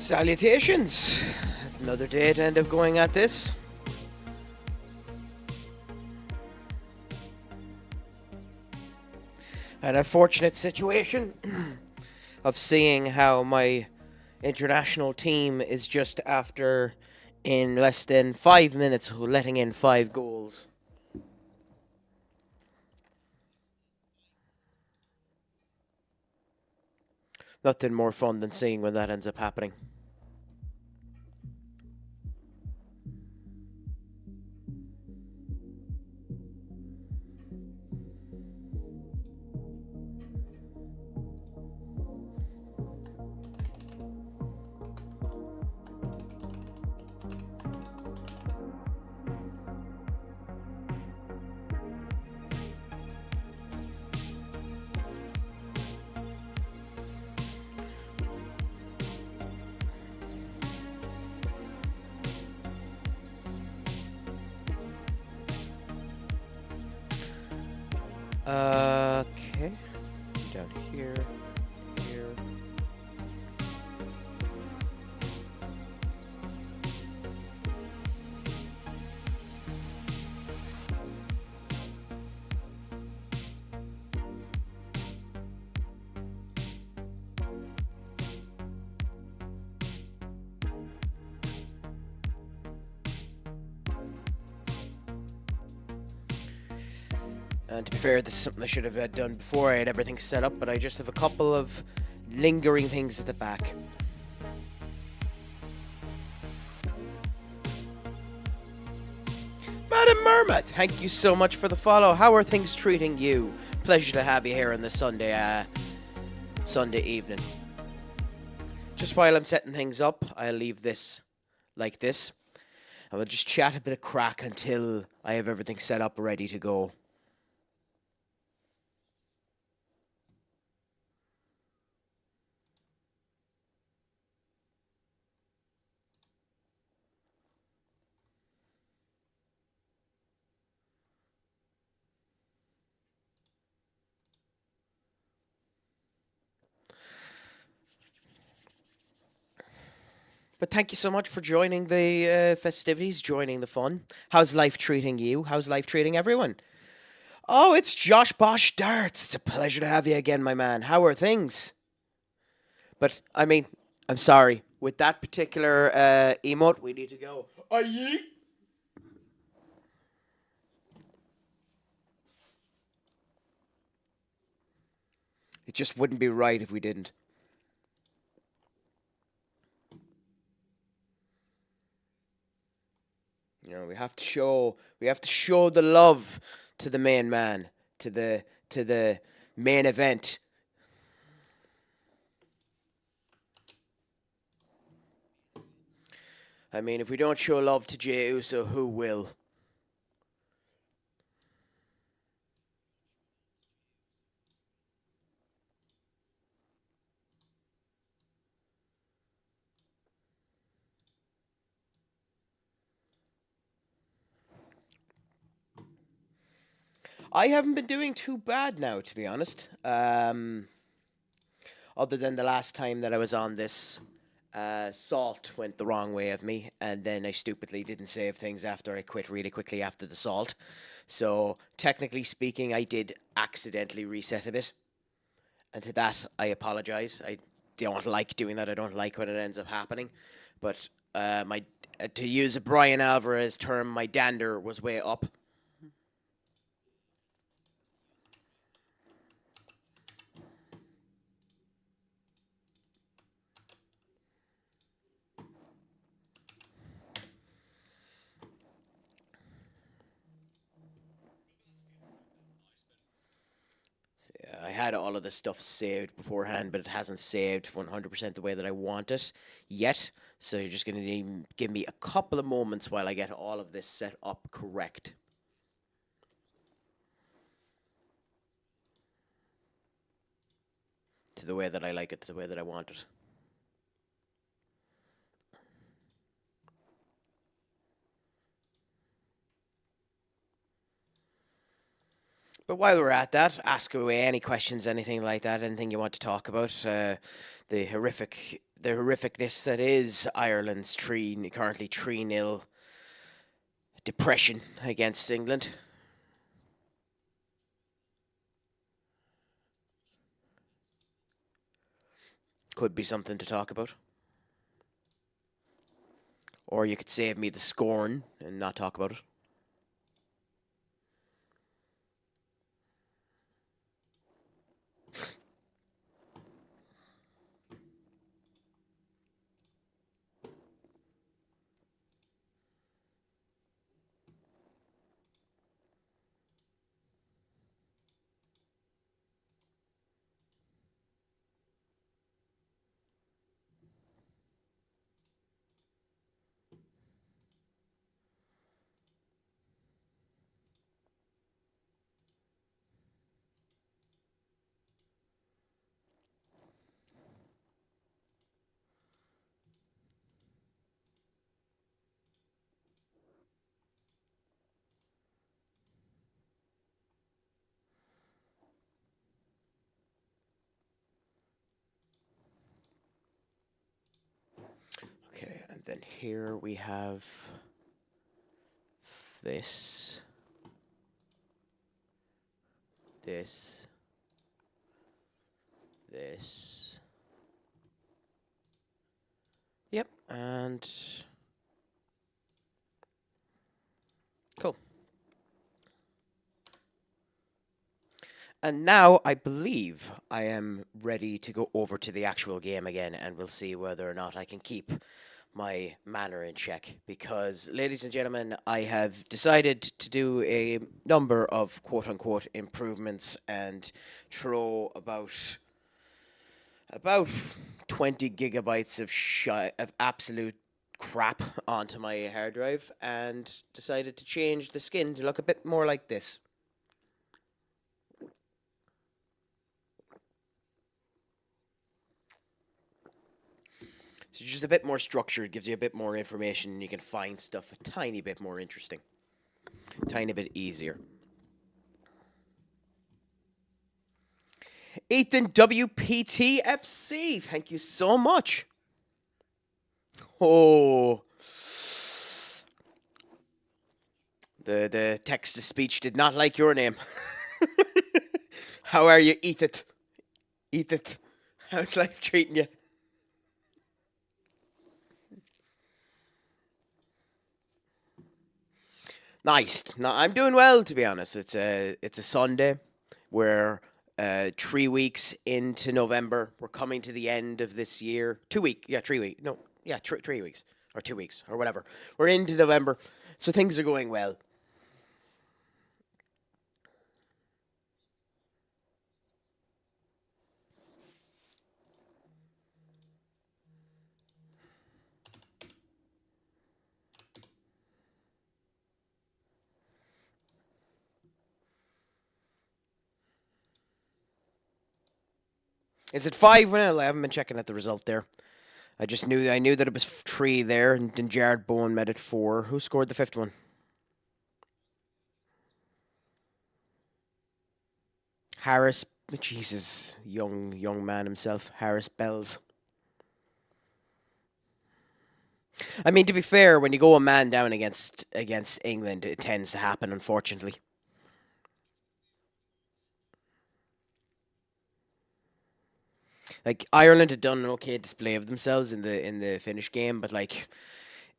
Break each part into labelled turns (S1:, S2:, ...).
S1: Salutations! That's another day to end up going at this. An unfortunate situation of seeing how my international team is just after, in less than 5 minutes, letting in 5 goals. Nothing more fun than seeing when that ends up happening. Okay. Down here. Here. And to be fair, this is something I should have done before I had everything set up, but I just have a couple of lingering things at the back. Madam Murma, thank you so much for the follow. How are things treating you? Pleasure to have you here on this Sunday evening. Just while I'm setting things up, I'll leave this like this. And we'll just chat a bit of crack until I have everything set up ready to go. But thank you so much for joining the festivities, joining the fun. How's life treating you? How's life treating everyone? Oh, it's Josh Bosch Darts. It's a pleasure to have you again, my man. How are things? But, I mean, I'm sorry. With that particular emote, we need to go. Aye. It just wouldn't be right if we didn't. You know, we have to show the love to the main man, to the main event. I mean, if we don't show love to Jey Uso, who will? I haven't been doing too bad now, to be honest. Other than the last time that I was on this, salt went the wrong way of me, and then I stupidly didn't save things after I quit really quickly after the salt. So, technically speaking, I did accidentally reset a bit. And to that, I apologize. I don't like doing that. I don't like when it ends up happening. But to use a Brian Alvarez term, my dander was way up. I had all of this stuff saved beforehand, but it hasn't saved 100% the way that I want it yet. So you're just going to give me a couple of moments while I get all of this set up correct. To the way that I like it, to the way that I want it. But while we're at that, ask away any questions, anything like that, anything you want to talk about. The horrificness that is Ireland's currently 3-0 depression against England. Could be something to talk about. Or you could save me the scorn and not talk about it. Okay, and then here we have this, this, this. Yep, and cool. And now I believe I am ready to go over to the actual game again, and we'll see whether or not I can keep my manner in check. Because, ladies and gentlemen, I have decided to do a number of quote-unquote improvements and throw about 20 gigabytes of absolute crap onto my hard drive, and decided to change the skin to look a bit more like this. So just a bit more structured, gives you a bit more information, and you can find stuff a tiny bit more interesting. A tiny bit easier. Ethan WPTFC, thank you so much. Oh. The text-to-speech did not like your name. How are you, Ethan? Ethan, how's life treating you? Nice. No, I'm doing well, to be honest. It's a Sunday. We're 3 weeks into November. We're coming to the end of this year. 2 week, yeah, 3 week. No, yeah, 3 weeks or 2 weeks or whatever. We're into November, so things are going well. Is it 5-0? I haven't been checking at the result there. I knew that it was 3 there, and then Jared Bowen made it 4. Who scored the 5th one? Harris. Jesus, young man himself. Harris Bells. I mean, to be fair, when you go a man down against England, it tends to happen, unfortunately. Like, Ireland had done an okay display of themselves in the Finnish game, but like,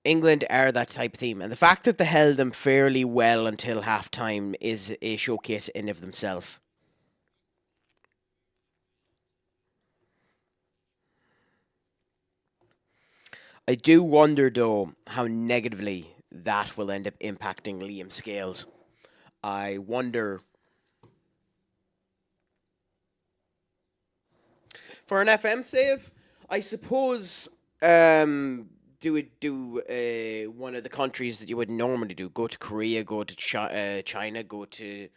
S1: England are that type of team, and the fact that they held them fairly well until half time is a showcase in of themselves. I do wonder, though, how negatively that will end up impacting Liam Scales. I wonder. For an FM save, I suppose do one of the countries that you would normally do. Go to Korea, go to China, go to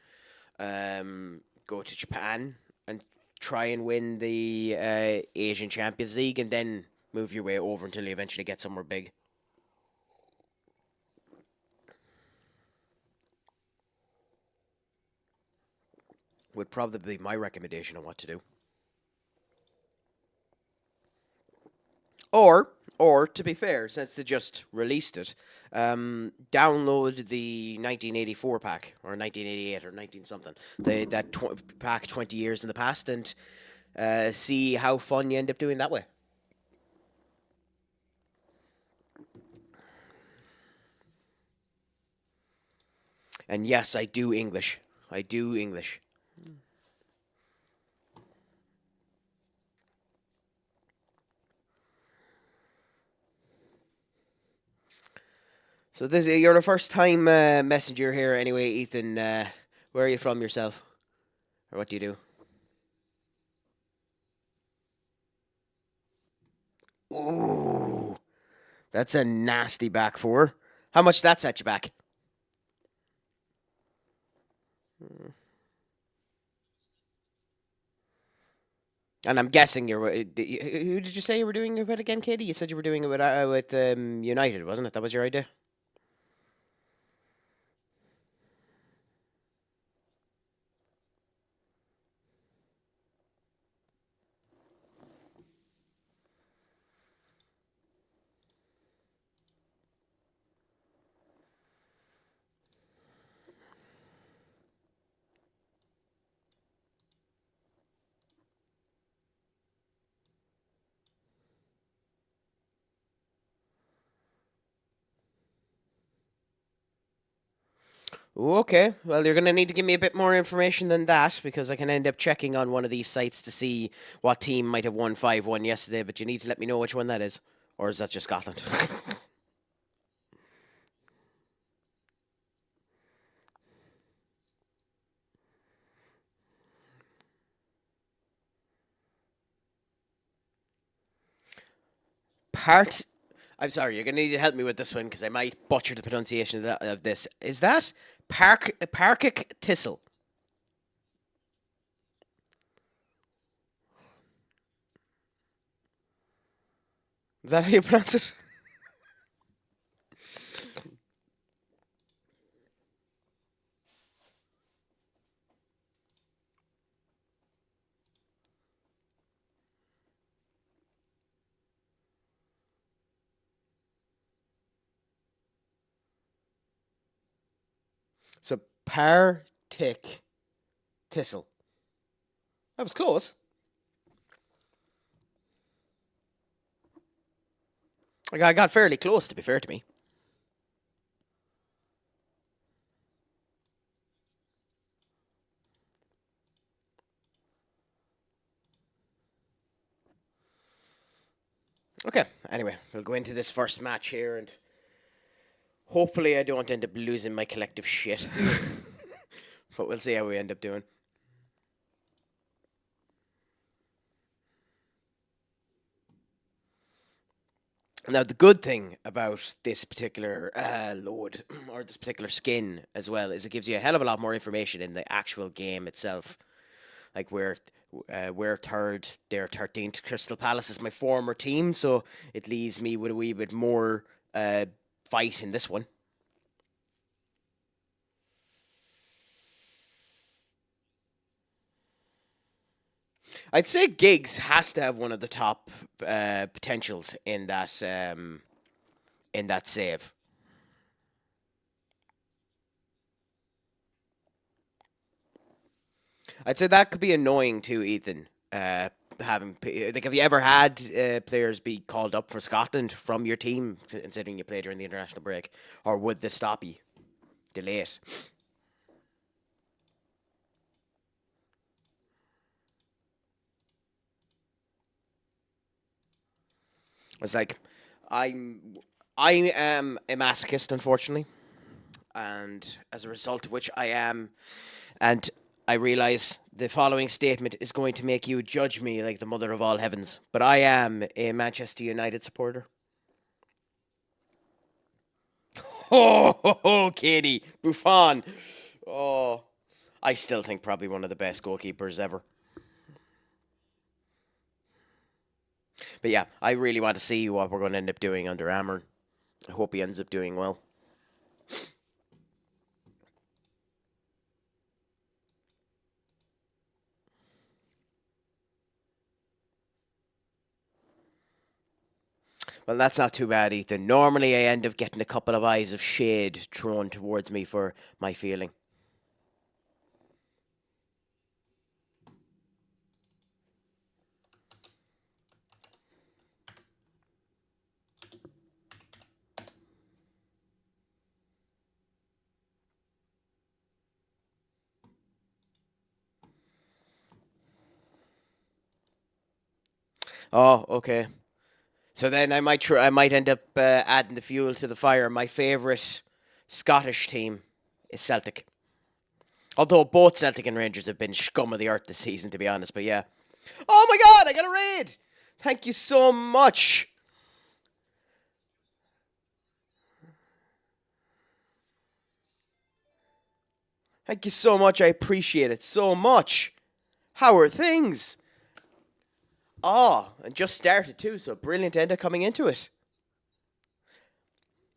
S1: Japan, and try and win the Asian Champions League, and then move your way over until you eventually get somewhere big. would probably be my recommendation on what to do. Or to be fair, since they just released it, download the 1984 pack or 1988 or 19 something. Pack 20 years in the past and see how fun you end up doing that way. And yes, I do English. I do English. So you're the first time messenger here anyway, Ethan. Where are you from yourself? Or what do you do? Ooh, that's a nasty back four. How much that set you back? And I'm guessing you're. Who did you say you were doing it with again, Katie? You said you were doing it with United, wasn't it? That was your idea. Okay, well, you're going to need to give me a bit more information than that because I can end up checking on one of these sites to see what team might have won 5-1 yesterday, but you need to let me know which one that is. Or is that just Scotland? Part. I'm sorry, you're going to need to help me with this one because I might butcher the pronunciation of this. Is that Parkic Thistle? Is that how you pronounce it? So, Partick Thistle. That was close. I got fairly close, to be fair to me. Okay, anyway, we'll go into this first match here and hopefully I don't end up losing my collective shit. But we'll see how we end up doing. Now, the good thing about this particular load, or this particular skin as well, is it gives you a hell of a lot more information in the actual game itself. Like, we're third, they're 13th. Crystal Palace is my former team, so it leaves me with a wee bit more fight in this one. I'd say Giggs has to have one of the top potentials in that save. I'd say that could be annoying too, Ethan. Have you ever had players be called up for Scotland from your team, considering you played during the international break, or would this stop you? Delay it. It's like I'm I am a masochist, unfortunately, and as a result of which I am, and I realize the following statement is going to make you judge me like the mother of all heavens, but I am a Manchester United supporter. Oh, Katie Buffon. Oh, I still think probably one of the best goalkeepers ever. But yeah, I really want to see what we're going to end up doing under Ammer. I hope he ends up doing well. Well, that's not too bad, Ethan. Normally, I end up getting a couple of eyes of shade thrown towards me for my feeling. Oh, okay. So then I might end up adding the fuel to the fire. My favourite Scottish team is Celtic. Although both Celtic and Rangers have been scum of the earth this season, to be honest. But yeah. Oh my God! I got a raid. Thank you so much. Thank you so much. I appreciate it so much. How are things? Oh, and just started too. So brilliant end up coming into it.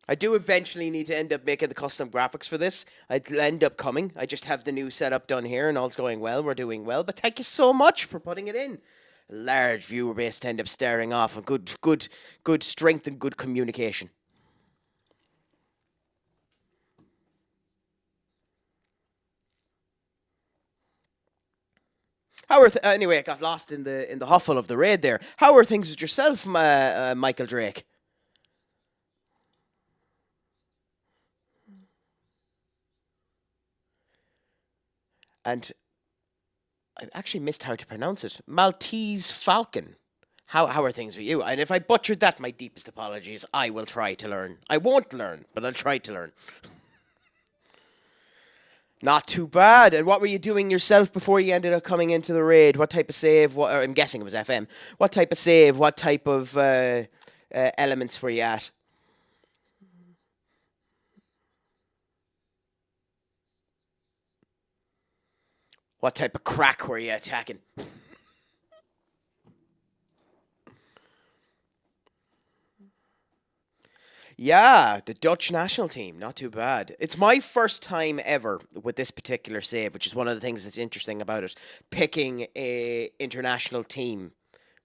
S1: I do eventually need to end up making the custom graphics for this. I'd end up coming. I just have the new setup done here and all's going well. We're doing well. But thank you so much for putting it in. A large viewer base to end up staring off and good strength and good communication. How are anyway? I got lost in the huffle of the raid there. How are things with yourself, Michael Drake? And I actually missed how to pronounce it. Maltese Falcon. How are things with you? And if I butchered that, my deepest apologies. I will try to learn. I won't learn, but I'll try to learn. Not too bad. And what were you doing yourself before you ended up coming into the raid? What type of save? I'm guessing it was FM. What type of save? What type of elements were you at? What type of crack were you attacking? Yeah, the Dutch national team, not too bad. It's my first time ever with this particular save, which is one of the things that's interesting about it. Picking a international team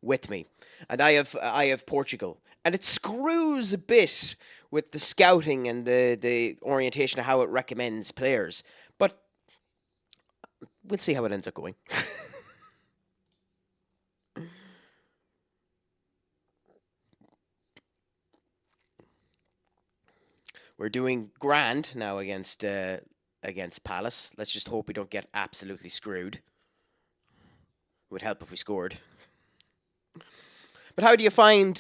S1: with me, and I have Portugal, and it screws a bit with the scouting and the orientation of how it recommends players. But we'll see how it ends up going. We're doing grand now against Palace. Let's just hope we don't get absolutely screwed. It would help if we scored. But how do you find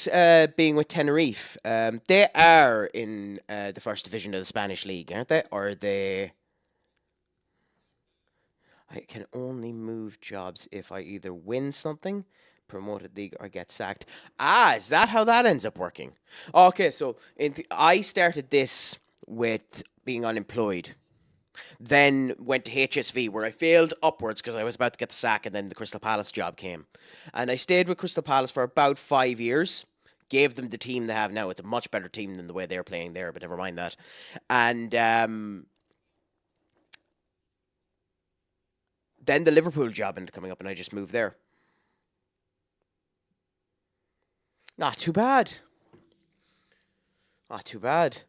S1: being with Tenerife? They are in the first division of the Spanish league, aren't they? Or are they? I can only move jobs if I either win something, promoted league, or get sacked. Ah, is that how that ends up working? Okay, so I started this with being unemployed. Then went to HSV where I failed upwards because I was about to get the sack, and then the Crystal Palace job came. And I stayed with Crystal Palace for about 5 years. Gave them the team they have now. It's a much better team than the way they're playing there, but never mind that. And then the Liverpool job ended coming up, and I just moved there. Not too bad. Not too bad.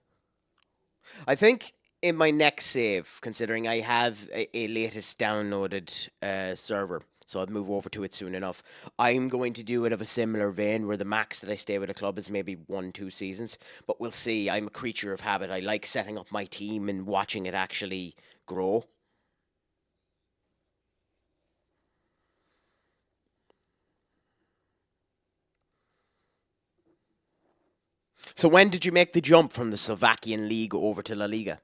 S1: I think in my next save, considering I have a latest downloaded server, so I'll move over to it soon enough. I'm going to do it of a similar vein where the max that I stay with a club is maybe 1, 2 seasons, but we'll see. I'm a creature of habit. I like setting up my team and watching it actually grow. So when did you make the jump from the Slovakian league over to La Liga?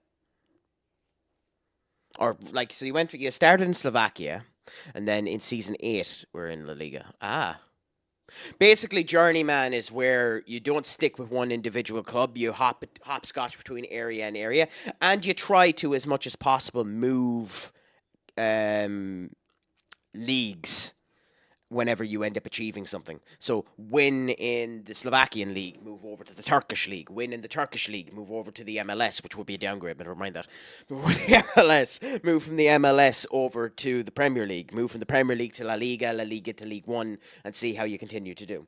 S1: Or like, so you started in Slovakia, and then in season 8 we're in La Liga. Ah, basically, journeyman is where you don't stick with one individual club. You hopscotch between area and area, and you try to, as much as possible, move um, leagues whenever you end up achieving something. So win in the Slovakian league, move over to the Turkish league. Win in the Turkish league, move over to the MLS, which would be a downgrade, but never mind that. Move over to the MLS, move from the MLS over to the Premier League, move from the Premier League to La Liga to League One, and see how you continue to do.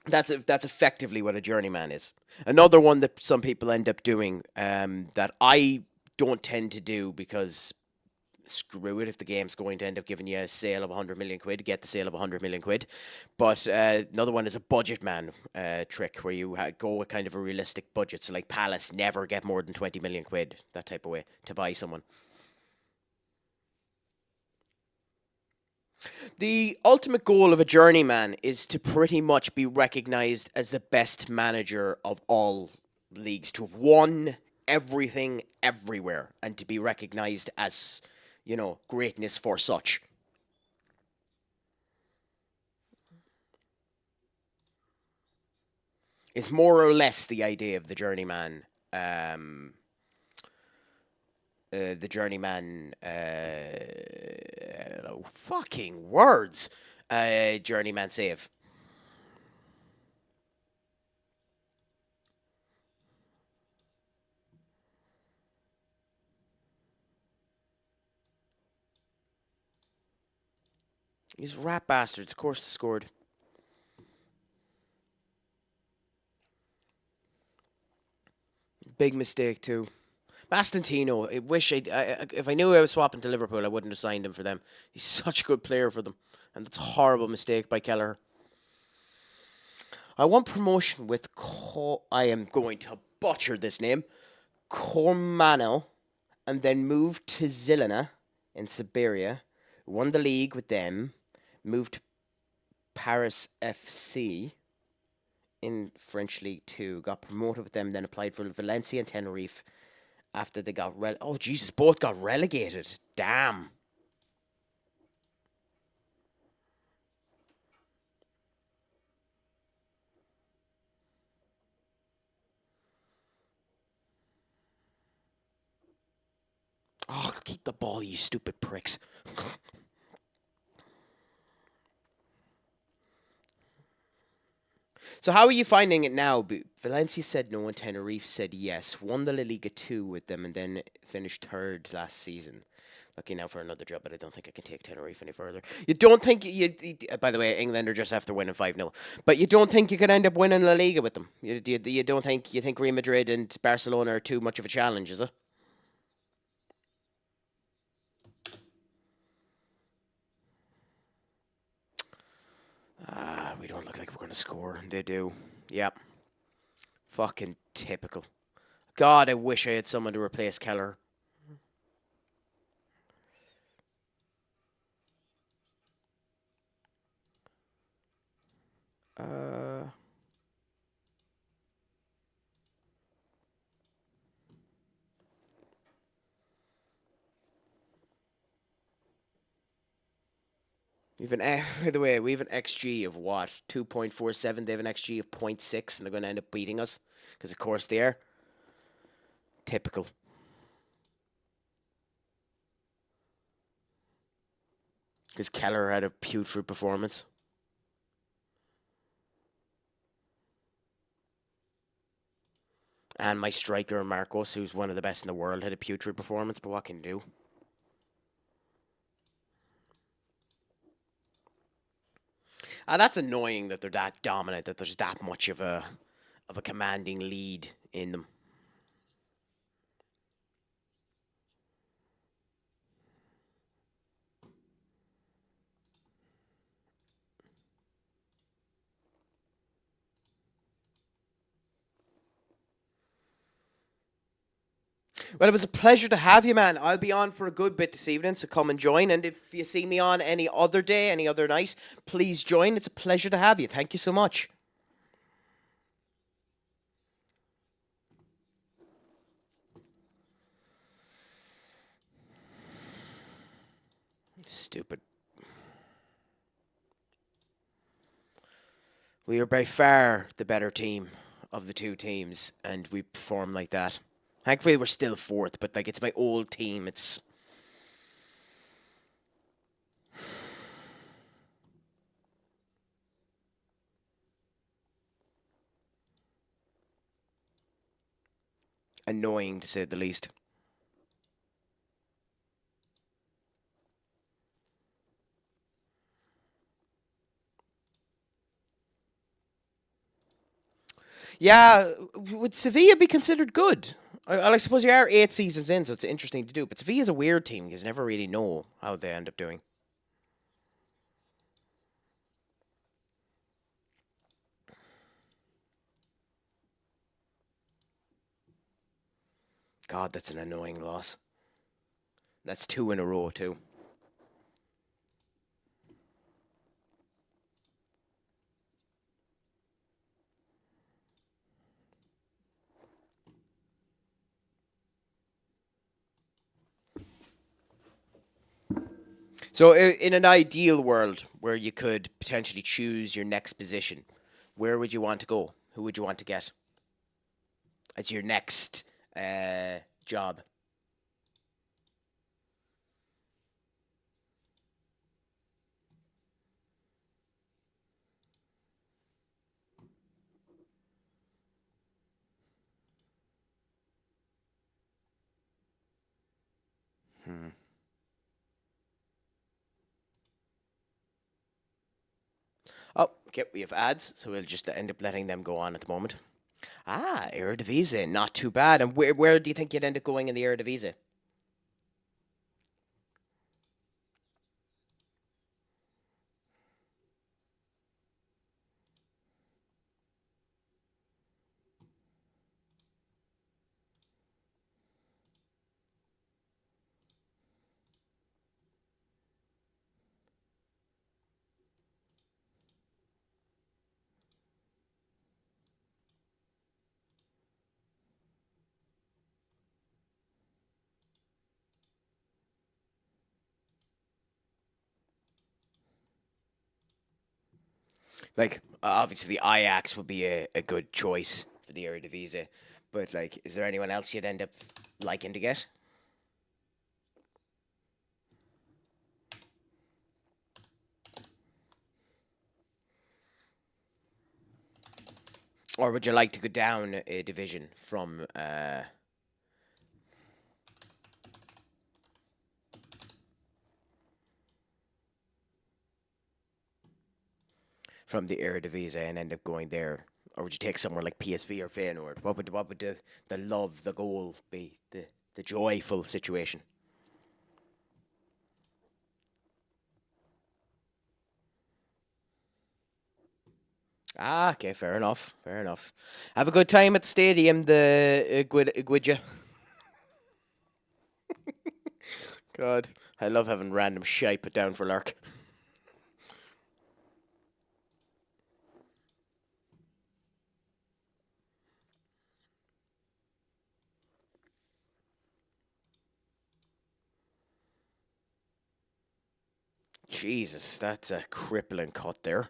S1: That's effectively what a journeyman is. Another one that some people end up doing, that I don't tend to do because screw it, if the game's going to end up giving you a sale of 100 million quid, get the sale of 100 million quid. But another one is a budget man trick where you go with kind of a realistic budget. So like Palace never get more than 20 million quid, that type of way, to buy someone. The ultimate goal of a journeyman is to pretty much be recognized as the best manager of all leagues, to have won everything everywhere, and to be recognized as, greatness for such. It's more or less the idea of the journeyman. The journeyman. Oh, fucking words. Journeyman save. These rat bastards, of course, scored. Big mistake too. Mastantino, I wish if I knew I was swapping to Liverpool, I wouldn't have signed him for them. He's such a good player for them, and that's a horrible mistake by Kelleher. I want promotion with I am going to butcher this name, Cormano, and then moved to Zilina in Siberia. Won the league with them. Moved to Paris FC in French League 2. Got promoted with them, then applied for Valencia and Tenerife after they got oh Jesus, both got relegated. Damn. Oh, keep the ball, you stupid pricks. So how are you finding it now? Valencia said no and Tenerife said yes. Won the La Liga 2 with them and then finished third last season. Lucky now for another job, but I don't think I can take Tenerife any further. You don't think by the way, England are just after winning 5-0. But you don't think you could end up winning La Liga with them? You don't think you think Real Madrid and Barcelona are too much of a challenge, is it? We don't look like we're going to score. They do. Yep. Fucking typical. God, I wish I had someone to replace Keller. By the way, we have an XG of what? 2.47. They have an XG of 0.6, and they're going to end up beating us. Because, of course, they are. Typical. Because Keller had a putrid performance. And my striker, Marcos, who's one of the best in the world, had a putrid performance, but what can you do? That's annoying that they're that dominant, that there's that much of a commanding lead in them. Well, it was a pleasure to have you, man. I'll be on for a good bit this evening, so come and join. And if you see me on any other day, any other night, please join. It's a pleasure to have you. Thank you so much. Stupid. We are by far the better team of the two teams, and we perform like that. Thankfully, we're still fourth, but like it's my old team. It's annoying to say the least. Yeah, would Sevilla be considered good? I suppose you are 8 seasons in, so it's interesting to do. But Sevilla's a weird team. You never really know how they end up doing. God, that's an annoying loss. That's two in a row, too. So, in an ideal world where you could potentially choose your next position, where would you want to go? Who would you want to get as your next job? Hmm. Oh, okay, we have ads, so we'll just end up letting them go on at the moment. Ah, Eredivisie, not too bad. And where do you think you'd end up going in the Eredivisie? Like, obviously, the Ajax would be a good choice for the Eredivisie, but like, is there anyone else you'd end up liking to get, or would you like to go down a division from the Eredivisie and end up going there, or would you take somewhere like PSV or Feyenoord? What would the love, the goal be, the joyful situation? Ah, okay, fair enough, fair enough. Have a good time at the stadium, the Iguidja. God, I love having random shite put down for Lark. Jesus, that's a crippling cut there.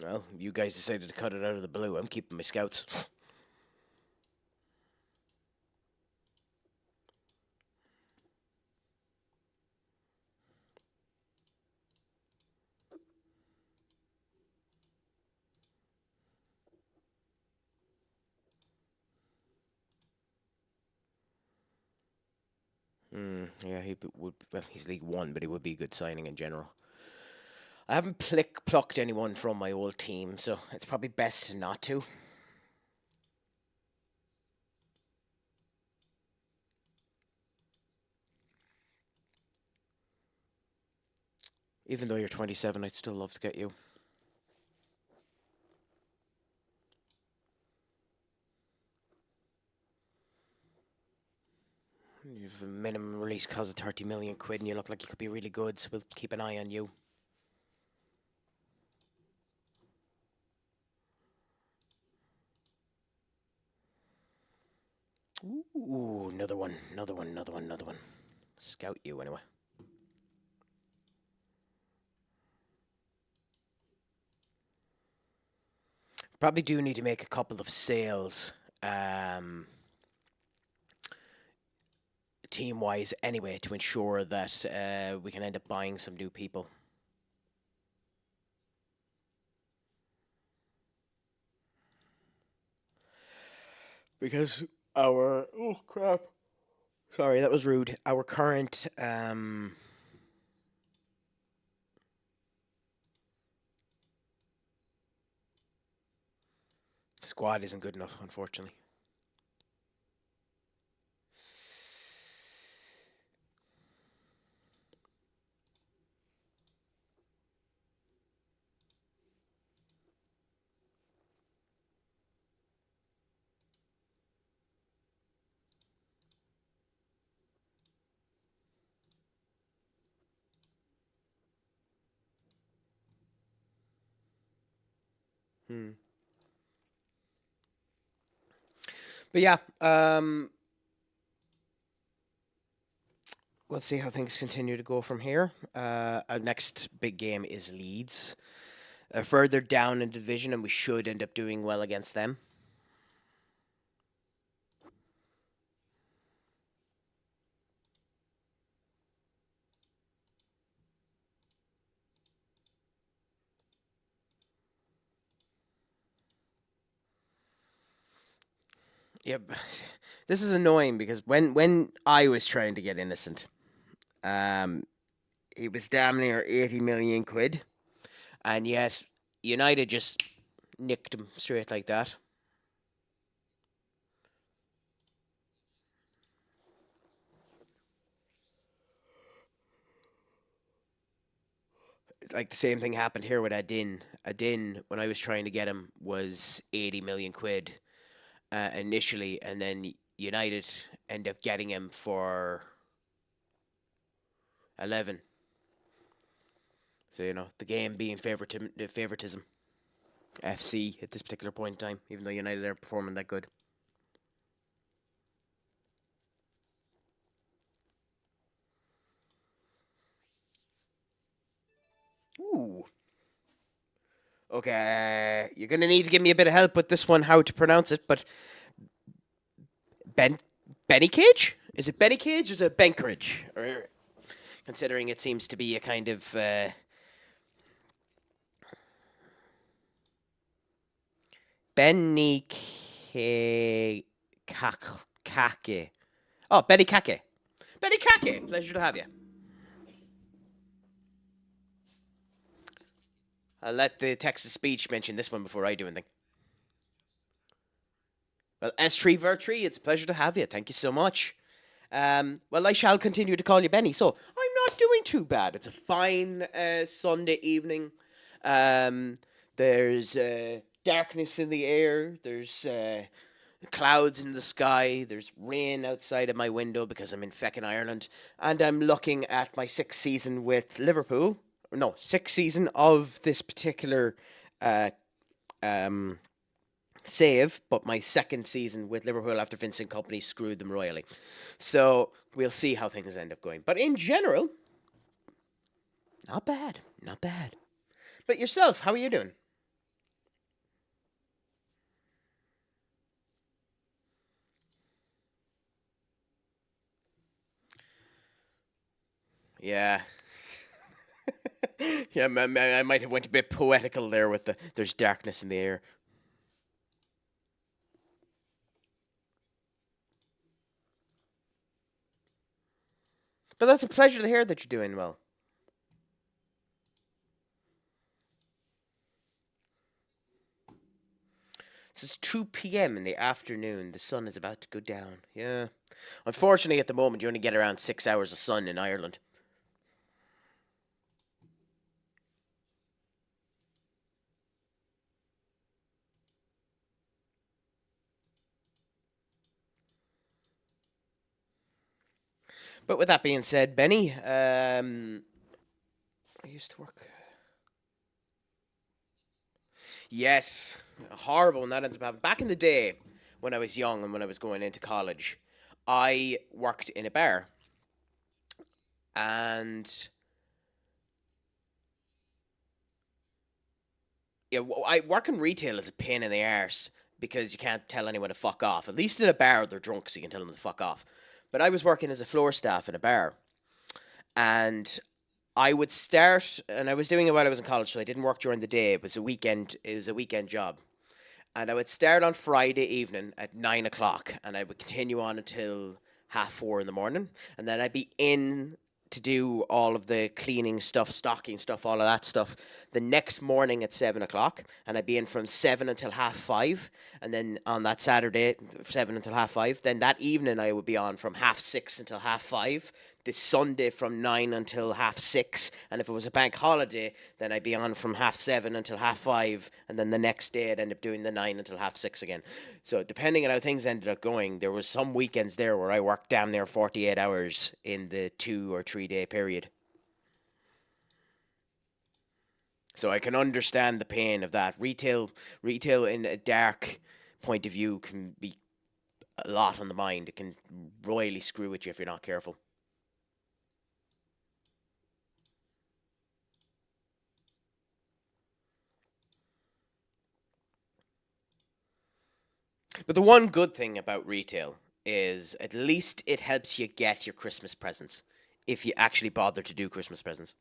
S1: Well, you guys decided to cut it out of the blue. I'm keeping my scouts. Yeah, would. Well, he's League One, but he would be a good signing in general. I haven't plucked anyone from my old team, so it's probably best not to. Even though you're 27, I'd still love to get you. You've a minimum release cost of 30 million quid, and you look like you could be really good. So we'll keep an eye on you. Ooh, another one, another one, another one, another one. Scout you anyway. Probably do need to make a couple of sales, team wise anyway, to ensure that we can end up buying some new people. because our oh crap, sorry, that was rude. Our current squad isn't good enough, unfortunately. Hmm. But yeah, we'll see how things continue to go from here. Our next big game is Leeds. Further down in the division, and we should end up doing well against them. Yep. This is annoying because when I was trying to get Innocent, um, it was damn near 80 million quid, and yet United just nicked him straight like that. Like the same thing happened here with Adin. Adin, when I was trying to get him, was 80 million quid initially, and then United end up getting him for 11. So the game being favoritism. FC at this particular point in time, even though United aren't performing that good. Ooh. Okay, you're gonna need to give me a bit of help with this one, how to pronounce it. But Benny Cage? Is it Benny Cage or is it Benkeridge? Or considering it seems to be a kind of Benny Kake. Oh, Benny Kake. Benny Kake. Pleasure to have you. I'll let the text to speech mention this one before I do anything. Well, S3 Vertree, it's a pleasure to have you. Thank you so much. Well, I shall continue to call you Benny. So I'm not doing too bad. It's a fine Sunday evening. Um, there's darkness in the air. There's clouds in the sky. There's rain outside of my window because I'm in feckin' Ireland. And I'm looking at my sixth season with Liverpool. No, sixth season of this particular uh, um, save, but my second season with Liverpool after Vincent Company screwed them royally. So we'll see how things end up going. But in general, not bad. Not bad. But yourself, how are you doing? Yeah. Yeah, I might have went a bit poetical there with the there's darkness in the air. But that's a pleasure to hear that you're doing well. So it's 2 p.m. in the afternoon. The sun is about to go down. Yeah. Unfortunately, at the moment, you only get around 6 hours of sun in Ireland. But with that being said, Benny, I used to work. Yes, horrible when that ends up happening. Back in the day, when I was young and when I was going into college, I worked in a bar, and yeah, I work in retail is a pain in the arse because you can't tell anyone to fuck off. At least in a bar, they're drunk, so you can tell them to fuck off. But I was working as a floor staff in a bar, and I would start, and I was doing it while I was in college, so I didn't work during the day. It was a weekend. It was a weekend job, and I would start on Friday evening at 9 o'clock, and I would continue on until 4:30 in the morning, and then I'd be in to do all of the cleaning stuff, stocking stuff, all of that stuff the next morning at 7 o'clock, and I'd be in from 7 until 5:30, and then on that Saturday 7 until 5:30. Then that evening I would be on from 6:30 until 5:30. This Sunday from 9 until 6:30, and if it was a bank holiday, then I'd be on from 7:30 until 5:30, and then the next day I'd end up doing the 9 until 6:30 again. So depending on how things ended up going, there was some weekends there where I worked damn near 48 hours in the 2 or 3 day period. So I can understand the pain of that. Retail in a dark point of view can be a lot on the mind. It can royally screw with you if you're not careful. But the one good thing about retail is at least it helps you get your Christmas presents if you actually bother to do Christmas presents.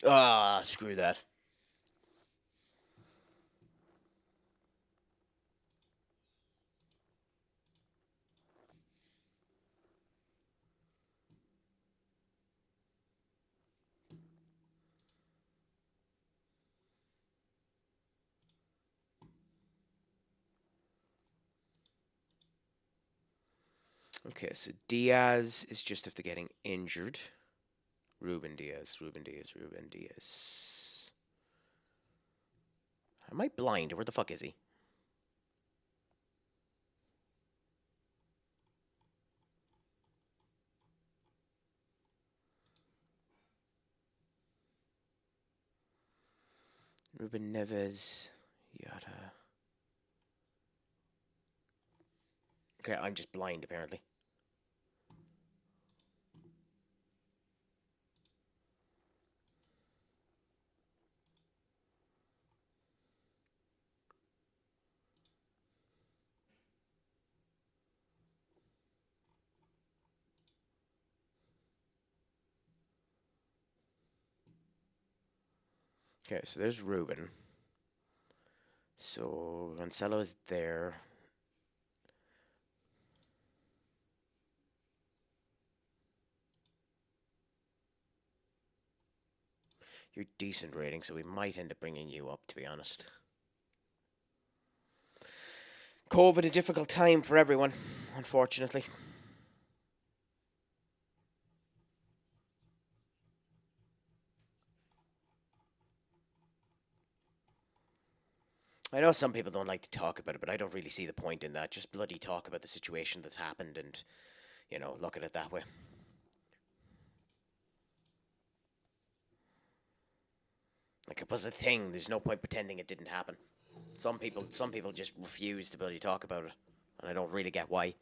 S1: Ah, screw that. Okay, so Diaz is just after getting injured. Ruben Diaz. Am I blind? Where the fuck is he? Ruben Neves. Yada. Okay, I'm just blind apparently. Okay, so there's Ruben. So Gonzalo is there. You're decent rating, so we might end up bringing you up, to be honest. COVID, a difficult time for everyone, unfortunately. I know some people don't like to talk about it, but I don't really see the point in that. Just bloody talk about the situation that's happened and, look at it that way. Like it was a thing. There's no point pretending it didn't happen. Some people just refuse to bloody talk about it, and I don't really get why.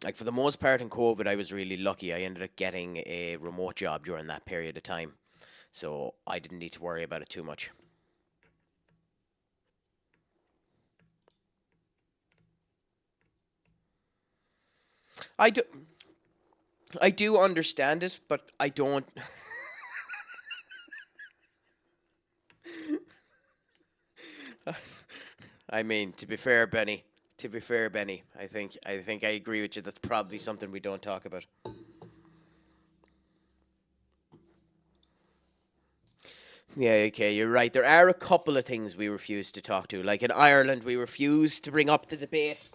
S1: Like for the most part in COVID, I was really lucky. I ended up getting a remote job during that period of time, so I didn't need to worry about it too much. I do, I do understand it, but I don't. I mean, to be fair, Benny. To be fair, Benny, I think I agree with you. That's probably something we don't talk about. Yeah, okay, you're right. There are a couple of things we refuse to talk to. Like in Ireland, we refuse to bring up the debate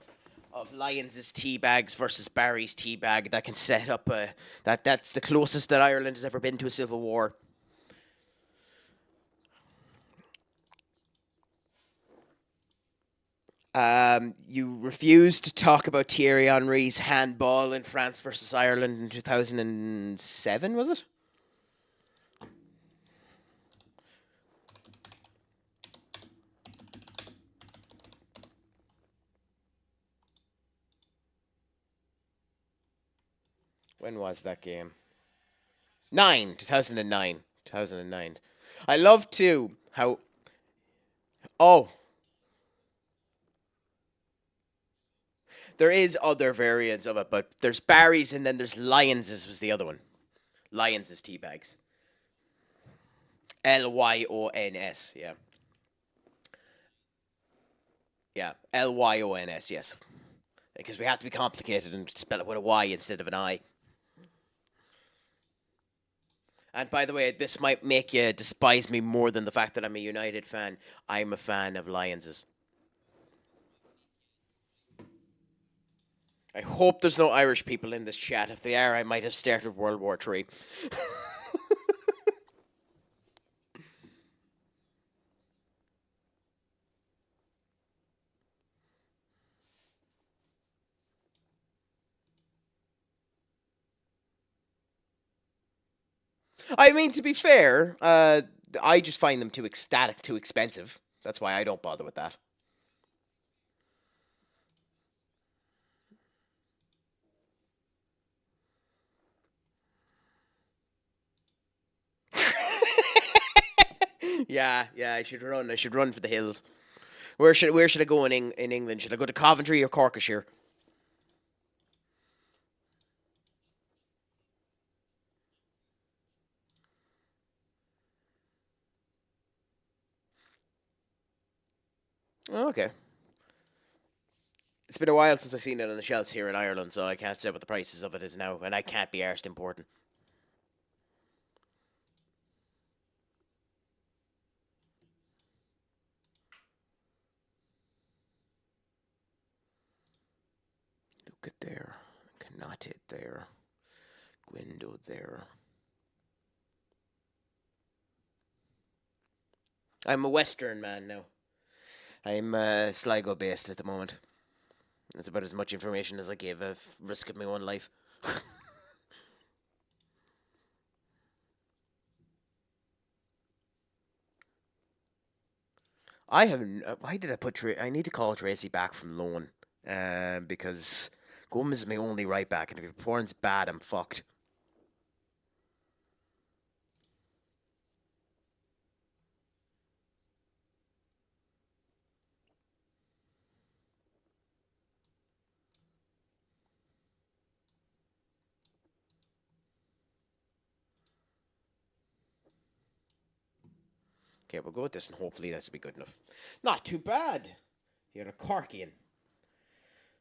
S1: of Lyons' tea bags versus Barry's tea bag that can set up a that's the closest that Ireland has ever been to a civil war. You refuse to talk about Thierry Henry's handball in France versus Ireland in 2007, was it? When was that game? 2009. 2009. I love too how Oh, there is other variants of it, but there's Barry's and then there's Lyons's was the other one. Lyons's tea bags. Lyons. Yeah. Yeah. Lyons. Yes. Because we have to be complicated and spell it with a Y instead of an I. And by the way, this might make you despise me more than the fact that I'm a United fan. I'm a fan of Lions's. I hope there's no Irish people in this chat. If they are, I might have started World War III. I mean, to be fair, I just find them too ecstatic, too expensive. That's why I don't bother with that. Yeah, I should run. I should run for the hills. Where should I go in England? Should I go to Coventry or Corkshire? Oh, okay. It's been a while since I've seen it on the shelves here in Ireland, so I can't say what the prices of it is now, and I can't be arsed important. Look at there. Cannot it there. Window there. I'm a Western man now. I'm Sligo based at the moment. That's about as much information as I gave a risk of my own life. I have. Why did I put? I need to call Tracy back from loan. Because Gomez is my only right back, and if he performs bad, I'm fucked. Okay, we'll go with this, and hopefully this will be good enough. Not too bad. You're a Corkian.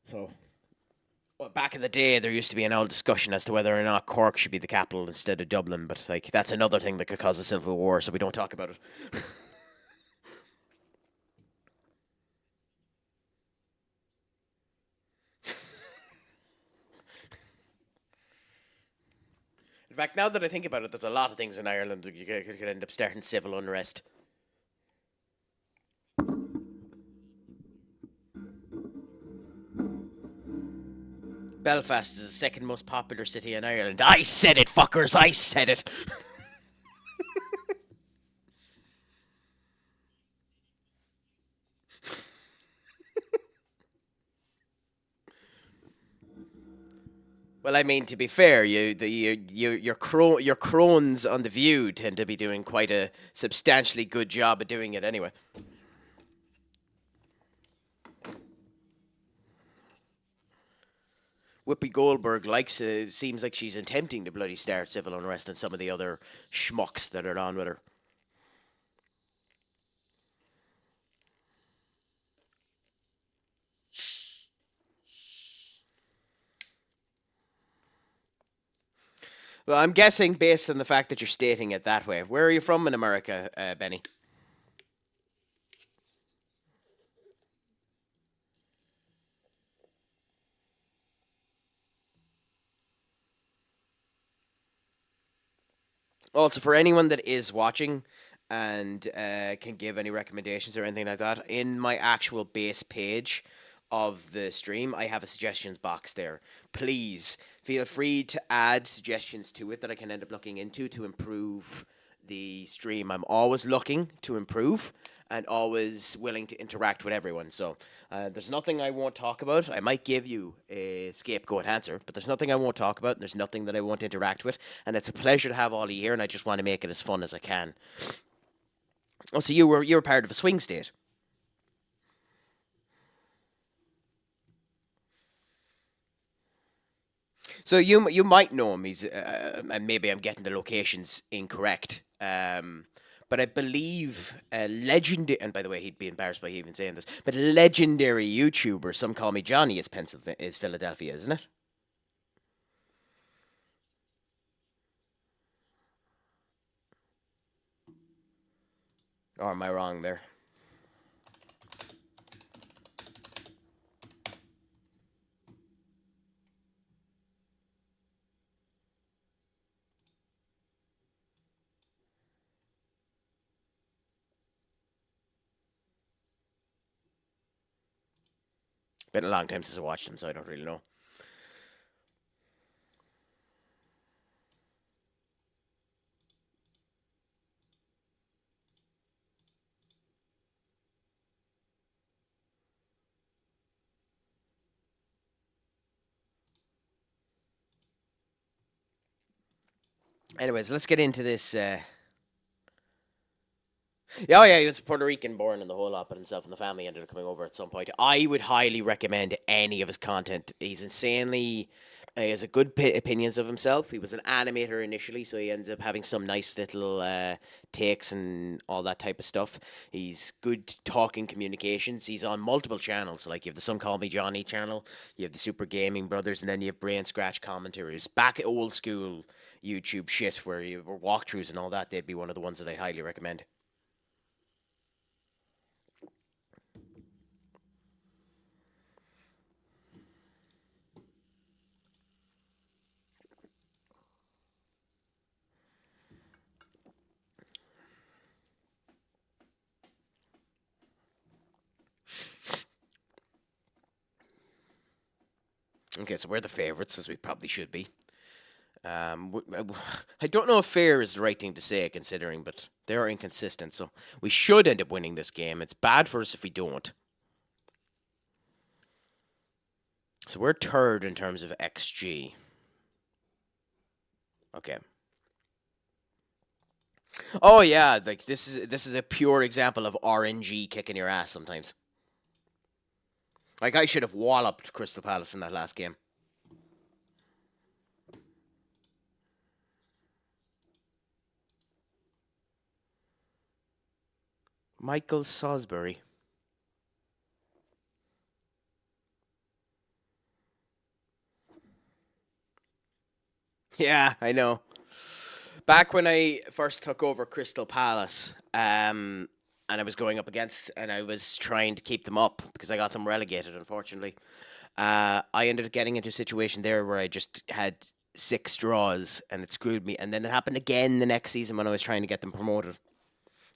S1: So, well, back in the day, there used to be an old discussion as to whether or not Cork should be the capital instead of Dublin, but like that's another thing that could cause a civil war, so we don't talk about it. In fact, now that I think about it, there's a lot of things in Ireland that you could end up starting civil unrest. Belfast is the second most popular city in Ireland. I said it, fuckers. I said it. Well, I mean, to be fair, your crones on the View tend to be doing quite a substantially good job of doing it anyway. Whoopi Goldberg seems like she's attempting to bloody start civil unrest, and some of the other schmucks that are on with her. Well, I'm guessing based on the fact that you're stating it that way. Where are you from in America, Benny? Also, for anyone that is watching and can give any recommendations or anything like that, in my actual base page of the stream, I have a suggestions box there. Please feel free to add suggestions to it that I can end up looking into to improve the stream. I'm always looking to improve and always willing to interact with everyone. So there's nothing I won't talk about. I might give you a scapegoat answer, but there's nothing I won't talk about. And there's nothing that I won't interact with. And it's a pleasure to have all of you here, and I just want to make it as fun as I can. Oh, so you were part of a swing state. So you might know him. He's and maybe I'm getting the locations incorrect. But I believe a legendary, and by the way, he'd be embarrassed by even saying this, but a legendary YouTuber, some call me Johnny, is Philadelphia, isn't it? Or am I wrong there? Been a long time since I watched him, so I don't really know. Anyways, let's get into this. Yeah, oh yeah, he was Puerto Rican born and the whole lot, but himself and the family ended up coming over at some point. I would highly recommend any of his content. He's insanely. He has a good opinions of himself. He was an animator initially, so he ends up having some nice little takes and all that type of stuff. He's good talking communications. He's on multiple channels. Like you have the Some Call Me Johnny channel, you have the Super Gaming Brothers, and then you have Brain Scratch commentaries. Back at old school YouTube shit where you were walkthroughs and all that. They'd be one of the ones that I highly recommend. Okay, so we're the favourites, as we probably should be. I don't know if fair is the right thing to say, considering, but they are inconsistent, so we should end up winning this game. It's bad for us if we don't. So we're third in terms of XG. Okay. Oh yeah, like this is a pure example of RNG kicking your ass sometimes. Like I should have walloped Crystal Palace in that last game. Michael Salisbury. Yeah, I know. Back when I first took over Crystal Palace, and I was going up against, and I was trying to keep them up because I got them relegated, unfortunately. I ended up getting into a situation there where I just had six draws, and it screwed me. And then it happened again the next season when I was trying to get them promoted.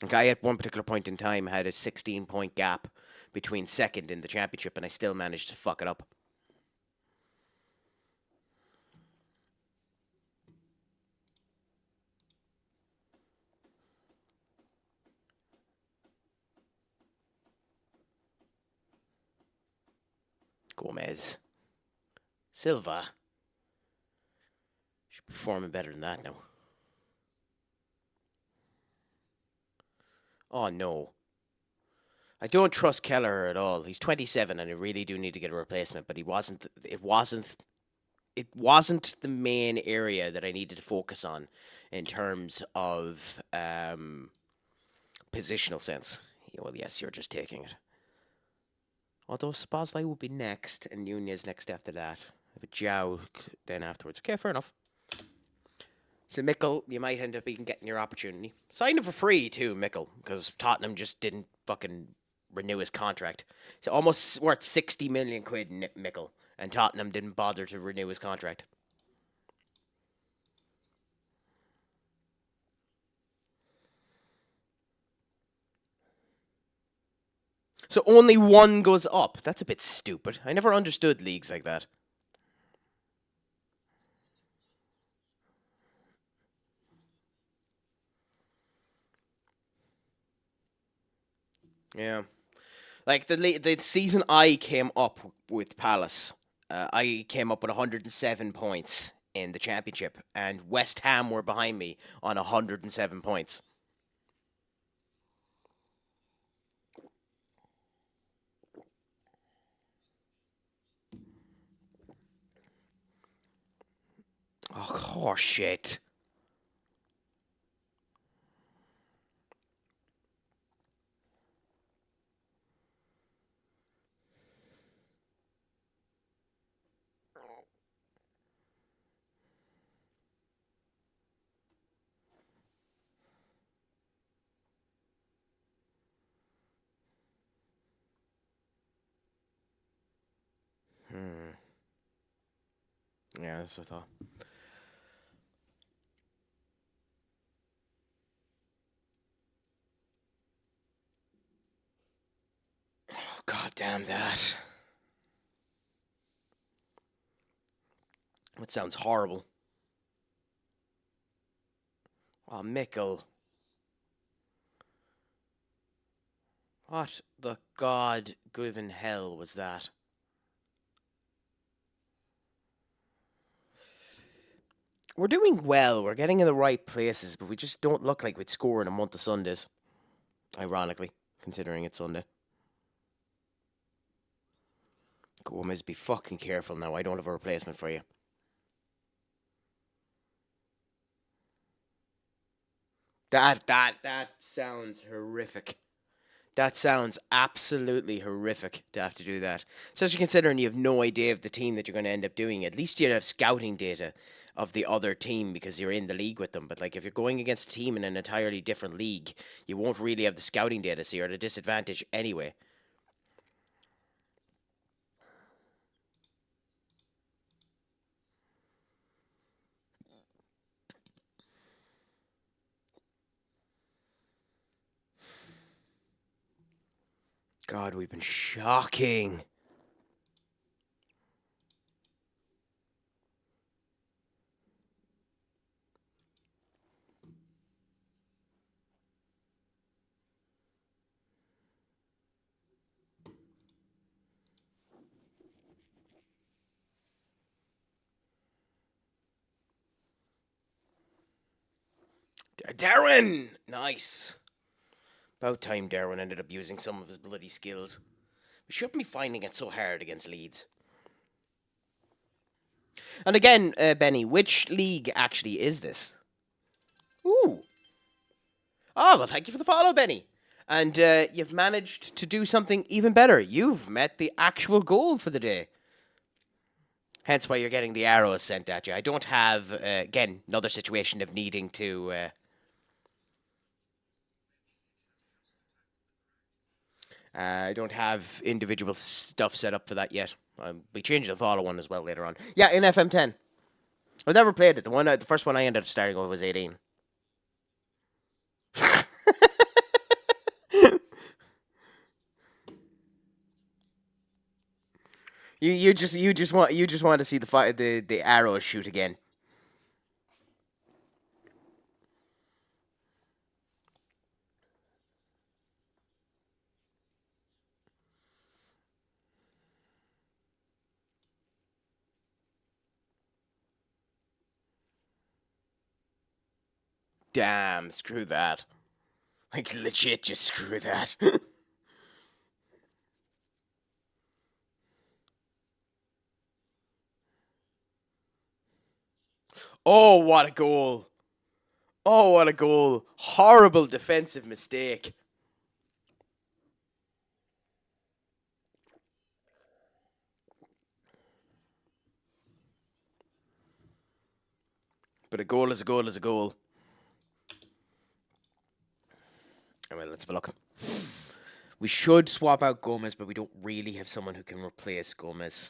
S1: Like I, at one particular point in time, had a 16-point gap between second in the championship, and I still managed to fuck it up. Gomez. Silva. She's performing better than that now. Oh no. I don't trust Keller at all. He's 27, and I really do need to get a replacement. But he wasn't. It wasn't. It wasn't the main area that I needed to focus on in terms of positional sense. Well, yes, you're just taking it. Although Sposley would be next, and Nunez next after that. But Jow then afterwards. Okay, fair enough. So Mickle, you might end up even getting your opportunity. Sign him for free too, Mickle, because Tottenham just didn't fucking renew his contract. It's almost worth 60 million quid, Mickle, and Tottenham didn't bother to renew his contract. So only one goes up. That's a bit stupid. I never understood leagues like that. Yeah. Like the season I came up with Palace, I came up with 107 points in the championship, and West Ham were behind me on 107 points. Oh, shit. Yeah, that's what I thought. Oh, God damn that. That sounds horrible. Oh, Mickle. What the God-given hell was that? We're doing well. We're getting in the right places, but we just don't look like we'd score in a month of Sundays. Ironically, considering it's Sunday. Gomez, be fucking careful now. I don't have a replacement for you. That sounds horrific. That sounds absolutely horrific to have to do that. Especially considering you have no idea of the team that you're going to end up doing. At least you'd have scouting data of the other team because you're in the league with them. But like if you're going against a team in an entirely different league, you won't really have the scouting data, so you're at a disadvantage anyway. God, we've been shocking. Darren! Nice. About time Darwin ended up using some of his bloody skills. We shouldn't be finding it so hard against Leeds. And again, Benny, which league actually is this? Ooh. Oh, well, thank you for the follow, Benny. And you've managed to do something even better. You've met the actual goal for the day. Hence why you're getting the arrows sent at you. I don't have, again, another situation of needing to... I don't have individual stuff set up for that yet. I'll be changing the follow one as well later on. Yeah, in FM10. I've never played it. The first one I ended up starting with was 18. You just want to see the arrows shoot again. Damn, screw that. Like legit, just screw that. Oh, what a goal! Oh, what a goal! Horrible defensive mistake. But a goal is a goal is a goal. Anyway, let's have a look. We should swap out Gomez, but we don't really have someone who can replace Gomez.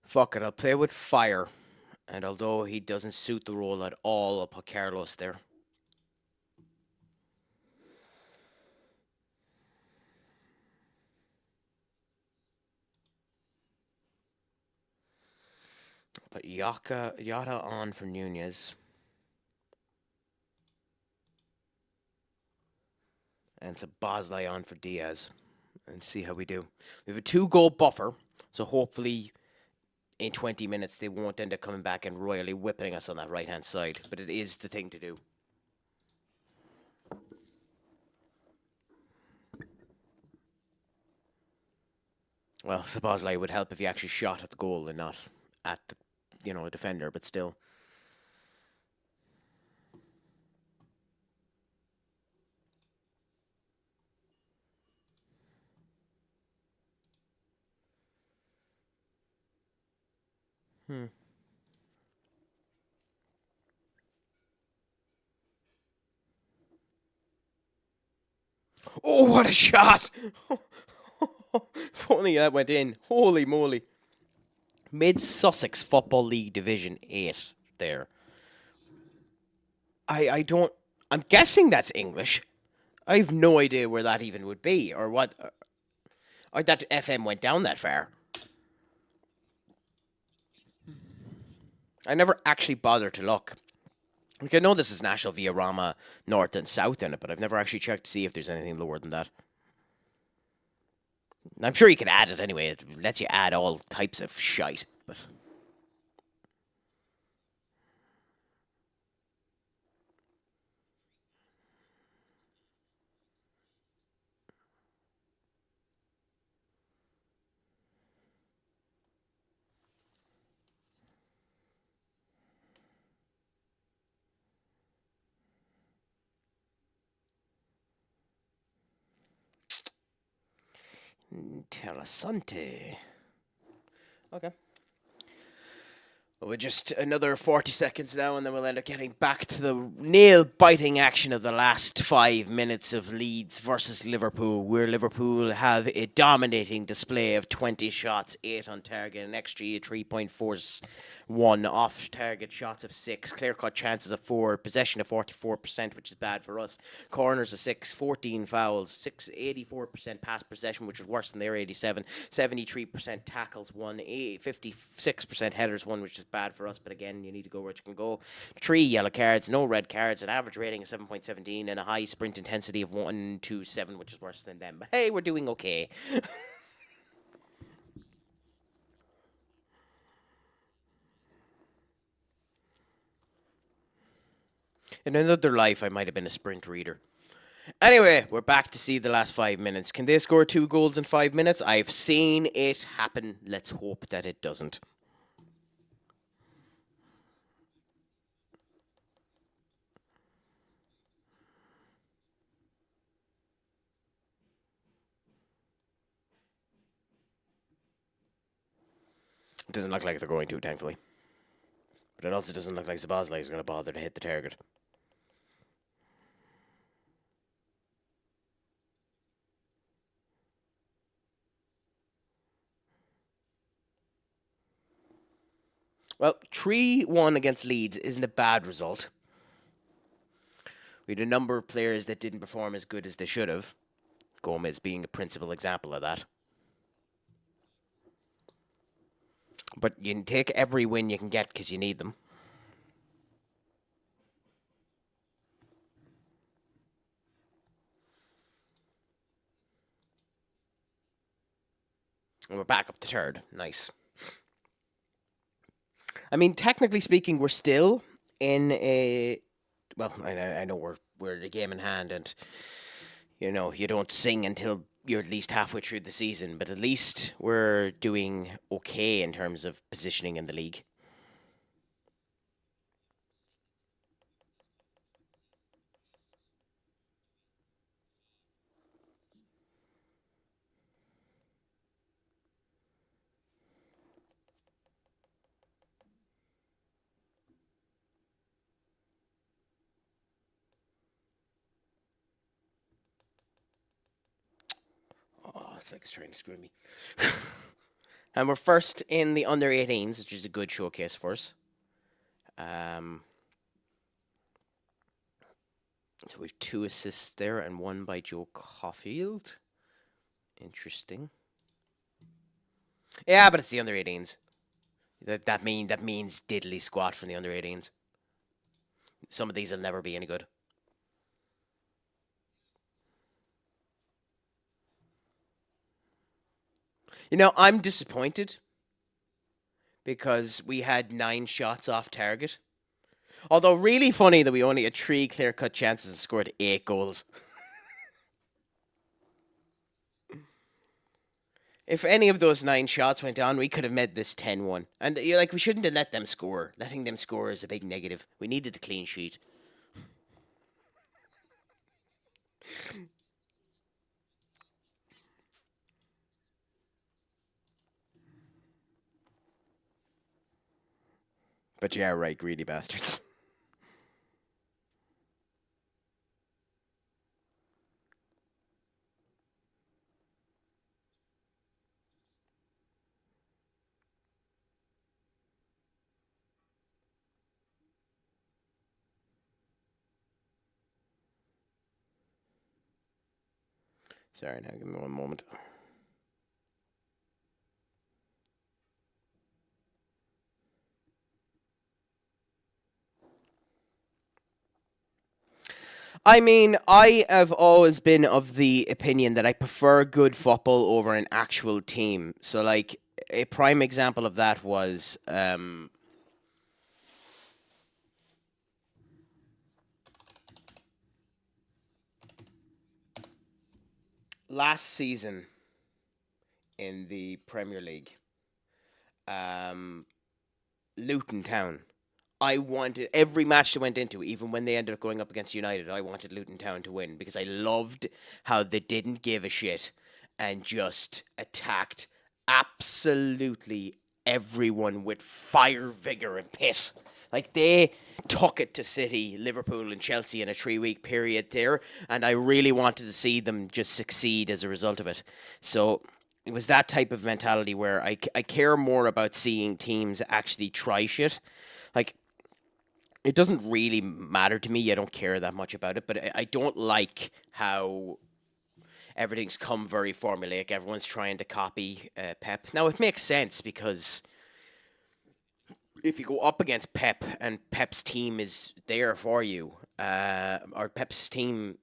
S1: Fuck it, I'll play with fire. And although he doesn't suit the role at all, I'll put Carlos there. Put Yata on for Nunez. And Szoboszlai on for Diaz. And see how we do. We have a 2-goal buffer, so hopefully in 20 minutes they won't end up coming back and royally whipping us on that right-hand side. But it is the thing to do. Well, Szoboszlai would help if he actually shot at the goal and not at the, a defender, but still. Oh, what a shot! If only that went in. Holy moly. Mid-Sussex Football League Division 8 there. I don't... I'm guessing that's English. I have no idea where that even would be, or what... Or that FM went down that far. I never actually bothered to look. Like, I know this is National Via Rama North and South in it, but I've never actually checked to see if there's anything lower than that. I'm sure you can add it anyway. It lets you add all types of shite, but... Interessante. Okay. Well, we're just another 40 seconds now, and then we'll end up getting back to the nail-biting action of the last 5 minutes of Leeds versus Liverpool, where Liverpool have a dominating display of 20 shots, 8 on target, an XG of 3.41, off-target shots of 6, clear-cut chances of 4, possession of 44%, which is bad for us, corners of 6, 14 fouls, 84% pass possession, which is worse than their 87, 73% tackles, 1, 56% headers, 1, which is bad for us, but again, you need to go where you can go. 3 yellow cards, no red cards, an average rating of 7.17, and a high sprint intensity of 127, which is worse than them. But hey, we're doing okay. In another life, I might have been a sprint reader. Anyway, we're back to see the last 5 minutes. Can they score 2 goals in 5 minutes? I've seen it happen. Let's hope that it doesn't. It doesn't look like they're going to, thankfully. But it also doesn't look like Szoboszlai is going to bother to hit the target. Well, 3-1 against Leeds isn't a bad result. We had a number of players that didn't perform as good as they should have. Gomez being a principal example of that. But you can take every win you can get because you need them. And we're back up to third. Nice. I mean, technically speaking, we're still in a... Well, I know we're in a game in hand, and, you don't sing until you're at least halfway through the season, but at least we're doing okay in terms of positioning in the league. It's like it's trying to screw me. And we're first in the under 18s, which is a good showcase for us. So we've 2 assists there and 1 by Joe Caulfield. Interesting. Yeah, but it's the under 18s. That means diddly squat from the under 18s. Some of these will never be any good. I'm disappointed because we had 9 shots off target. Although really funny that we only had 3 clear-cut chances and scored 8 goals. If any of those 9 shots went on, we could have made this 10-1. And we shouldn't have let them score. Letting them score is a big negative. We needed the clean sheet. But yeah, right, greedy bastards. Sorry, now give me one moment. I mean, I have always been of the opinion that I prefer good football over an actual team. So, like, a prime example of that was last season in the Premier League, um, Luton Town. I wanted every match they went into, even when they ended up going up against United, I wanted Luton Town to win because I loved how they didn't give a shit and just attacked absolutely everyone with fire, vigor, and piss. Like they took it to City, Liverpool, and Chelsea in a 3 week period there, and I really wanted to see them just succeed as a result of it. So it was that type of mentality where I care more about seeing teams actually try shit. Like it doesn't really matter to me. I don't care that much about it, but I don't like how everything's come very formulaic. Everyone's trying to copy Pep. Now it makes sense because if you go up against Pep and Pep's team is there for you, or Pep's team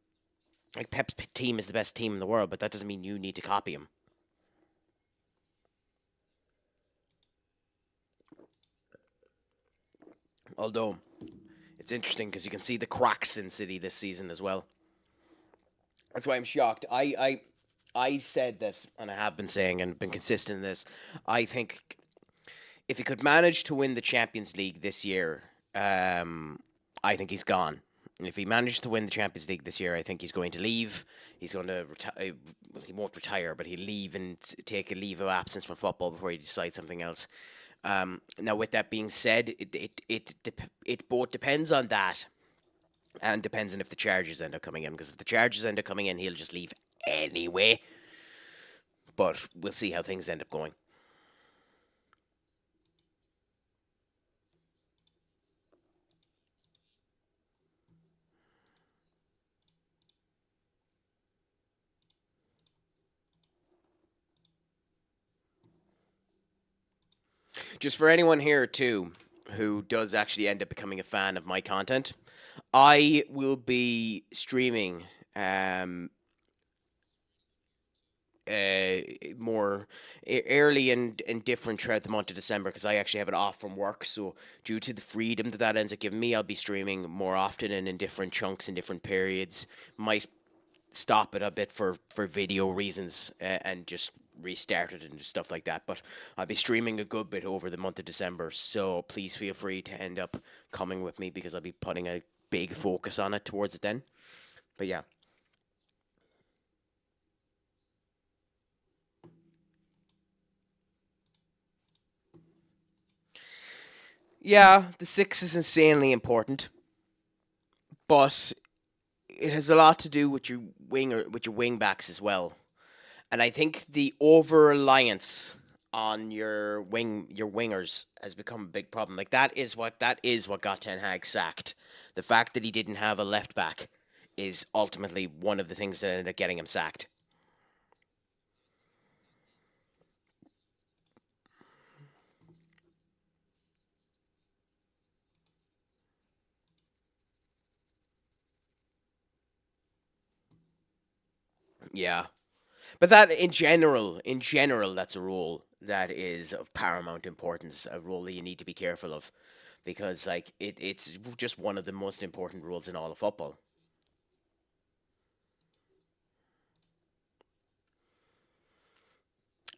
S1: is the best team in the world, but that doesn't mean you need to copy him. Although it's interesting because you can see the cracks in City this season as well. That's why I'm shocked. I said that, and I have been saying and been consistent in this. I think if he could manage to win the Champions League this year, I think he's gone. If he managed to win the Champions League this year, I think he's going to leave. He's going to retire. Well, he won't retire, but he'll leave and take a leave of absence from football before he decides something else. Now, with that being said, it both depends on that and depends on if the Chargers end up coming in. Because if the Chargers end up coming in, he'll just leave anyway. But we'll see how things end up going. Just for anyone here too who does actually end up becoming a fan of my content, I will be streaming uh, more early and different throughout the month of December because I actually have it off from work. So due to the freedom that ends up giving me, I'll be streaming more often and in different chunks and different periods. Might stop it a bit for video reasons and just restart it and stuff like that. But I'll be streaming a good bit over the month of December. So please feel free to end up coming with me because I'll be putting a big focus on it towards it then. But yeah. Yeah, the six is insanely important, but it has a lot to do with your with your wing backs as well. And I think the over reliance on your wingers has become a big problem. Like that is what got Ten Hag sacked. The fact that he didn't have a left back is ultimately one of the things that ended up getting him sacked. Yeah. But that in general, that's a rule that is of paramount importance, a rule that you need to be careful of, because like it's just one of the most important rules in all of football.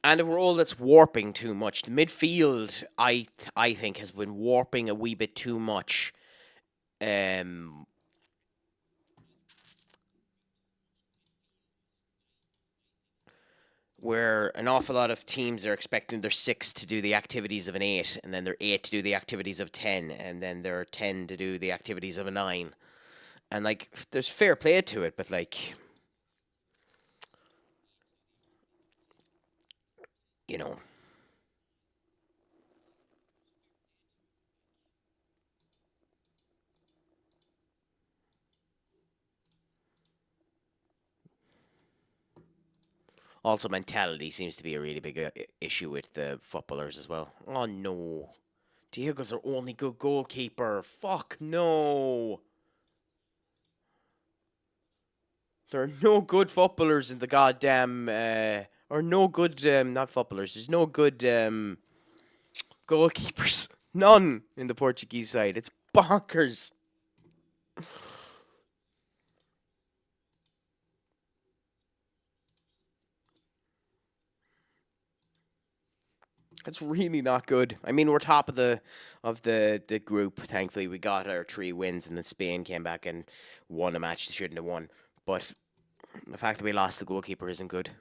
S1: And a rule that's warping too much. The midfield, I think, has been warping a wee bit too much. Um, where an awful lot of teams are expecting their six to do the activities of an eight, and then their eight to do the activities of 10, and then their 10 to do the activities of a nine. And like, there's fair play to it, but like, you know, also mentality seems to be a really big issue with the footballers as well. Oh no, Diego's our only good goalkeeper. Fuck no. There are no good footballers in the goddamn, or no good, not footballers. There's no good goalkeepers. None in the Portuguese side. It's bonkers. It's really not good. I mean, we're top of the group. Thankfully, we got our 3 wins, and then Spain came back and won a match they shouldn't have won. But the fact that we lost the goalkeeper isn't good.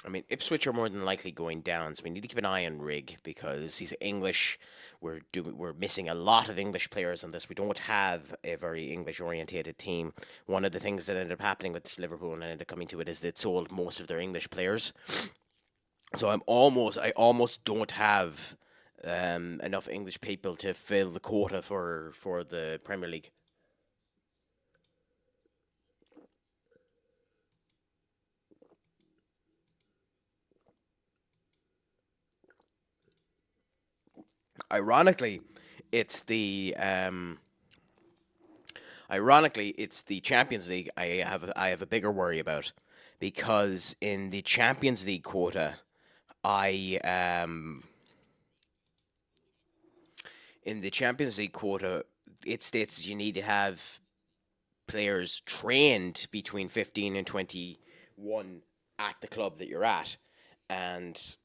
S1: I mean, Ipswich are more than likely going down, so we need to keep an eye on Rig because he's English. We're missing a lot of English players on this. We don't have a very English orientated team. One of the things that ended up happening with this Liverpool and ended up coming to it is they sold most of their English players. So I almost don't have enough English people to fill the quota for the Premier League. Ironically, it's the it's the Champions League I have a bigger worry about because in the Champions League quota, I in the Champions League quota it states you need to have players trained between 15 and 21 at the club that you're at, and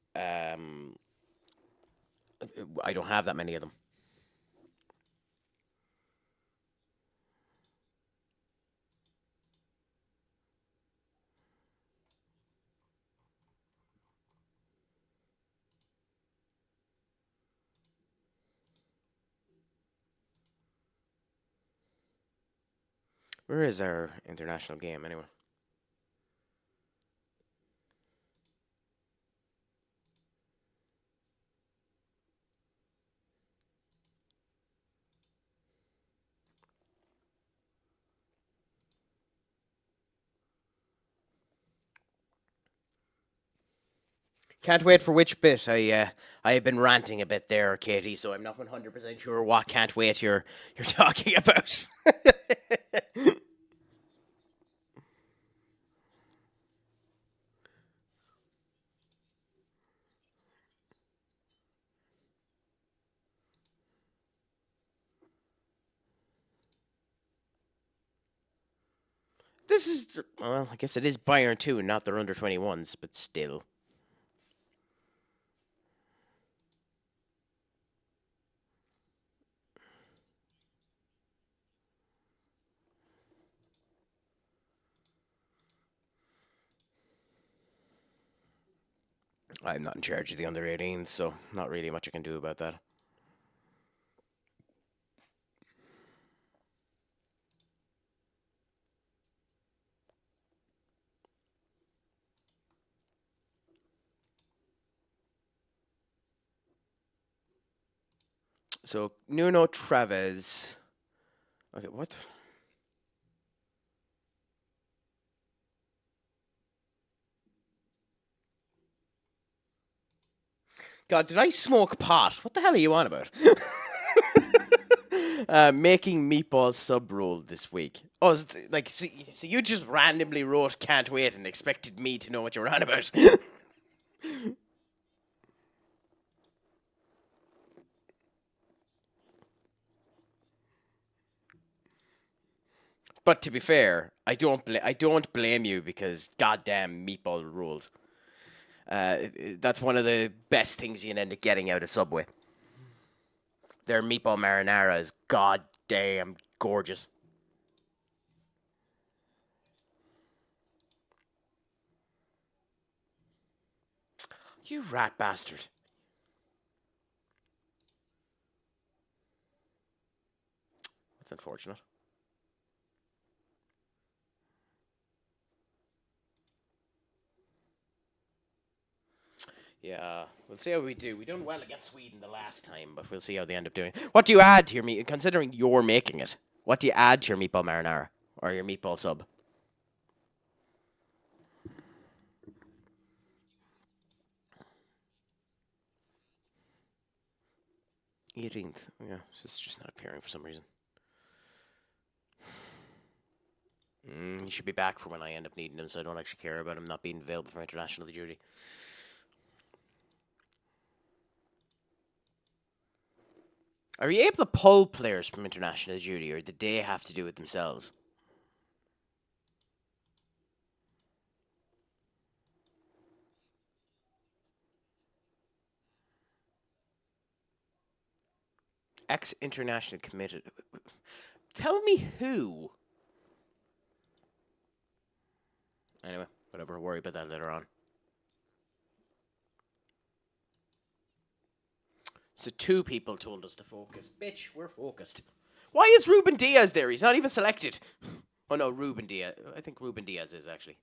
S1: I don't have that many of them. Where is our international game anyway? Can't wait for which bit. I have been ranting a bit there, Katie, so I'm not 100% sure what can't wait you're talking about. This is well, I guess it is Bayern too, not their under 21s, but still. I'm not in charge of the under 18s, so not really much I can do about that. So Nuno Treves. Okay, what? God, did I smoke pot? What the hell are you on about? Making meatball sub roll this week. Oh, so you just randomly wrote "can't wait" and expected me to know what you were on about. But to be fair, I don't blame you because goddamn meatball rules. That's one of the best things you can end up getting out of Subway. Their meatball marinara is goddamn gorgeous. You rat bastard. That's unfortunate. Yeah, we'll see how we do. We done well against Sweden the last time, but we'll see how they end up doing. What do you add to your meat? Considering you're making it, what do you add to your meatball marinara or your meatball sub? Eating, yeah, it's just not appearing for some reason. He should be back for when I end up needing him, so I don't actually care about him not being available for international duty. Are you able to pull players from international duty, or did they have to do it themselves? Ex-international committed. Tell me who. Anyway, whatever. Worry about that later on. So 2 people told us to focus. Bitch, we're focused. Why is Ruben Diaz there? He's not even selected. Oh no, Ruben Diaz. I think Ruben Diaz is actually.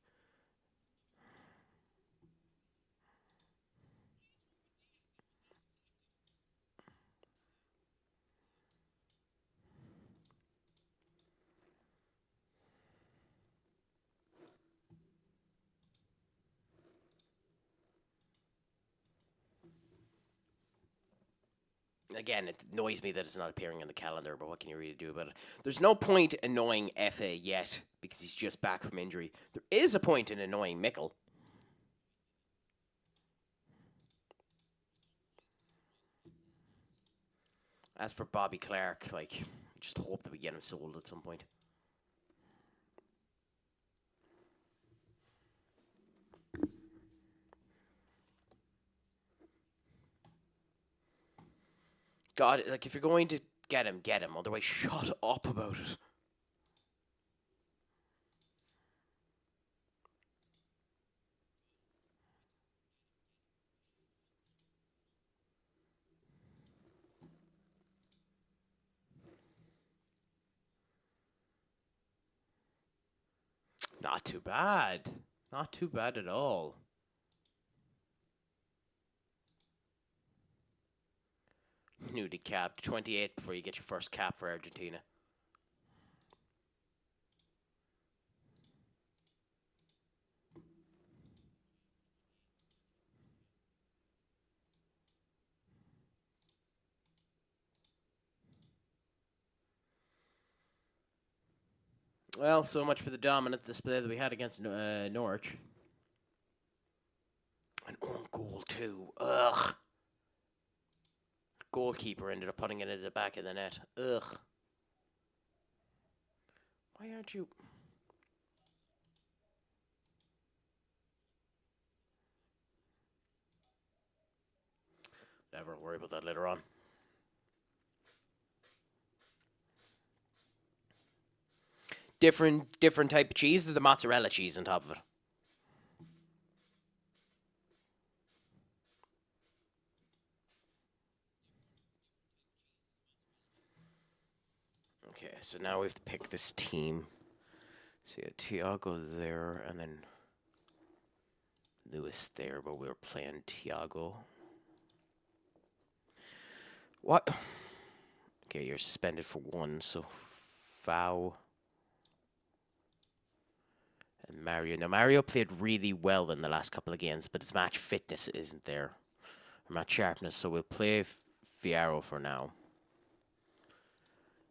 S1: Again, it annoys me that it's not appearing on the calendar, but what can you really do about it? There's no point annoying FA yet because he's just back from injury. There is a point in annoying Mickle. As for Bobby Clark, like, just hope that we get him sold at some point. God, like, if you're going to get him, get him. Otherwise, shut up about it. Not too bad. Not too bad at all. Newly capped. 28 before you get your first cap for Argentina. Well, so much for the dominant display that we had against Norwich. An own goal, too. Ugh. Goalkeeper ended up putting it into the back of the net. Ugh. Why aren't you... Never worry about that later on. Different type of cheese. There's the mozzarella cheese on top of it. Okay, so now we have to pick this team. So yeah, Tiago there, and then Lewis there, but we were playing Tiago. What? Okay, you're suspended for 1, so Foul and Mario. Now, Mario played really well in the last couple of games, but his match fitness isn't there. Or match sharpness, so we'll play Fiaro for now.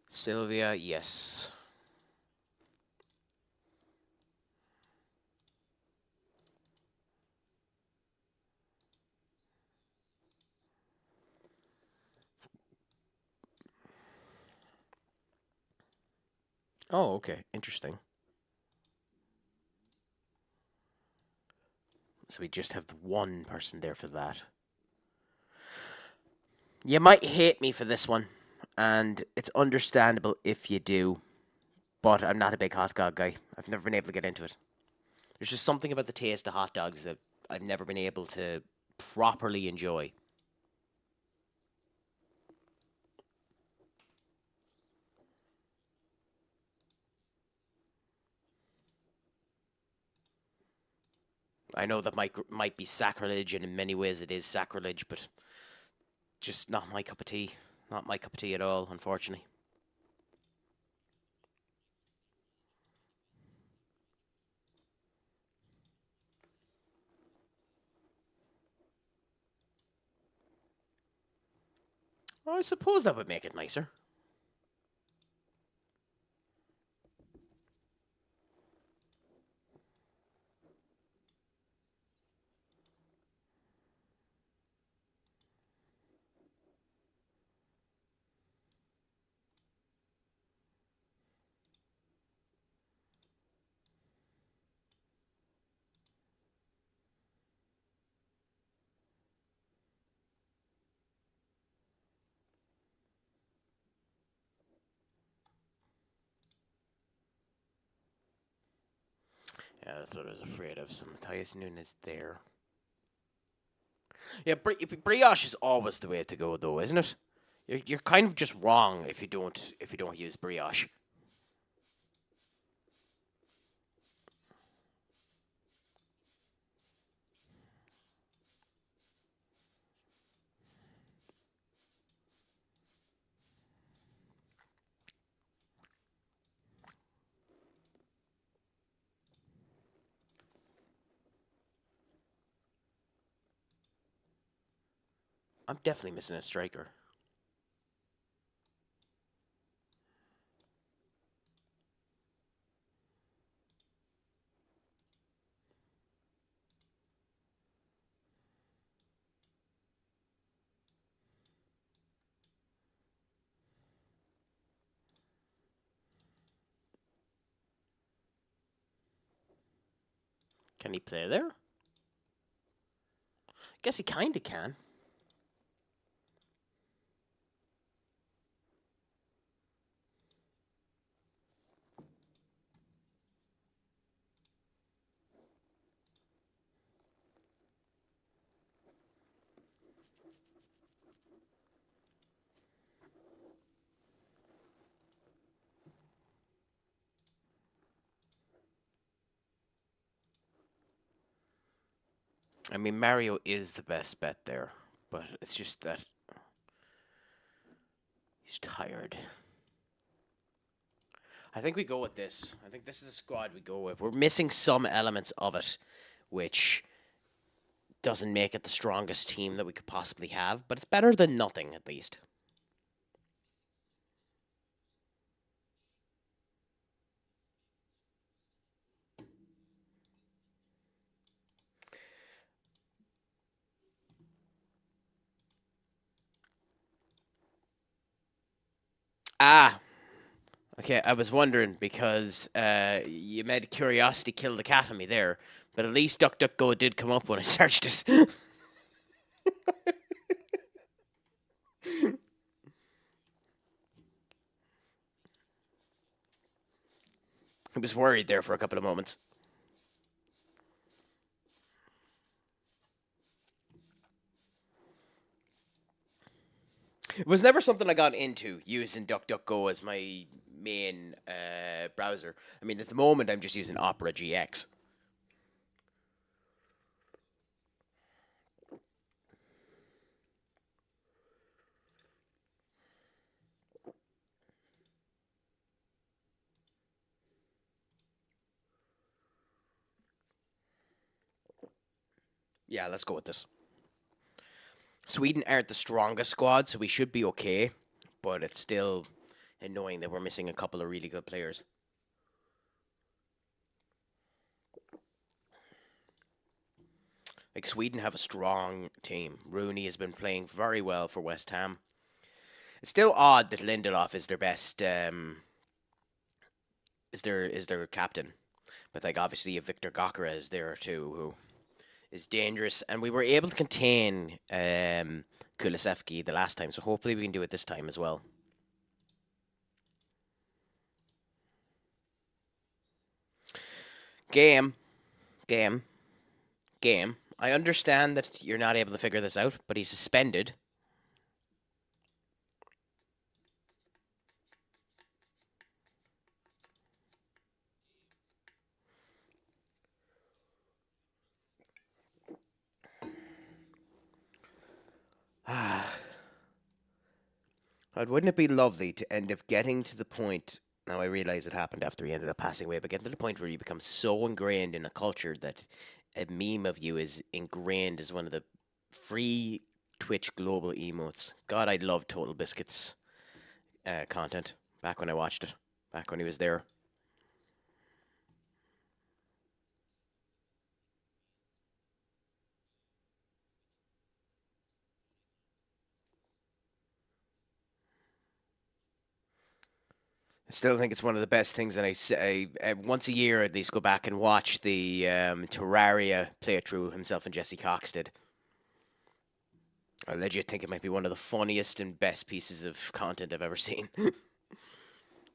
S1: Sylvia, yes. Oh, okay. Interesting. So we just have one person there for that. You might hate me for this one, and it's understandable if you do, but I'm not a big hot dog guy. I've never been able to get into it. There's just something about the taste of hot dogs that I've never been able to properly enjoy. I know that might be sacrilege, and in many ways it is sacrilege, but just not my cup of tea. Not my cup of tea at all, unfortunately. Well, I suppose that would make it nicer. Yeah, that's what I was afraid of. So Matthias Nunes there. Yeah, brioche is always the way to go, though, isn't it? You're kind of just wrong if you don't use brioche. I'm definitely missing a striker. Can he play there? Guess he kind of can. I mean, Mario is the best bet there, but it's just that he's tired. I think we go with this. I think this is the squad we go with. We're missing some elements of it, which doesn't make it the strongest team that we could possibly have, but it's better than nothing, at least. Ah, okay. I was wondering because you made curiosity kill the cat on me there, but at least DuckDuckGo did come up when I searched it. I was worried there for a couple of moments. It was never something I got into using DuckDuckGo as my main browser. I mean, at the moment, I'm just using Opera GX. Yeah, let's go with this. Sweden aren't the strongest squad, so we should be okay. But it's still annoying that we're missing a couple of really good players. Like, Sweden have a strong team. Rooney has been playing very well for West Ham. It's still odd that Lindelof is their best, is their captain. But like obviously Victor Gokera is there too, who is dangerous. And we were able to contain Kulusevski the last time, so hopefully we can do it this time as well. Game, game, game. I understand that you're not able to figure this out, but he's suspended. Wouldn't it be lovely to end up getting to the point? Now I realize it happened after he ended up passing away, but getting to the point where you become so ingrained in a culture that a meme of you is ingrained as one of the free Twitch global emotes. God, I love Total Biscuits content back when I watched it, back when he was there. I still think it's one of the best things, and I say once a year at least go back and watch the Terraria playthrough himself and Jesse Cox did. I legit think it might be one of the funniest and best pieces of content I've ever seen.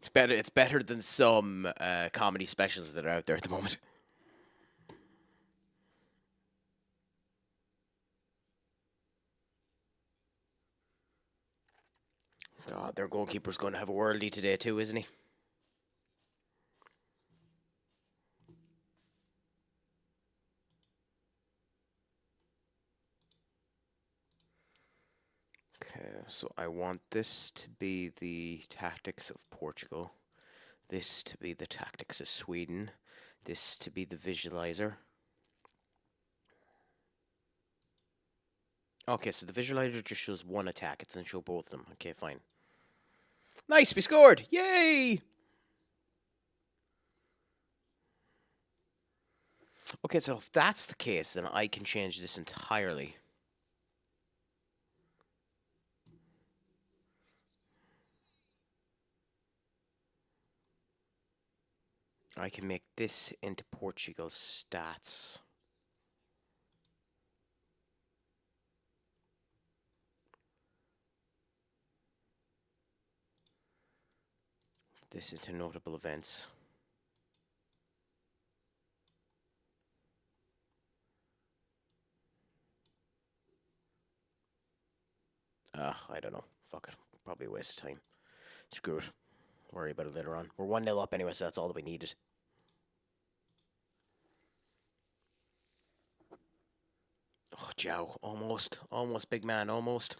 S1: It's better. It's better than some comedy specials that are out there at the moment. God, their goalkeeper's going to have a worldie today too, isn't he? Okay, so I want this to be the tactics of Portugal, this to be the tactics of Sweden, this to be the visualizer. Okay, so the visualizer just shows one attack. It doesn't show both of them. Okay, fine. Nice, we scored! Yay! Okay, so if that's the case, then I can change this entirely. I can make this into Portugal's stats. This into notable events. I don't know. Fuck it. Probably a waste of time. Screw it. Worry about it later on. We're 1-0 up anyway, so that's all that we needed. Oh, Joe. Almost. Almost, big man. Almost.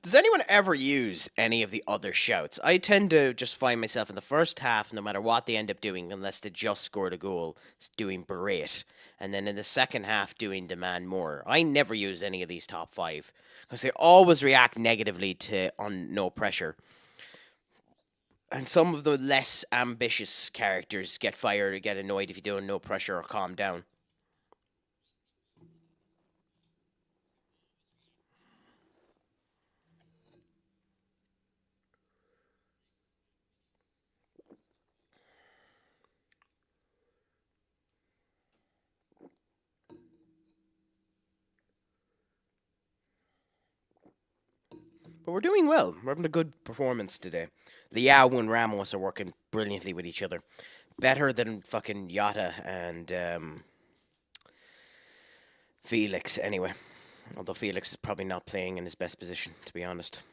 S1: Does anyone ever use any of the other shouts? I tend to just find myself in the first half, no matter what they end up doing, unless they just scored a goal, doing berate. And then in the second half, doing demand more. I never use any of these top five because they always react negatively to on no pressure. And some of the less ambitious characters get fired or get annoyed if you do no pressure or calm down. But we're doing well. We're having a good performance today. Liao and Ramos are working brilliantly with each other. Better than fucking Yata and Felix, anyway. Although Felix is probably not playing in his best position, to be honest.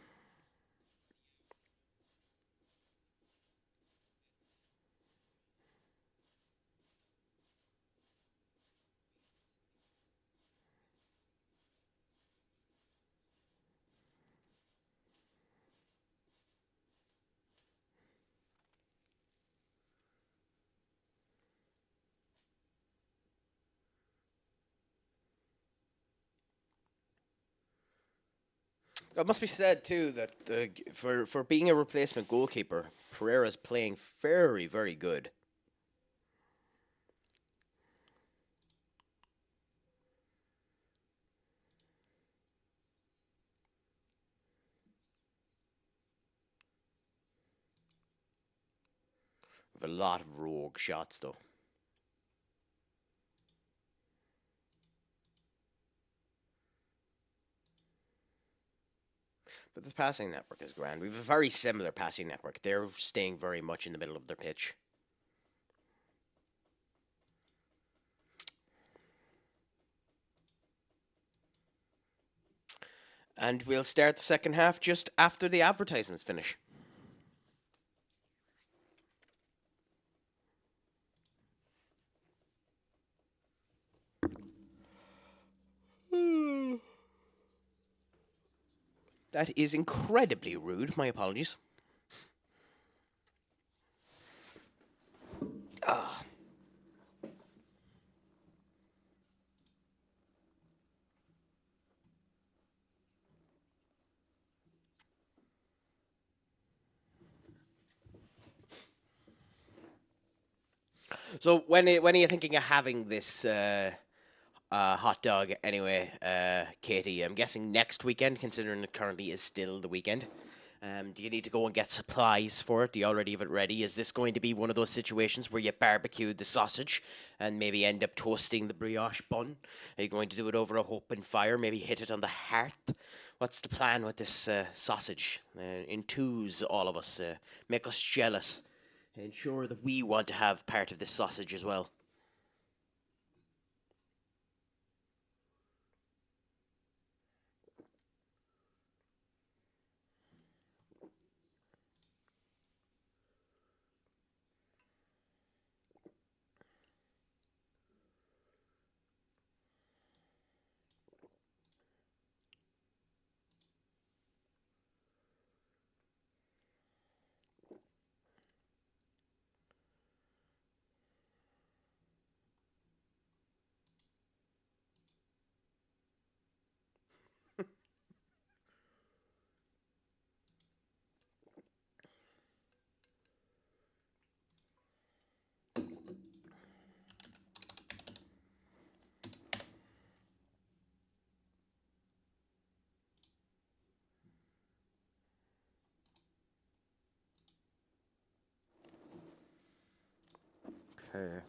S1: It must be said too that for being a replacement goalkeeper, Pereira's playing very, very good. With a lot of rogue shots though. But the passing network is grand. We have a very similar passing network. They're staying very much in the middle of their pitch. And we'll start the second half just after the advertisements finish. That is incredibly rude. My apologies. Ah. So when are you thinking of having this hot dog anyway, Katie? I'm guessing next weekend, considering it currently is still the weekend. Do you need to go and get supplies for it? Do you already have it ready? Is this going to be one of those situations where you barbecue the sausage and maybe end up toasting the brioche bun? Are you going to do it over a open fire? Maybe hit it on the hearth? What's the plan with this sausage? Enthuse all of us, make us jealous, ensure that we want to have part of this sausage as well. Okay.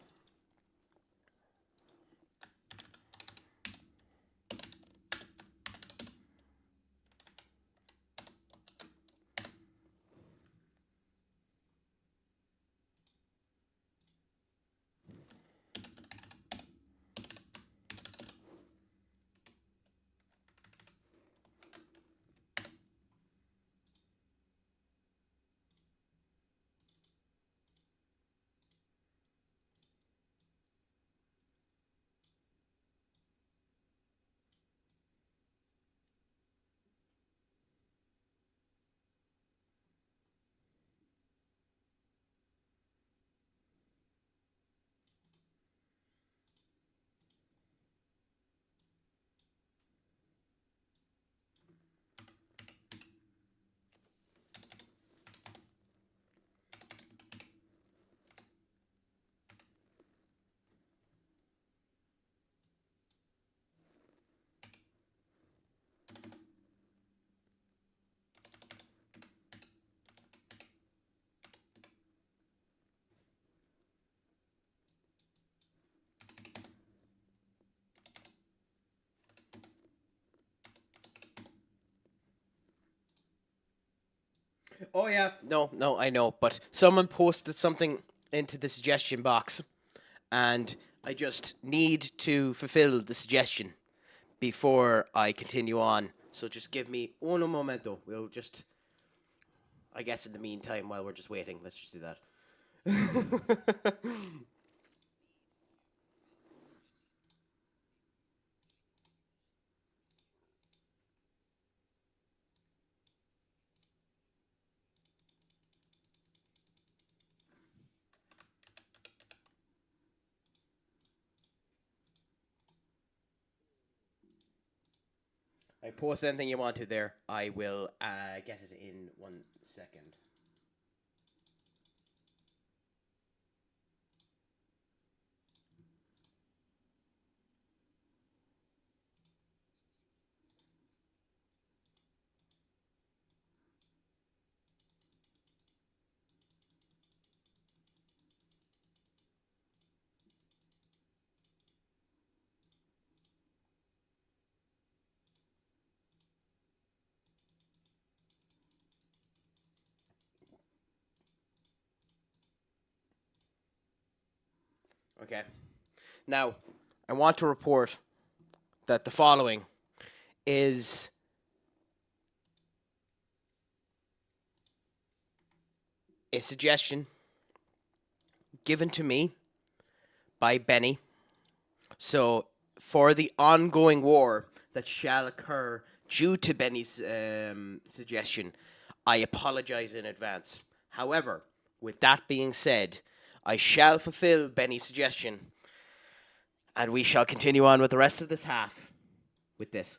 S1: Oh yeah. No, no, I know, but someone posted something into the suggestion box, and I just need to fulfill the suggestion before I continue on. So just give me uno momento. We'll just, I guess, in the meantime, while we're just waiting, let's just do that. I post anything you want to there. I will get it in 1 second. Okay. Now, I want to report that the following is a suggestion given to me by Benny. So, for the ongoing war that shall occur due to Benny's suggestion, I apologize in advance. However, with that being said, I shall fulfill Benny's suggestion, and we shall continue on with the rest of this half with this.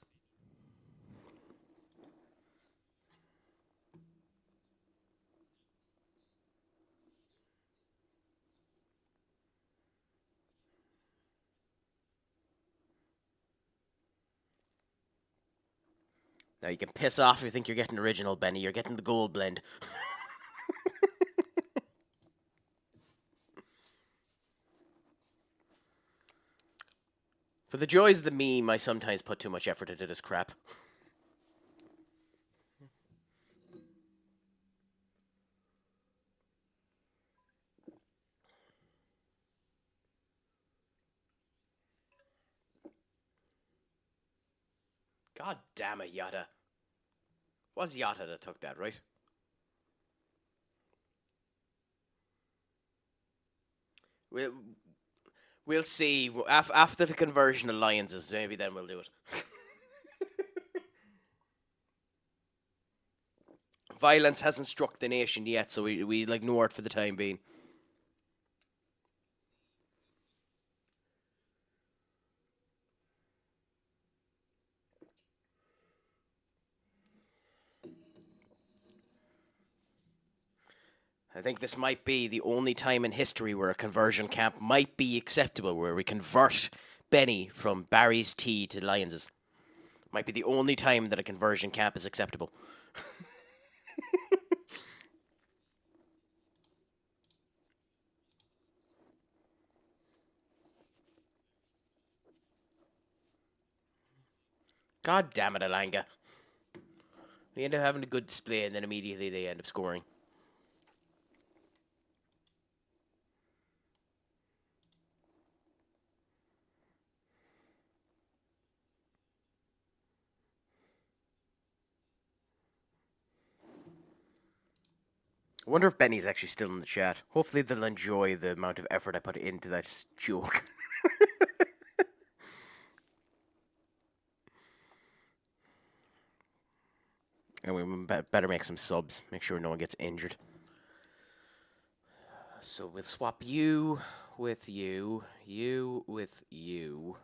S1: Now you can piss off if you think you're getting original, Benny. You're getting the gold blend. For the joys of the meme, I sometimes put too much effort into this crap. God damn it, Yata. It was Yata that took that, right? We'll see. After the conversion alliances, maybe then we'll do it. Violence hasn't struck the nation yet, so we ignore it for the time being. I think this might be the only time in history where a conversion camp might be acceptable, where we convert Benny from Barry's tea to Lions's. Might be the only time that a conversion camp is acceptable. God damn it, Alanga. They end up having a good display and then immediately they end up scoring. I wonder if Benny's actually still in the chat. Hopefully they'll enjoy the amount of effort I put into that joke. And we better make some subs. Make sure no one gets injured. So we'll swap you with you. You with you.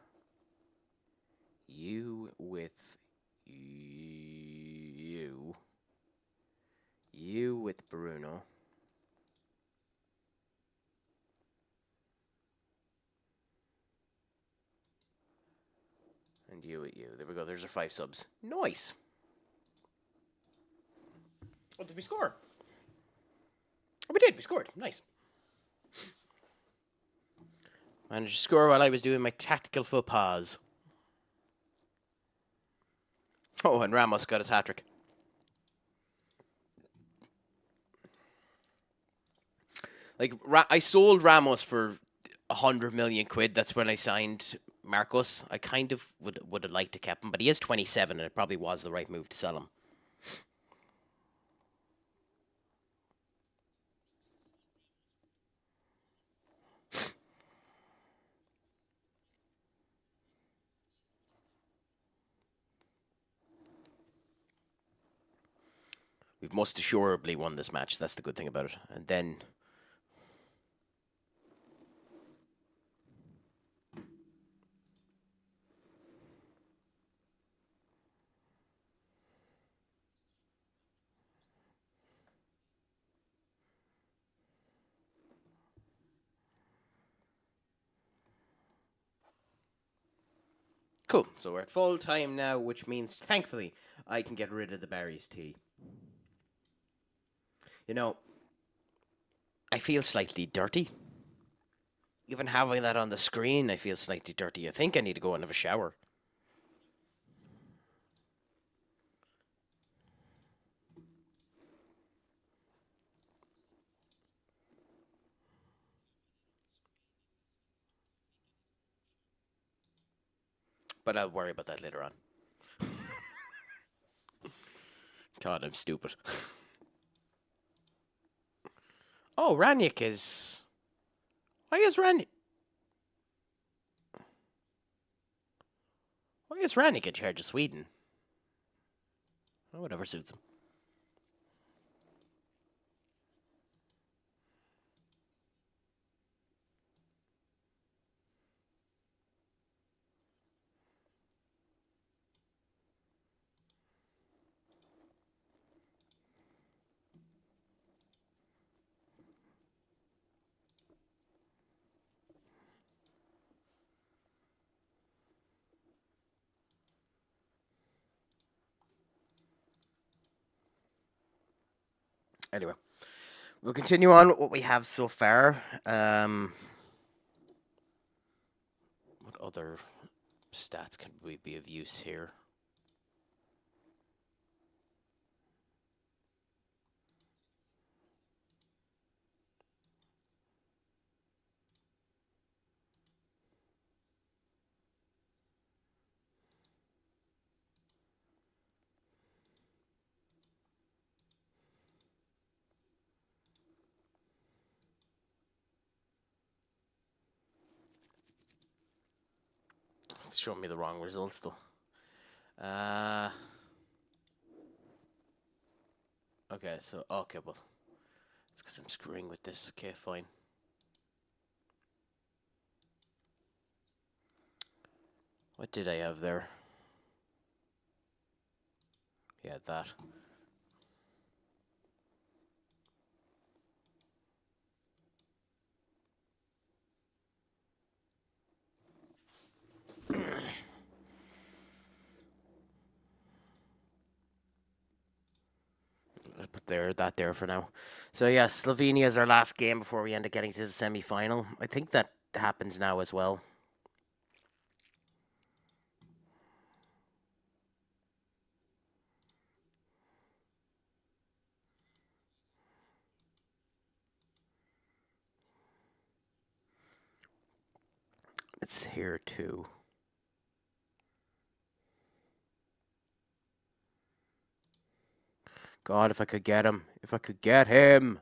S1: You with you. You with Bruno. And you with you. There we go. There's our 5 subs. Nice. What did we score? Oh, we did. We scored. Nice. Managed to score while I was doing my tactical faux pas. Oh, and Ramos got his hat-trick. Like, I sold Ramos for 100 million quid. That's when I signed Marcos. I kind of would have liked to keep him, but he is 27, and it probably was the right move to sell him. We've most assuredly won this match. That's the good thing about it. And then Cool. So we're at full time now, which means, thankfully, I can get rid of the Barry's tea. You know, I feel slightly dirty. Even having that on the screen, I feel slightly dirty. I think I need to go and have a shower. But I'll worry about that later on. God, I'm stupid. Oh, Ranić is... Why is Ranić... Why is Ranić in charge of Sweden? Oh, whatever suits him. Anyway, we'll continue on with what we have so far. What other stats can we be of use here? It's showing me the wrong results though. Okay, so okay, well, it's because I'm screwing with this. Okay, fine. What did I have there? Yeah, that. I'll put that there for now. So yeah, Slovenia is our last game before we end up getting to the semi-final. I think that happens now as well. It's here too. God, if I could get him. If I could get him.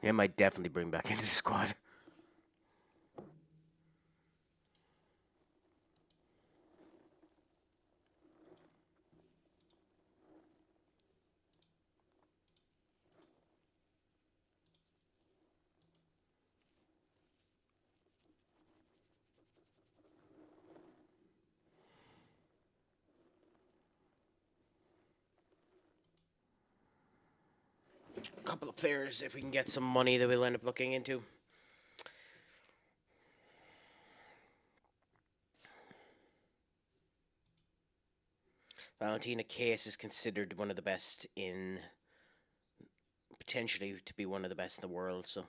S1: He might definitely bring back into the squad. A couple of players, if we can get some money, that we'll end up looking into. Valentina Case is considered one of the best in... potentially to be one of the best in the world, so...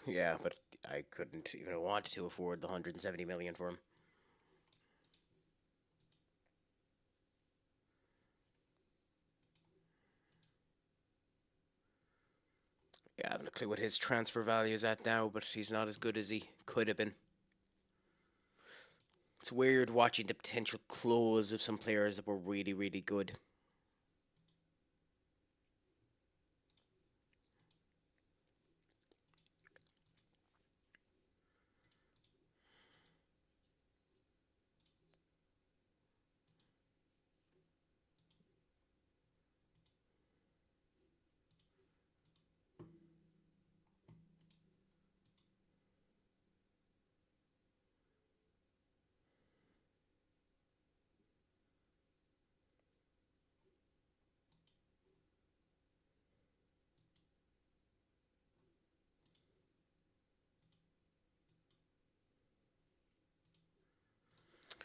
S1: Yeah, but I couldn't even want to afford the 170 million for him. Yeah, I haven't a clue what his transfer value is at now, but he's not as good as he could have been. It's weird watching the potential close of some players that were really, really good.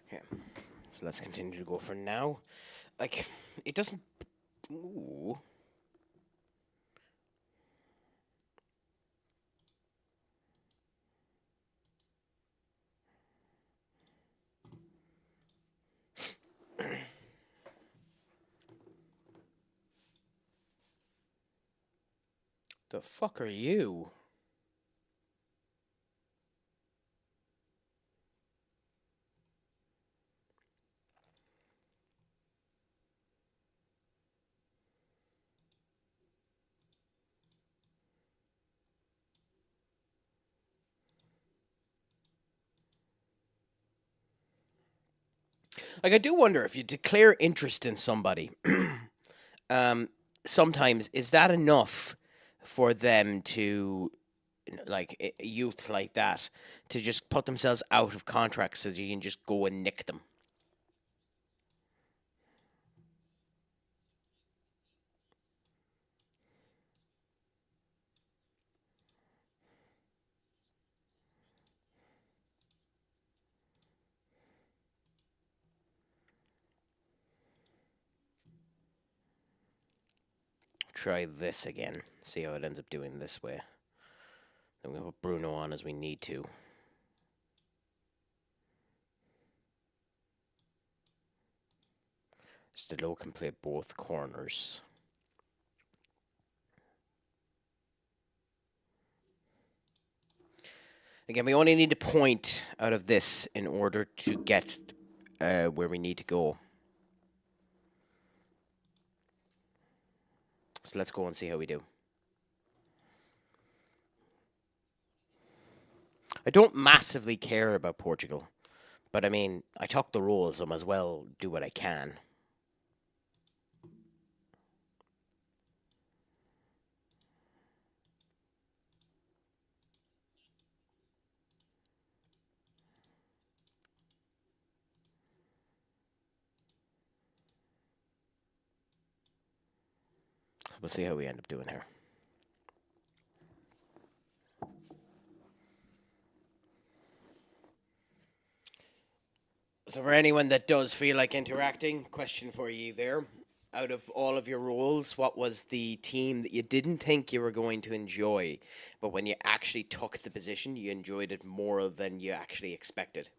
S1: Okay, so let's continue to go for now. Like, it doesn't... Ooh. The fuck are you? Like, I do wonder if you declare interest in somebody, um, sometimes is that enough for them to, like, a youth like that, to just put themselves out of contracts so you can just go and nick them? Try this again. See how it ends up doing this way. Then we'll put Bruno on as we need to. Stalo can play both corners. Again, we only need a point out of this in order to get where we need to go. So let's go and see how we do. I don't massively care about Portugal, but I mean, I took the rules, so I might as well do what I can. We'll see how we end up doing here. So for anyone that does feel like interacting, question for you there. Out of all of your roles, what was the team that you didn't think you were going to enjoy, but when you actually took the position, you enjoyed it more than you actually expected?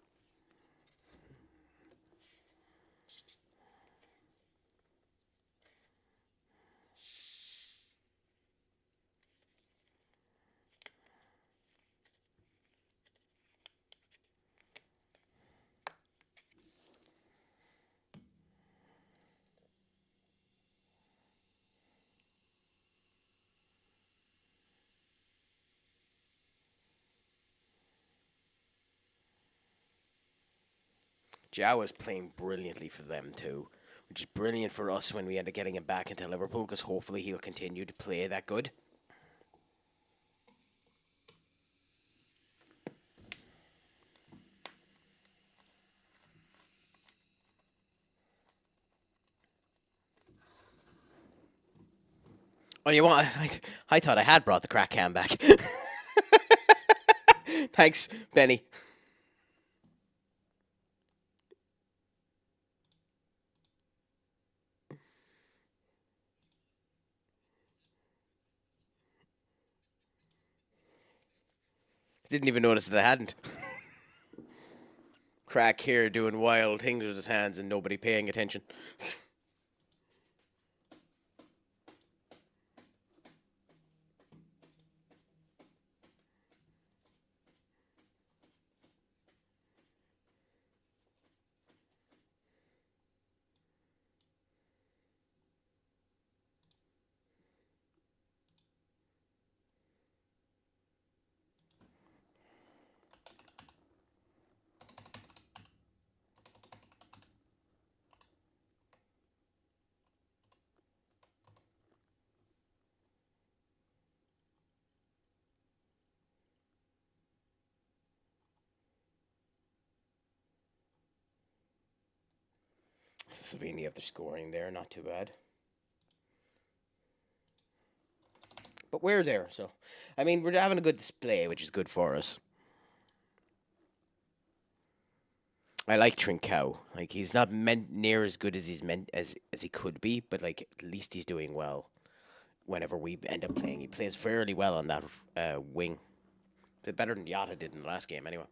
S1: Jao was playing brilliantly for them too, which is brilliant for us when we end up getting him back into Liverpool, because hopefully he'll continue to play that good. Oh, you want? I thought I had brought the crack can back. Thanks, Benny. Didn't even notice that I hadn't. Crack here doing wild things with his hands and nobody paying attention. Savini after scoring there, not too bad. But we're there, so I mean we're having a good display, which is good for us. I like Trincao. Like he's not meant near as good as he's meant as he could be, but like at least he's doing well. Whenever we end up playing, he plays fairly well on that wing. Bit better than Yata did in the last game, anyway.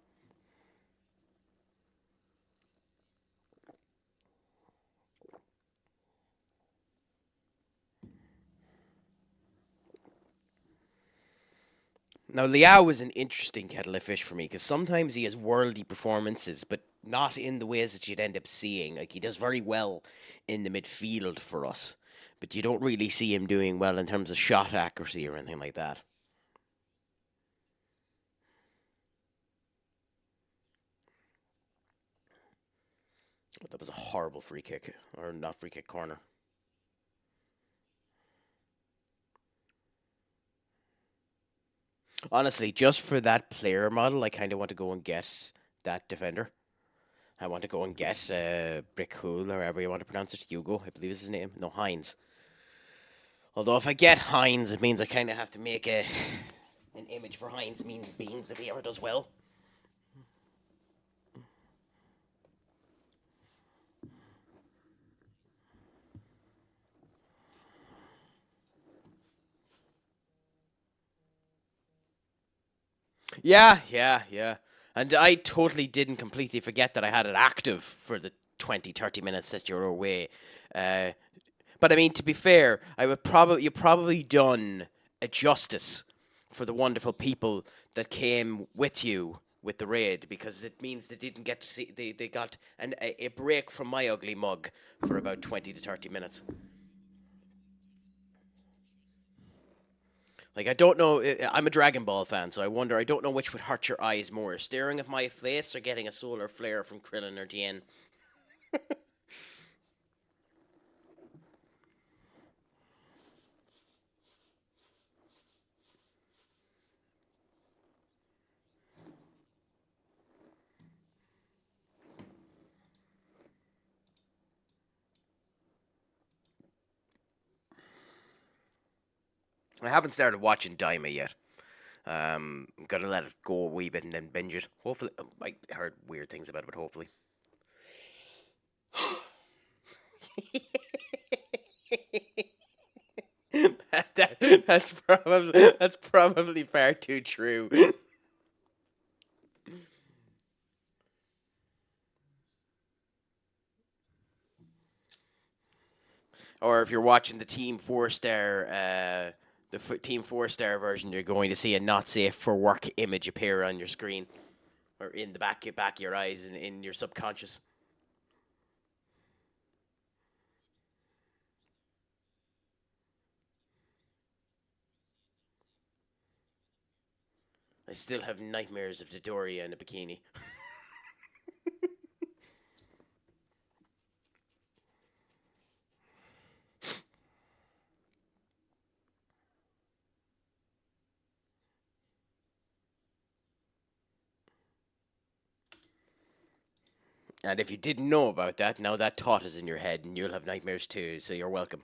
S1: Now Liao is an interesting kettle of fish for me because sometimes he has worldy performances, but not in the ways that you'd end up seeing. Like he does very well in the midfield for us, but you don't really see him doing well in terms of shot accuracy or anything like that. But that was a horrible free kick, or not free kick, corner. Honestly, just for that player model, I kind of want to go and get that defender. I want to go and get Brickhool, or however you want to pronounce it. Hugo, I believe is his name. No, Hines. Although if I get Hines, it means I kind of have to make an image for Hines mean beans if he ever does well. Yeah. And I totally didn't completely forget that I had it active for the 20, 30 minutes that you were away. Uh, but I mean, to be fair, you probably done a justice for the wonderful people that came with you with the raid because it means they didn't get to see they got a break from my ugly mug for about 20 to 30 minutes. Like I don't know. I'm a Dragon Ball fan, so I wonder. I don't know which would hurt your eyes more: staring at my face or getting a solar flare from Krillin or Tien. I haven't started watching Daima yet. I'm gonna let it go a wee bit and then binge it. Hopefully, I heard weird things about it, but hopefully. That's probably far too true. Or if you're watching the Team 4 star version, you're going to see a not safe for work image appear on your screen or in the back of your eyes and in your subconscious. I still have nightmares of Dodoria in a bikini. And if you didn't know about that, now that thought is in your head and you'll have nightmares too, so you're welcome.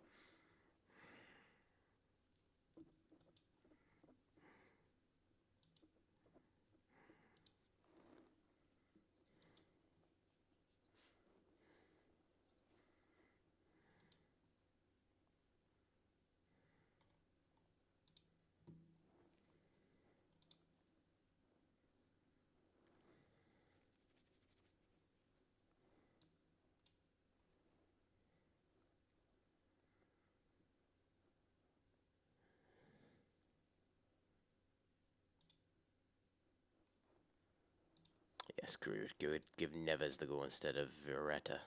S1: Yeah, screw it. Give Neves the go instead of Vireta.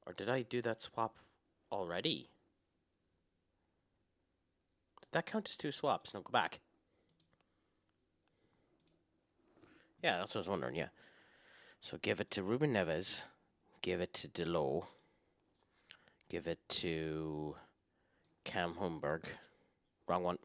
S1: Or did I do that swap already? Did that count as two swaps? No, go back. Yeah, that's what I was wondering, yeah. So give it to Ruben Neves. Give it to Delo. Give it to Cam Humberg. Wrong one.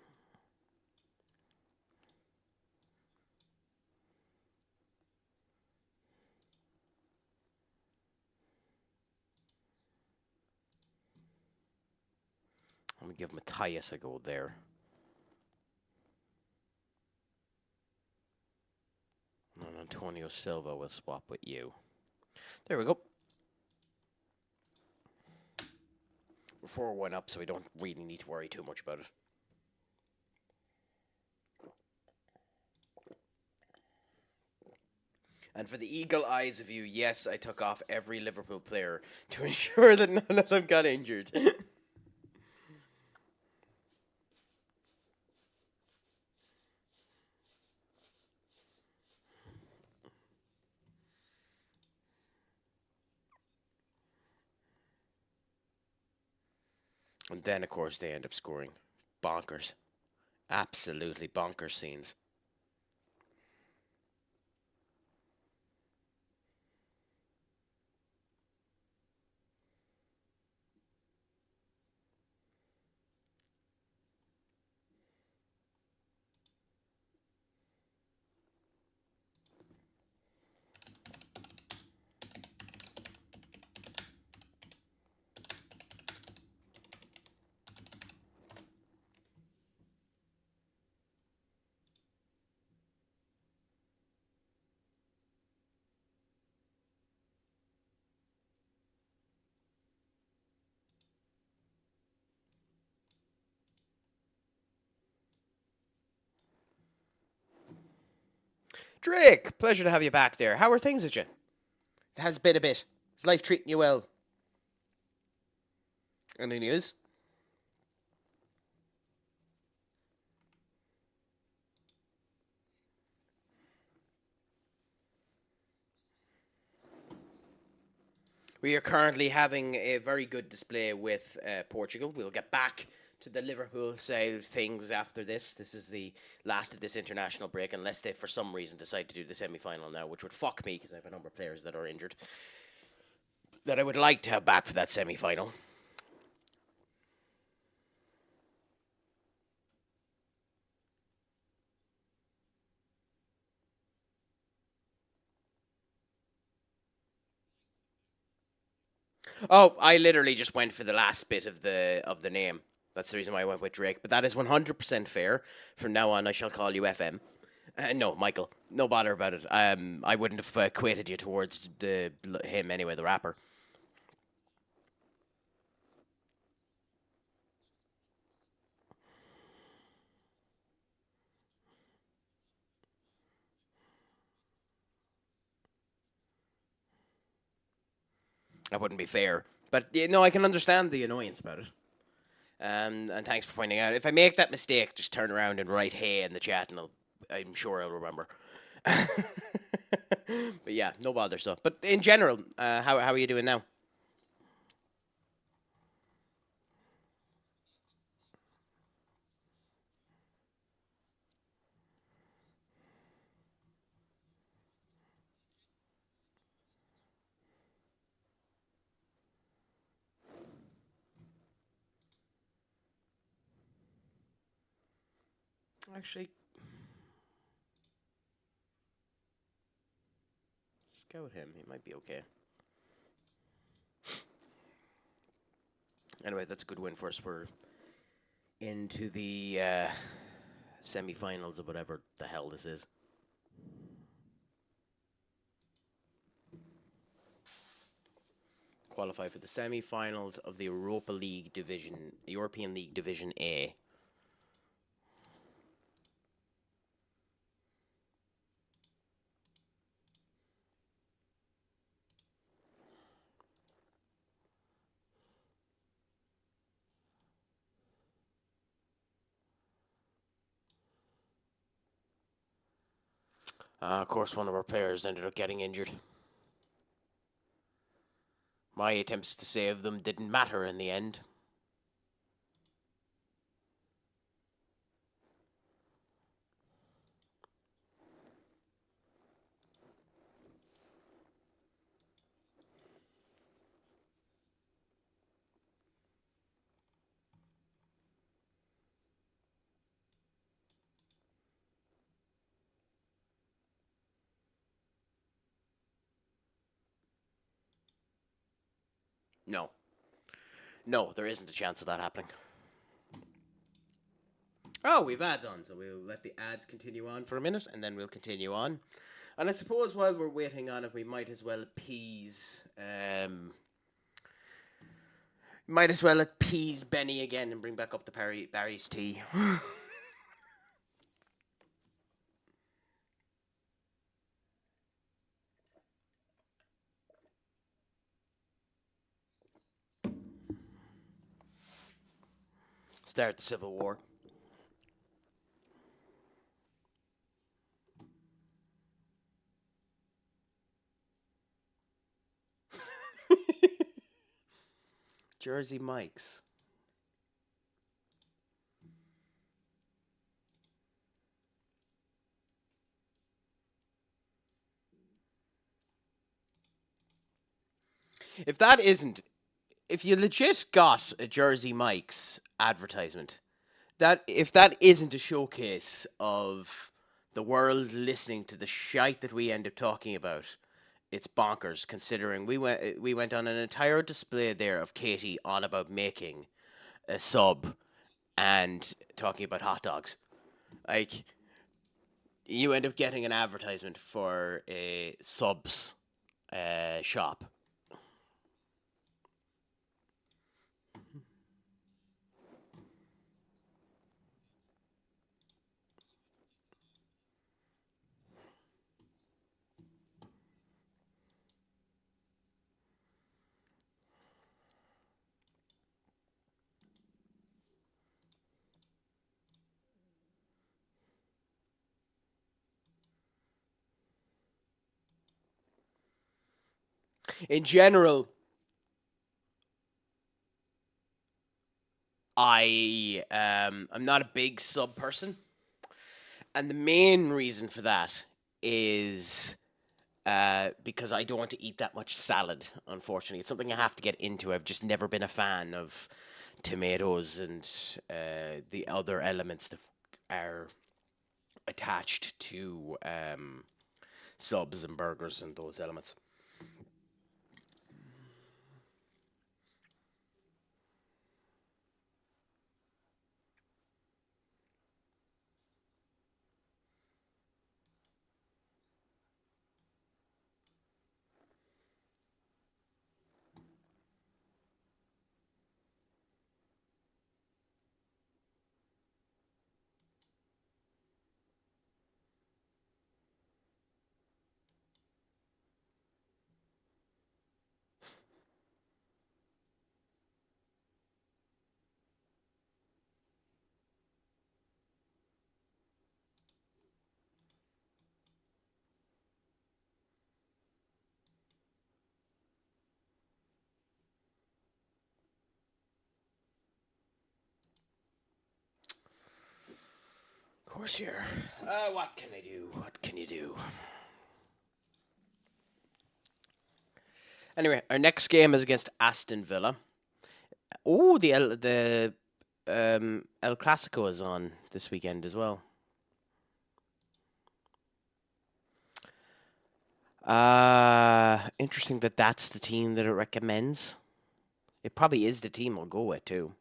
S1: give Matthias a go there. And Antonio Silva will swap with you. There we go. We're 4-1 up, so we don't really need to worry too much about it. And for the eagle eyes of you, yes, I took off every Liverpool player to ensure that none of them got injured. And then, of course, they end up scoring. Bonkers. Absolutely bonkers scenes. Drake, pleasure to have you back there. How are things with you? It has been a bit. Is life treating you well? Any news? We are currently having a very good display with Portugal. We'll get back to the Liverpool side of things after this. This is the last of this international break, unless they, for some reason, decide to do the semi-final now, which would fuck me because I have a number of players that are injured that I would like to have back for that semi-final. Oh, I literally just went for the last bit of the name. That's the reason why I went with Drake. But that is 100% fair. From now on, I shall call you FM. No, Michael. No bother about it. I wouldn't have equated you towards him anyway, the rapper. That wouldn't be fair. But I can understand the annoyance about it. And thanks for pointing out. If I make that mistake, just turn around and write "hey" in the chat, and I'm sure I'll remember. But yeah, no bother. So, but in general, how are you doing now? Actually, scout him. He might be okay. Anyway, that's a good win for us. We're into the semi-finals of whatever the hell this is. Qualify for the semi-finals of the Europa League division, European League Division A. Of course, one of our players ended up getting injured. My attempts to save them didn't matter in the end. No. No, there isn't a chance of that happening. Oh, we've ads on, so we'll let the ads continue on for a minute, and then we'll continue on. And I suppose while we're waiting on it, we might as well appease Benny again and bring back up the Barry's tea. Start the Civil War. Jersey Mike's. If you legit got a Jersey Mike's advertisement, if that isn't a showcase of the world listening to the shite that we end up talking about, it's bonkers. Considering we went on an entire display there of Katie on about making a sub and talking about hot dogs. Like, you end up getting an advertisement for a subs shop. In general, I'm not a big sub person, and the main reason for that is because I don't want to eat that much salad. Unfortunately, it's something I have to get into. I've just never been a fan of tomatoes and the other elements that are attached to subs and burgers and those elements. Of course, here. What can I do? What can you do? Anyway, our next game is against Aston Villa. Oh, the El Clasico is on this weekend as well. Interesting that that's the team that it recommends. It probably is the team I'll go with too.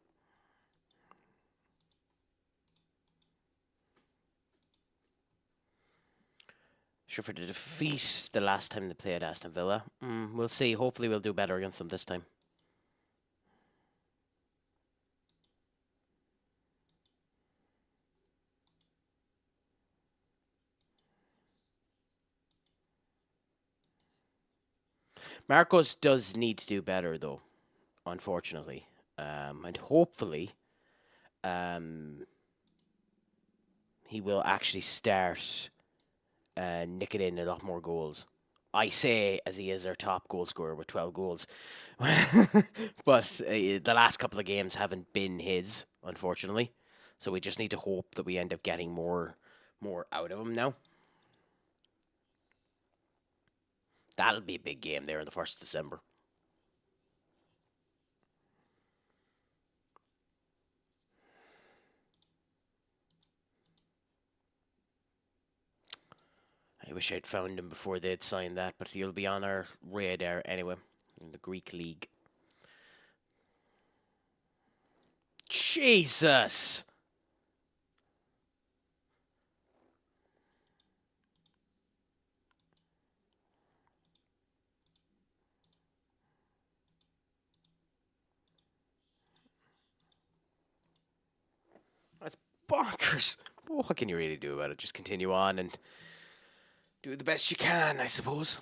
S1: Sure, for the defeat the last time they played Aston Villa. We'll see. Hopefully we'll do better against them this time. Marcos does need to do better, though, unfortunately. And hopefully he will actually start nicking in a lot more goals. I say as he is our top goal scorer with 12 goals. But the last couple of games haven't been his, unfortunately. So we just need to hope that we end up getting more out of him now. That'll be a big game there on the 1st of December. I wish I'd found him before they'd signed that, but he'll be on our radar anyway in the Greek league. Jesus! bonkers. But what can you really do about it? Just continue on and do the best you can, I suppose.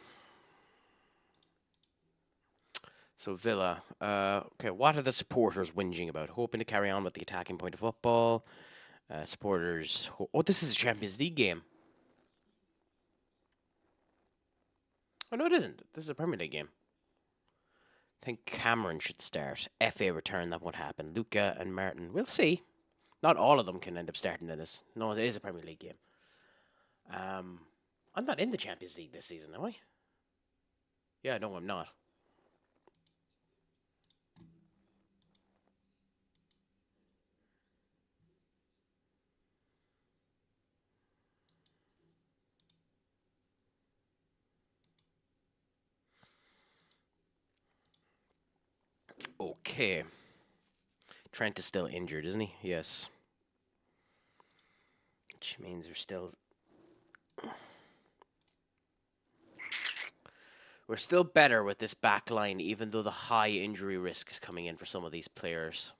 S1: So Villa, okay, what are the supporters whinging about? Hoping to carry on with the attacking point of football. Supporters, oh, this is a Champions League game. Oh, no, it isn't. This is a Premier League game. I think Cameron should start. FA return, that won't happen. Luca and Martin, we'll see. Not all of them can end up starting in this. No, it is a Premier League game. I'm not in the Champions League this season, am I? Yeah, no, I'm not. Okay. Trent is still injured, isn't he? Yes. Which means we're still better with this back line, even though the high injury risk is coming in for some of these players.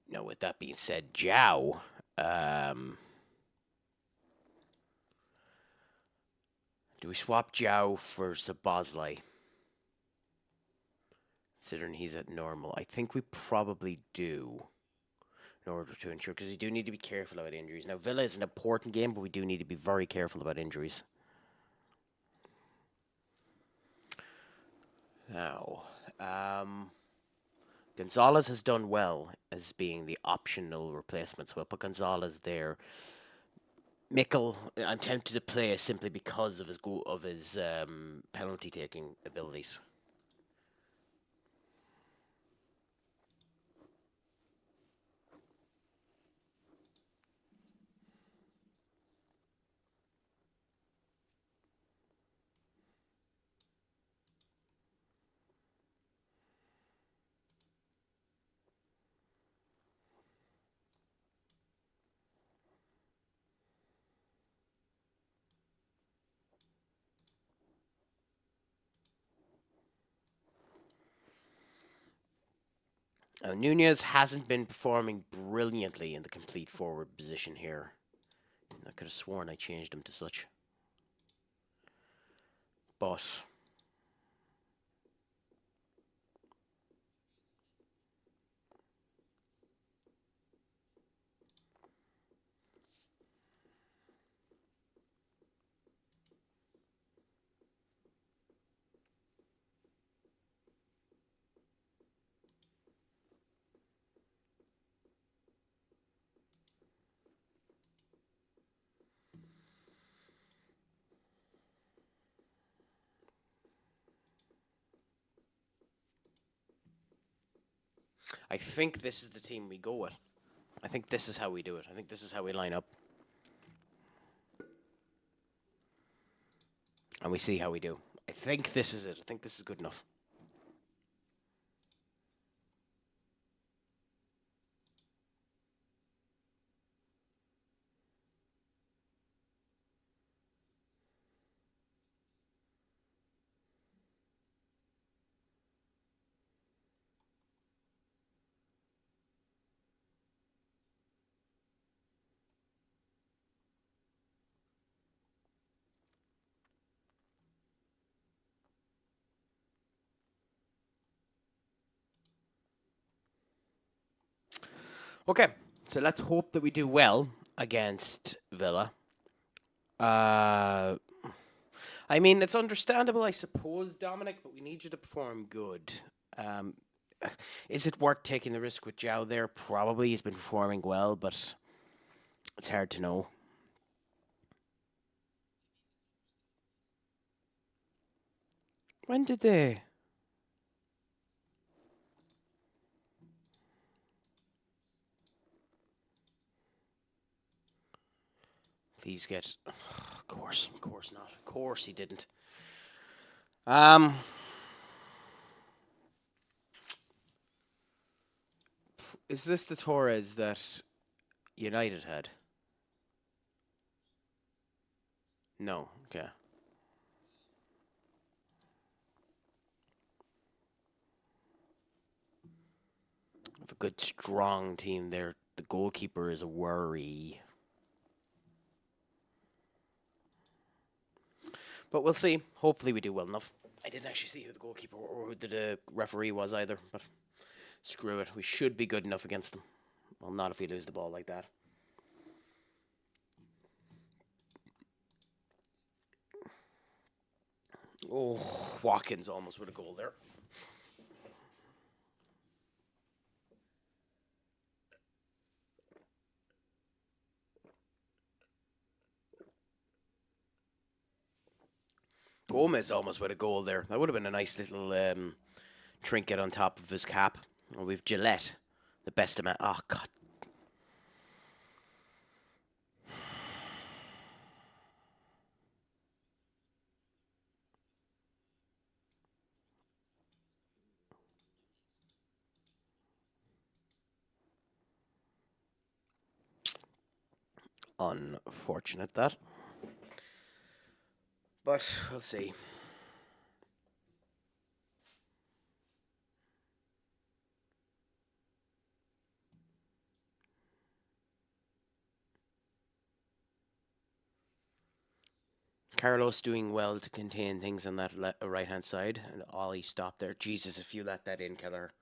S1: Now, with that being said, Jow, do we swap Jow for Zabozlai? Considering he's at normal, I think we probably do. In order to ensure, because we do need to be careful about injuries. Now, Villa is an important game, but we do need to be very careful about injuries. Now, Gonzalez has done well as being the optional replacement, so we'll put Gonzalez there. Mikel, I'm tempted to play simply because of his penalty taking abilities. Nunez hasn't been performing brilliantly in the complete forward position here. I could have sworn I changed him to such. But I think this is the team we go with. I think this is how we do it. I think this is how we line up. And we see how we do. I think this is it. I think this is good enough. Okay, so let's hope that we do well against Villa. I mean, it's understandable, I suppose, Dominic, but we need you to perform good. Is it worth taking the risk with Jow there? Probably. He's been performing well, but it's hard to know. When did they? Please get. Of course not. Of course he didn't. Is this the Torres that United had? No. Okay. Have a good, strong team there. The goalkeeper is a worry. But we'll see. Hopefully we do well enough. I didn't actually see who the goalkeeper or who the referee was either, but screw it. We should be good enough against them. Well, not if we lose the ball like that. Oh, Watkins almost with a goal there. Gomez almost with a goal there. That would have been a nice little trinket on top of his cap. And we've Gillette, the best of man. Oh, God. Unfortunate that. But we'll see. Carlos doing well to contain things on that right hand side, and Ollie stopped there. Jesus, if you let that in, Keller.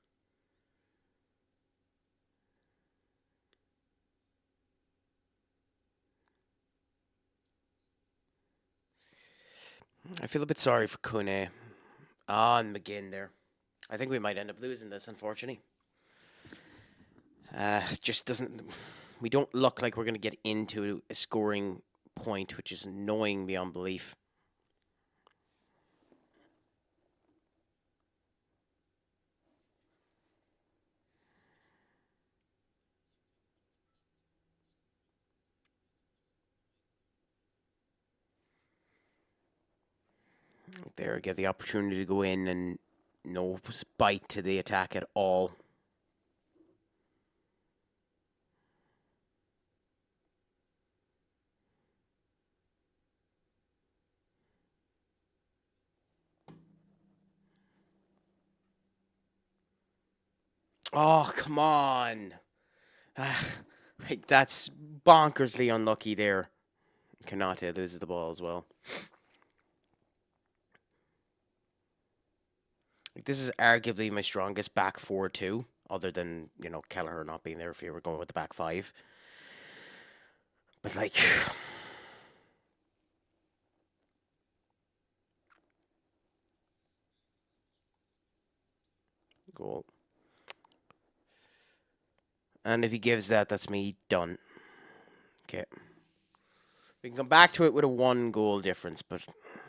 S1: I feel a bit sorry for Kone. And McGinn there. I think we might end up losing this, unfortunately. Just doesn't. We don't look like we're going to get into a scoring point, which is annoying beyond belief. There, get the opportunity to go in and no bite to the attack at all. Oh, come on. Like, that's bonkersly unlucky there. Kanate loses the ball as well. Like, this is arguably my strongest back four too, other than, Kelleher not being there if you were going with the back five. But, like, goal. And if he gives that, that's me done. Okay. We can come back to it with a 1-goal difference, but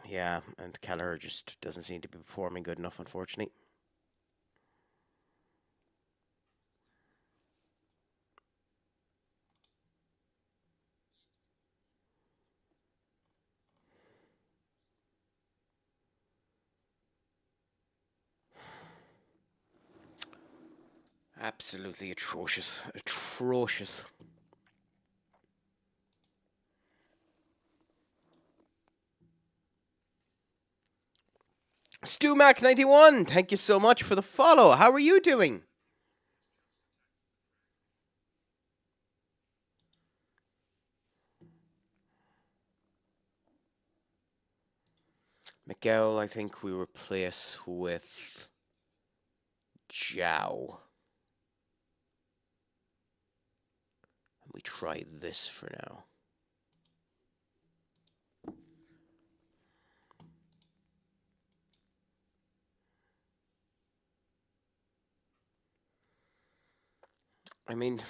S1: yeah, and Kelleher just doesn't seem to be performing good enough, unfortunately. Absolutely atrocious. Atrocious. StuMac91, thank you so much for the follow. How are you doing? Miguel, I think we replace with Zhao. We try this for now. I mean,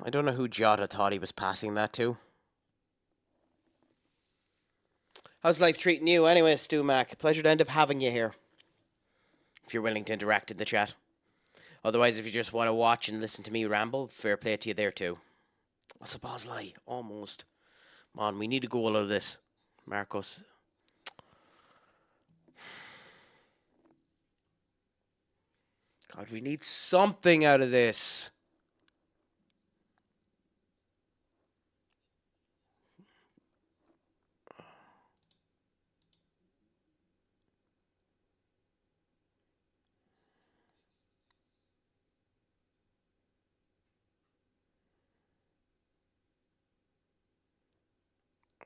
S1: I don't know who Jota thought he was passing that to. How's life treating you anyway, StuMac? Pleasure to end up having you here. If you're willing to interact in the chat. Otherwise, if you just want to watch and listen to me ramble, fair play to you there too. What's a Bosley? Almost. Come on, we need a goal out of this. Marcos. God, we need something out of this.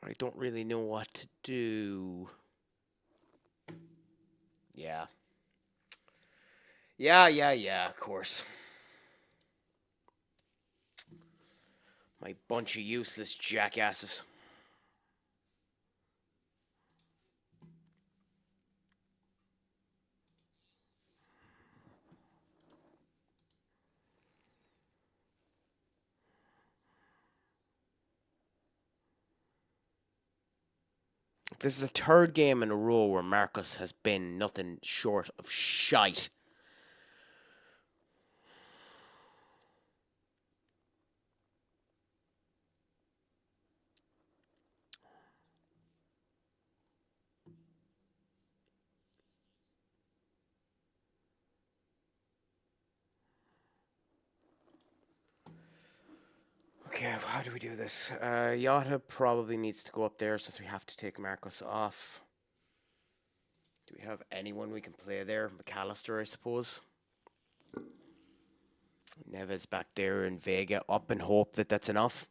S1: I don't really know what to do. Yeah. Yeah, of course. My bunch of useless jackasses. This is the third game in a row where Marcus has been nothing short of shite. Okay, how do we do this? Yata probably needs to go up there since we have to take Marcus off. Do we have anyone we can play there? McAllister, I suppose. Neves back there and Vega up and hope that that's enough.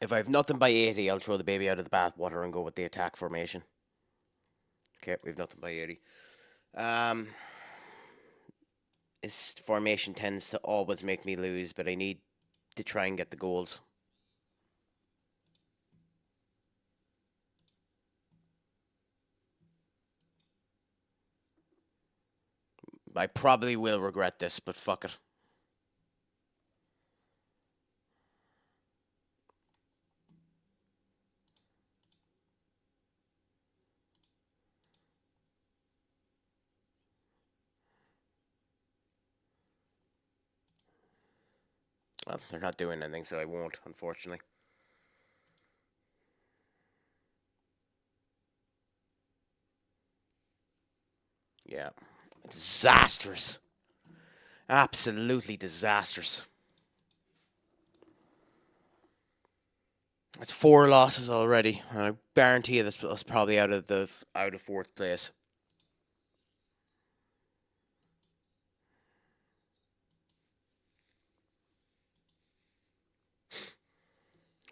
S1: If I have nothing by 80, I'll throw the baby out of the bathwater and go with the attack formation. Okay, we have nothing by 80. This formation tends to always make me lose, but I need to try and get the goals. I probably will regret this, but fuck it. Well, they're not doing anything, so I won't, unfortunately. Yeah. Disastrous. Absolutely disastrous. It's 4 losses already. And I guarantee you this is probably out of 4th place.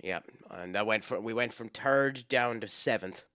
S1: Yeah, and we went from 3rd down to 7th.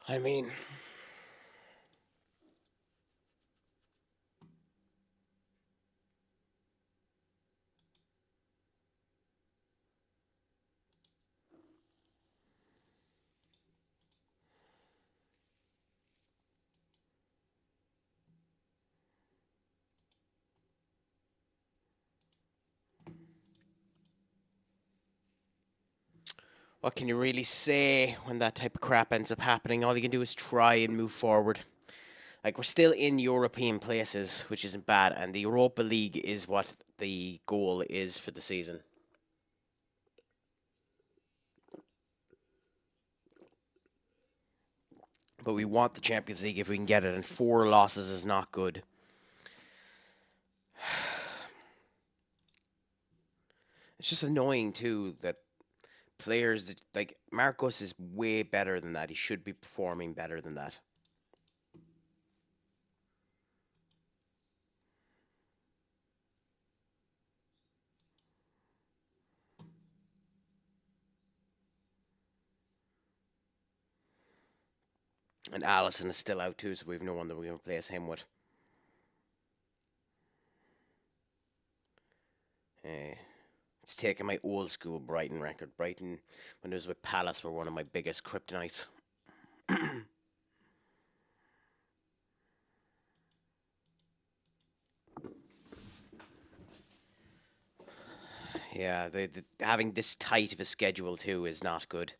S1: I mean, what can you really say when that type of crap ends up happening? All you can do is try and move forward. Like, we're still in European places, which isn't bad, and the Europa League is what the goal is for the season. But we want the Champions League if we can get it, and 4 losses is not good. It's just annoying, too, that players, like, Marcos is way better than that. He should be performing better than that. And Allison is still out, too, so we have no one that we can replace him with. It's taking my old school Brighton record. Brighton, when it was with Palace, were one of my biggest kryptonites. Yeah, having this tight of a schedule too is not good.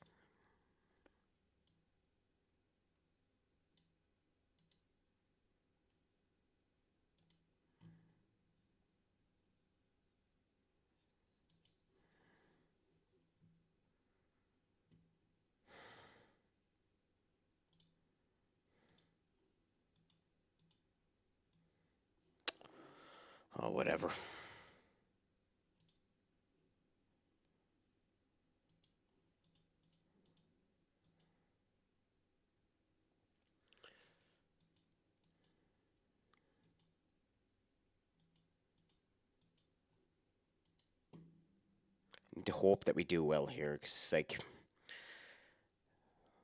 S1: Oh, whatever. Need to hope that we do well here, because like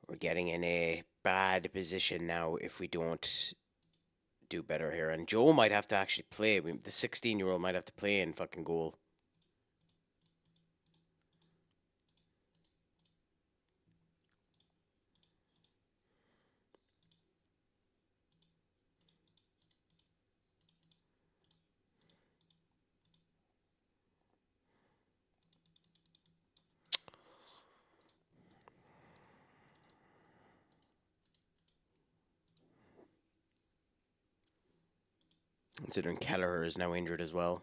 S1: we're getting in a bad position now if we don't do better here. And Joe might have to actually play. The 16-year-old might have to play in fucking goal. Considering Kelleher is now injured as well.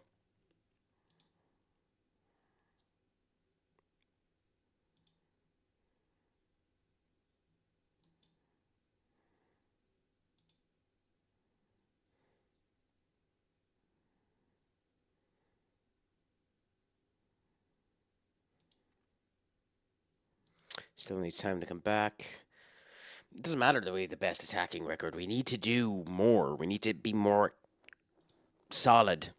S1: Still needs time to come back. It doesn't matter that we have the best attacking record. We need to do more. We need to be more solid.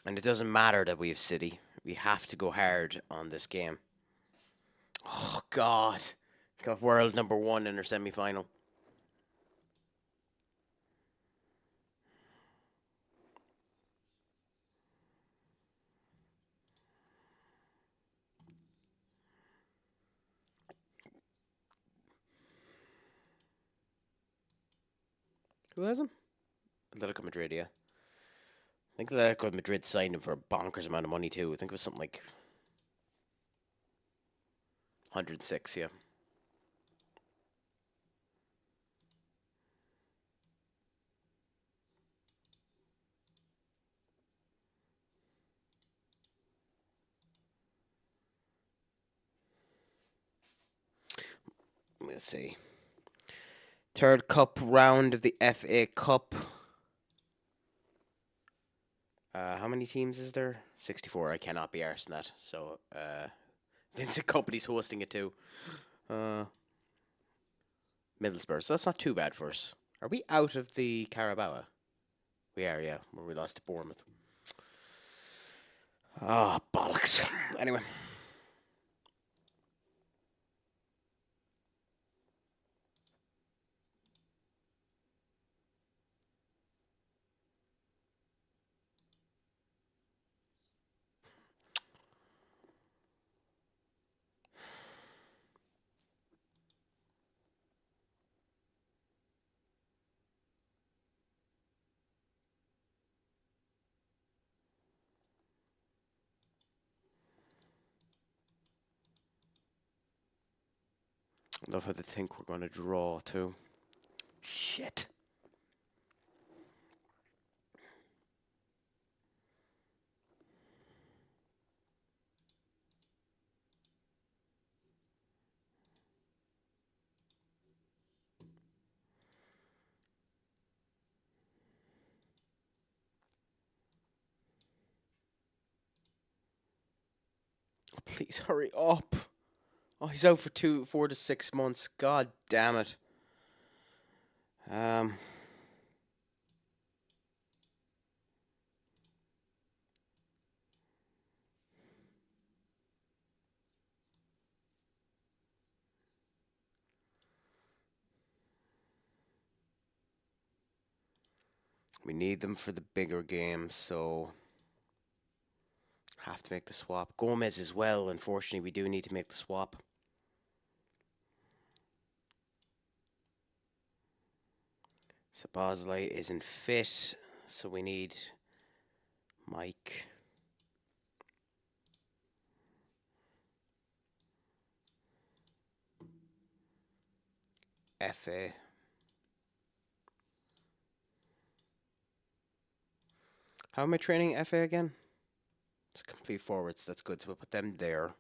S1: And it doesn't matter that we have City. We have to go hard on this game. Oh, God. Got world number 1 in our semi-final. Who has him? Atletico Madrid, yeah. I think Atletico Madrid signed him for a bonkers amount of money, too. I think it was something like 106, yeah. Let's see. Third cup round of the FA Cup. How many teams is there? 64. I cannot be arsed in that. So, Vincent Company's hosting it too. Middlesbrough. So that's not too bad for us. Are we out of the Carabao? We are, yeah. Where we lost to Bournemouth. Oh, bollocks. Anyway. I love how they think we're going to draw, too. Shit. Please hurry up. Oh, he's out for 4 to 6 months. God damn it. We need them for the bigger games, so have to make the swap. Gomez as well, unfortunately, we do need to make the swap. So Bosley isn't fit, so we need Mike. FA. How am I training FA again? It's complete forwards, that's good, so we'll put them there.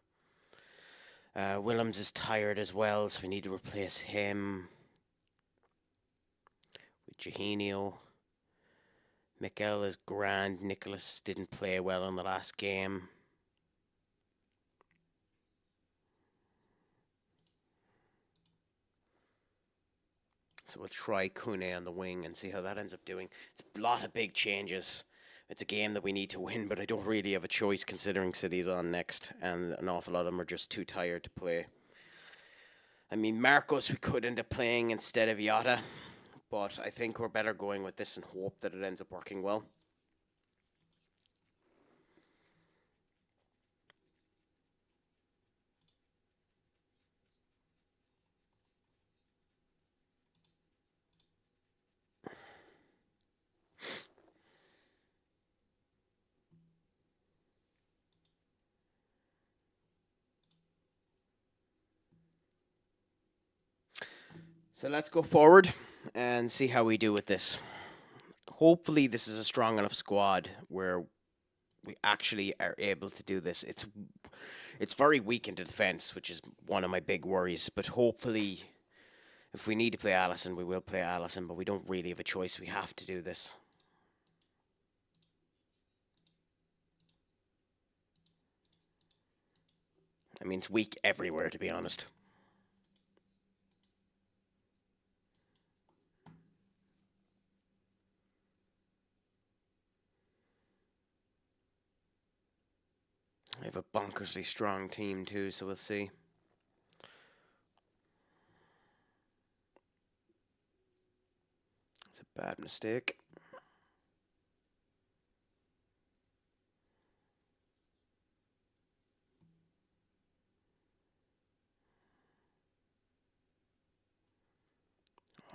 S1: Willems is tired as well, so we need to replace him with Eugenio. Mikel is grand. Nicholas didn't play well in the last game. So we'll try Kune on the wing and see how that ends up doing. It's a lot of big changes. It's a game that we need to win, but I don't really have a choice considering City's on next, and an awful lot of them are just too tired to play. I mean, Marcos we could end up playing instead of Yota, but I think we're better going with this and hope that it ends up working well. So let's go forward and see how we do with this. Hopefully this is a strong enough squad where we actually are able to do this. It's very weak in the defence, which is one of my big worries. But hopefully, if we need to play Allison, we will play Allison. But we don't really have a choice. We have to do this. I mean, it's weak everywhere, to be honest. I have a bonkersly strong team too, so we'll see. It's a bad mistake.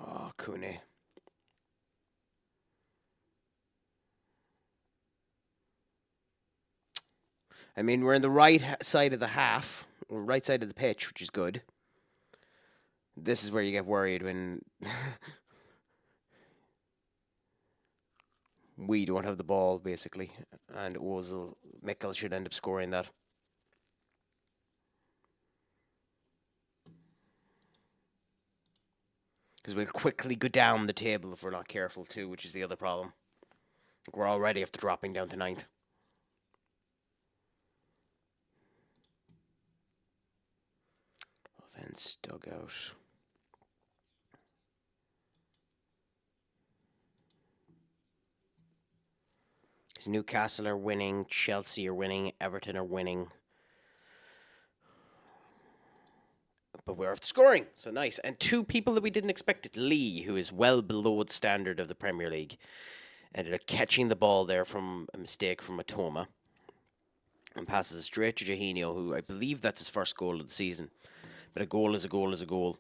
S1: Oh, Kune. I mean, we're in the right side of the half, right side of the pitch, which is good. This is where you get worried when we don't have the ball, basically, and Mikkel should end up scoring that. Because we'll quickly go down the table if we're not careful too, which is the other problem. We're already after dropping down to 9th. Offense dugout. Because Newcastle are winning, Chelsea are winning, Everton are winning. But we're after scoring, so nice. And two people that we didn't expect it. Lee, who is well below the standard of the Premier League, ended up catching the ball there from a mistake from Matoma. And passes it straight to Eugenio, who I believe that's his first goal of the season. But a goal is a goal is a goal.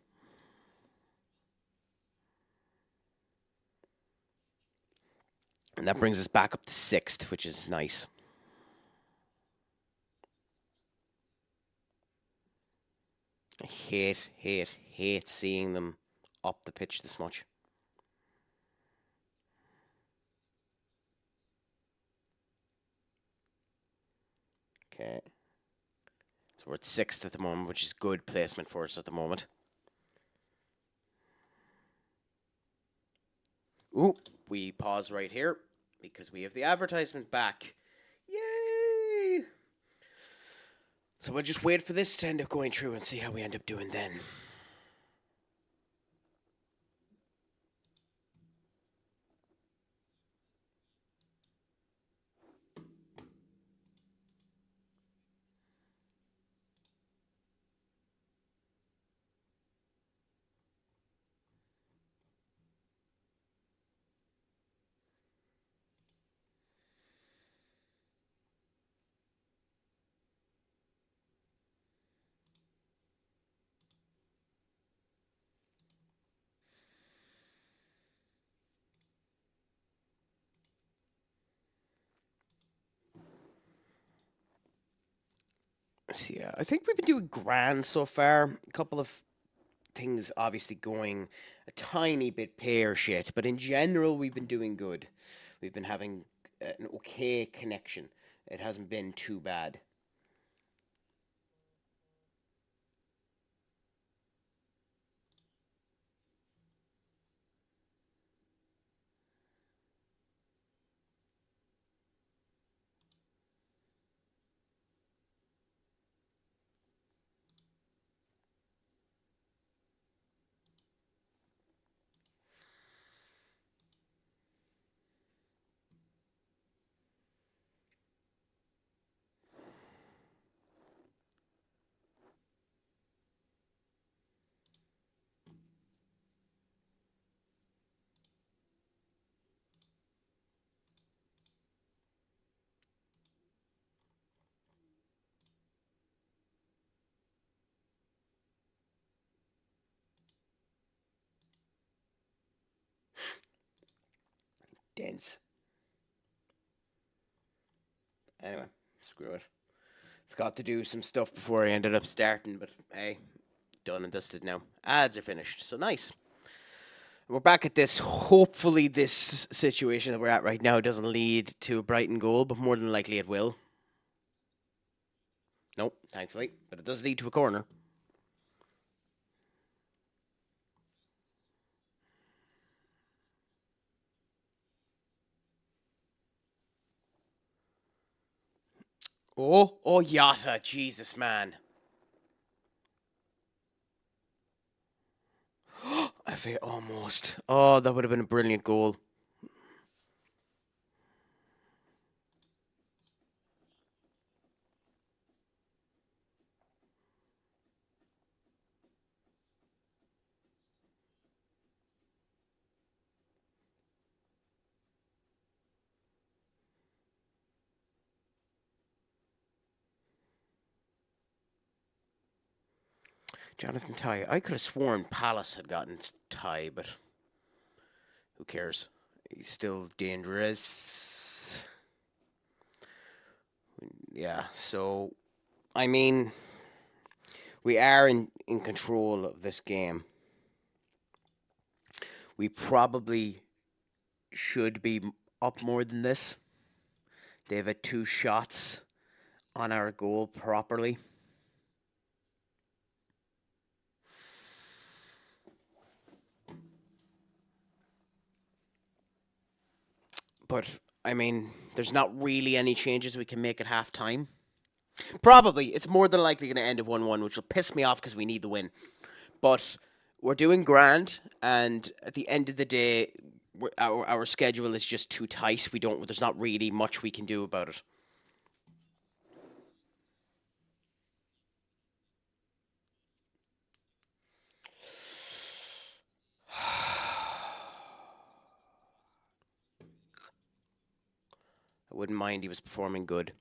S1: And that brings us back up to 6th, which is nice. I hate seeing them up the pitch this much. Okay. So we're at 6th at the moment, which is good placement for us at the moment. Ooh, we pause right here because we have the advertisement back. Yay! So we'll just wait for this to end up going through and see how we end up doing then. So yeah, I think we've been doing grand so far. A couple of things obviously going a tiny bit pear shit, but in general we've been doing good. We've been having an okay connection. It hasn't been too bad. Dense. Anyway, screw it. Forgot to do some stuff before I ended up starting, but hey, done and dusted now. Ads are finished, so nice. We're back at this. Hopefully, this situation that we're at right now doesn't lead to a Brighton goal, but more than likely it will. Nope, thankfully, but it does lead to a corner. Oh, Yata, Jesus, man. I feel almost. Oh, that would have been a brilliant goal. Jonathan Ty. I could have sworn Palace had gotten Ty, but who cares? He's still dangerous. Yeah, so, I mean, we are in control of this game. We probably should be up more than this. They've had 2 shots on our goal properly. But, I mean, there's not really any changes we can make at half time. Probably. It's more than likely going to end at 1-1, which will piss me off because we need the win. But we're doing grand, and at the end of the day, our schedule is just too tight. There's not really much we can do about it. I wouldn't mind. He was performing good.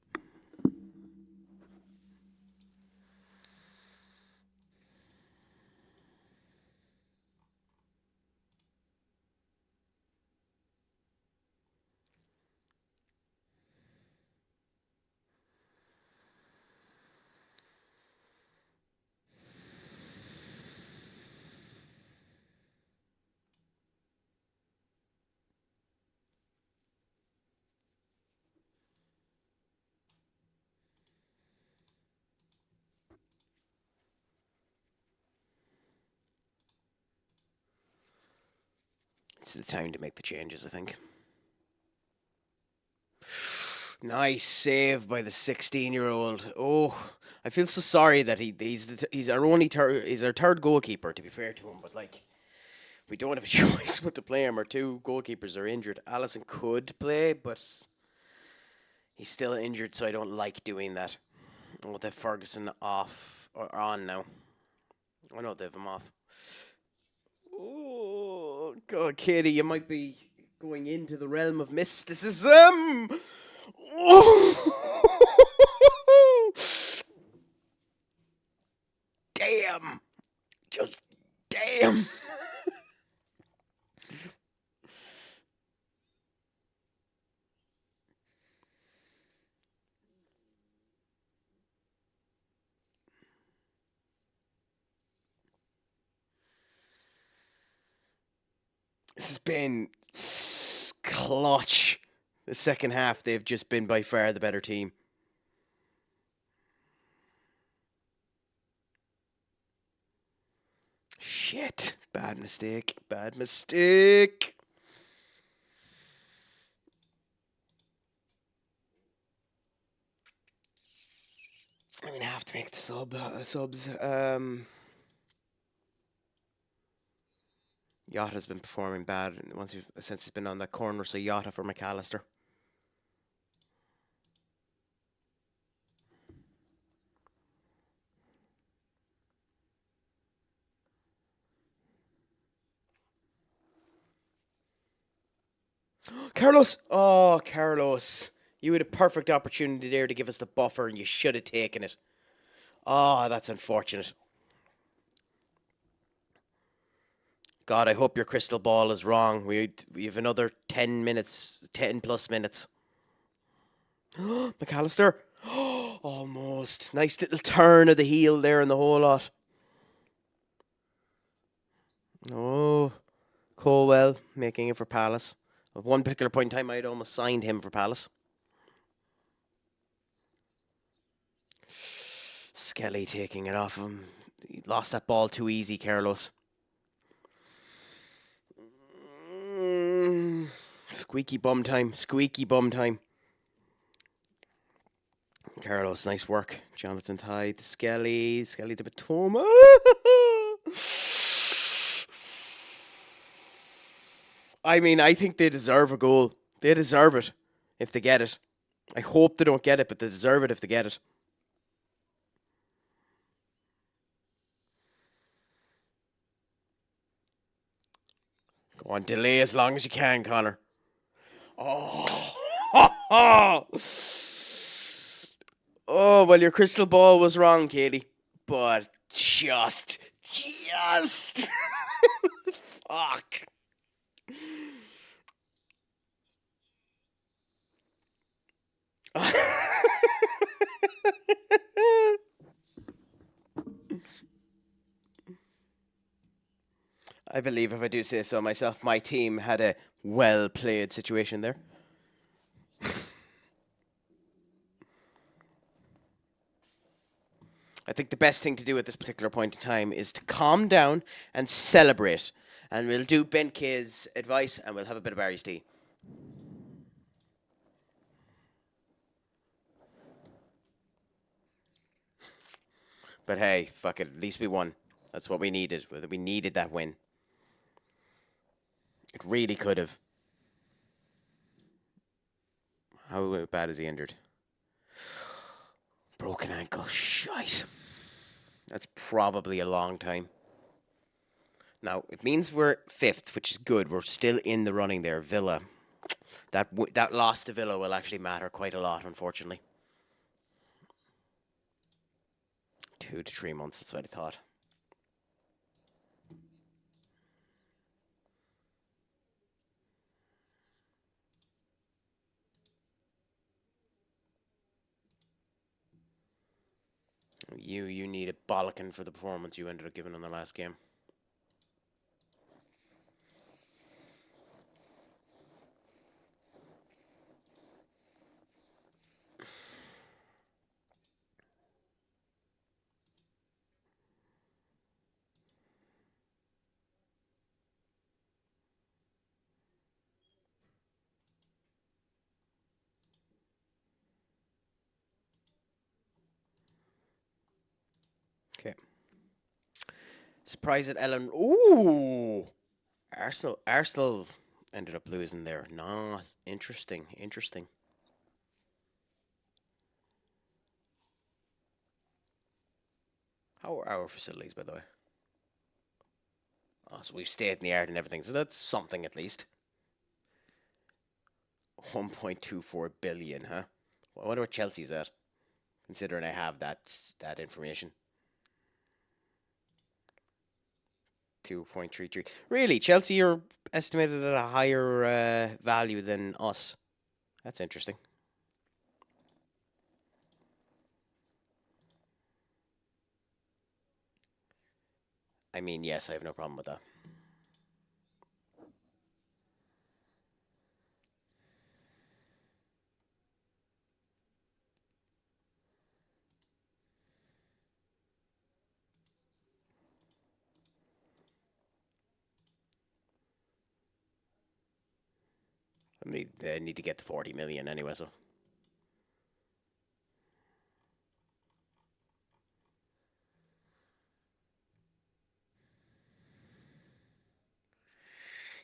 S1: It's the time to make the changes, I think. Nice save by the 16-year-old. Oh, I feel so sorry that he's our only he's our third goalkeeper. To be fair to him, but like we don't have a choice but to play him. Our 2 goalkeepers are injured. Allison could play, but he's still injured, so I don't like doing that. Oh, they have Ferguson off or on now. Oh no, they have him off. Oh God, Katie, you might be going into the realm of mysticism. Oh. Damn. Just damn. This has been clutch. The second half, they've just been by far the better team. Shit. Bad mistake. Bad mistake. I'm going to have to make the subs. Yotta's been performing bad since he's been on that corner, so Yotta for McAllister. Carlos! Oh, Carlos. You had a perfect opportunity there to give us the buffer, and you should have taken it. Oh, that's unfortunate. God, I hope your crystal ball is wrong. We have another 10 minutes, 10 plus minutes. McAllister. Almost. Nice little turn of the heel there in the whole lot. Oh, Colwell making it for Palace. At one particular point in time, I had almost signed him for Palace. Skelly taking it off him. He lost that ball too easy, Carlos. Squeaky bum time. Squeaky bum time. Carlos, nice work. Jonathan Tye to Skelly. Skelly to Batoma. I mean, I think they deserve a goal. They deserve it if they get it. I hope they don't get it, but they deserve it if they get it. Go on, delay as long as you can, Connor. Oh. Oh, well, your crystal ball was wrong, Katie. But just. Fuck. I believe, if I do say so myself, my team had a well-played situation there. I think the best thing to do at this particular point in time is to calm down and celebrate. And we'll do Ben K's advice and we'll have a bit of Barry's tea. But hey, fuck it. At least we won. That's what we needed. We needed that win. It really could have. How bad is he injured? Broken ankle. Shite. That's probably a long time. Now, it means we're 5th, which is good. We're still in the running there. Villa. That loss to Villa will actually matter quite a lot, unfortunately. 2 to 3 months, that's what I thought. You need a bollocking for the performance you ended up giving in the last game. Okay. Surprise at Ellen. Ooh! Arsenal ended up losing there. Nah, interesting. How are our facilities, by the way? Oh, so we've stayed in the yard and everything, so that's something at least. 1.24 billion, huh? I wonder what Chelsea's at, considering I have that information. 2.33. Really, Chelsea are estimated at a higher value than us. That's interesting. I mean, yes, I have no problem with that. They need to get the 40 million anyway, so.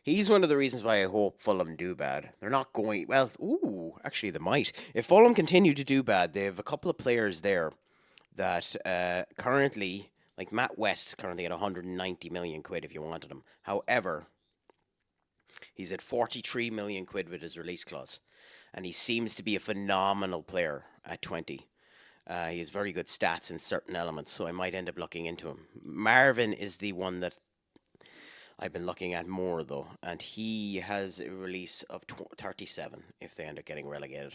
S1: He's one of the reasons why I hope Fulham do bad. They're not going well. Ooh, actually, they might. If Fulham continue to do bad, they have a couple of players there that currently, like Matt West, currently at 190 million quid if you wanted him. However, he's at 43 million quid with his release clause, and he seems to be a phenomenal player at 20. He has very good stats in certain elements, so I might end up looking into him. Marvin is the one that I've been looking at more, though, and he has a release of 37 if they end up getting relegated.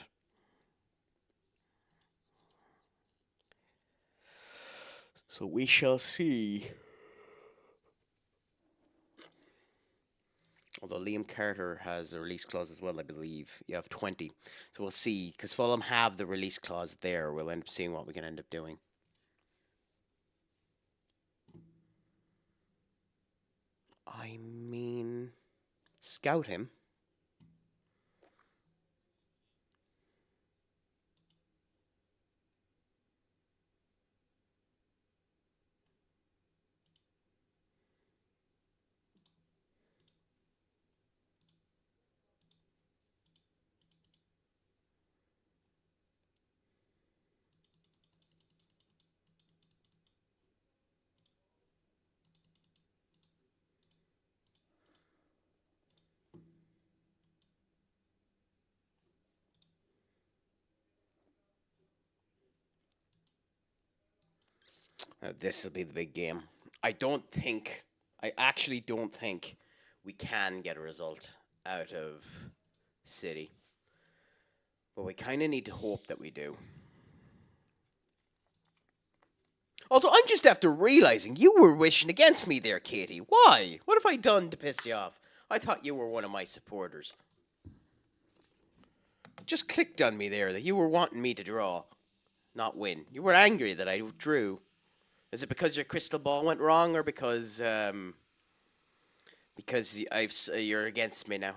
S1: So we shall see. Although Liam Carter has a release clause as well, I believe. You have 20. So we'll see, because Fulham have the release clause there. We'll end up seeing what we can end up doing. I mean, scout him. This will be the big game. I actually don't think we can get a result out of City. But we kind of need to hope that we do. Also, I'm just after realizing you were wishing against me there, Katie. Why? What have I done to piss you off? I thought you were one of my supporters. Just clicked on me there that you were wanting me to draw, not win. You were angry that I drew. Is it because your crystal ball went wrong, or because you're against me now?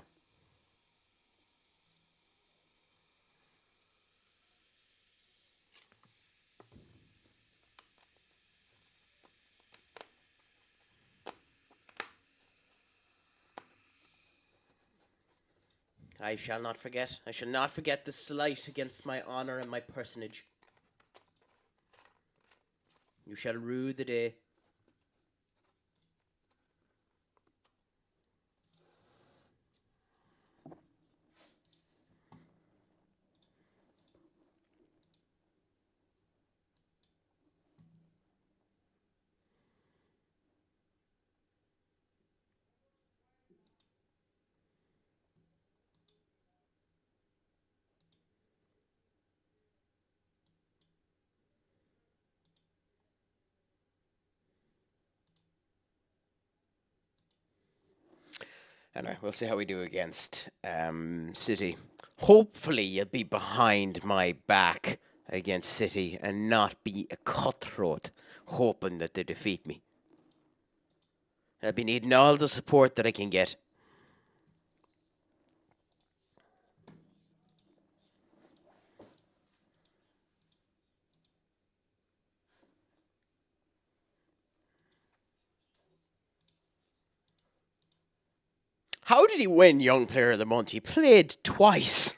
S1: I shall not forget. I shall not forget the slight against my honor and my personage. You shall rue the day. Anyway, we'll see how we do against City. Hopefully, you'll be behind my back against City and not be a cutthroat, hoping that they defeat me. I'll be needing all the support that I can get. How did he win Young Player of the Month? He played twice.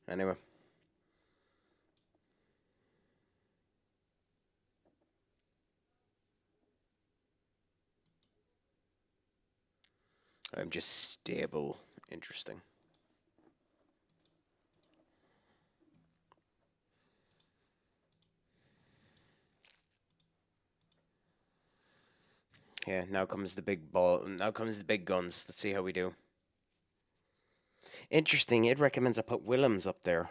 S1: Anyway. I'm just stable. Interesting. Yeah, now comes the big ball. Now comes the big guns. Let's see how we do. Interesting. It recommends I put Willems up there.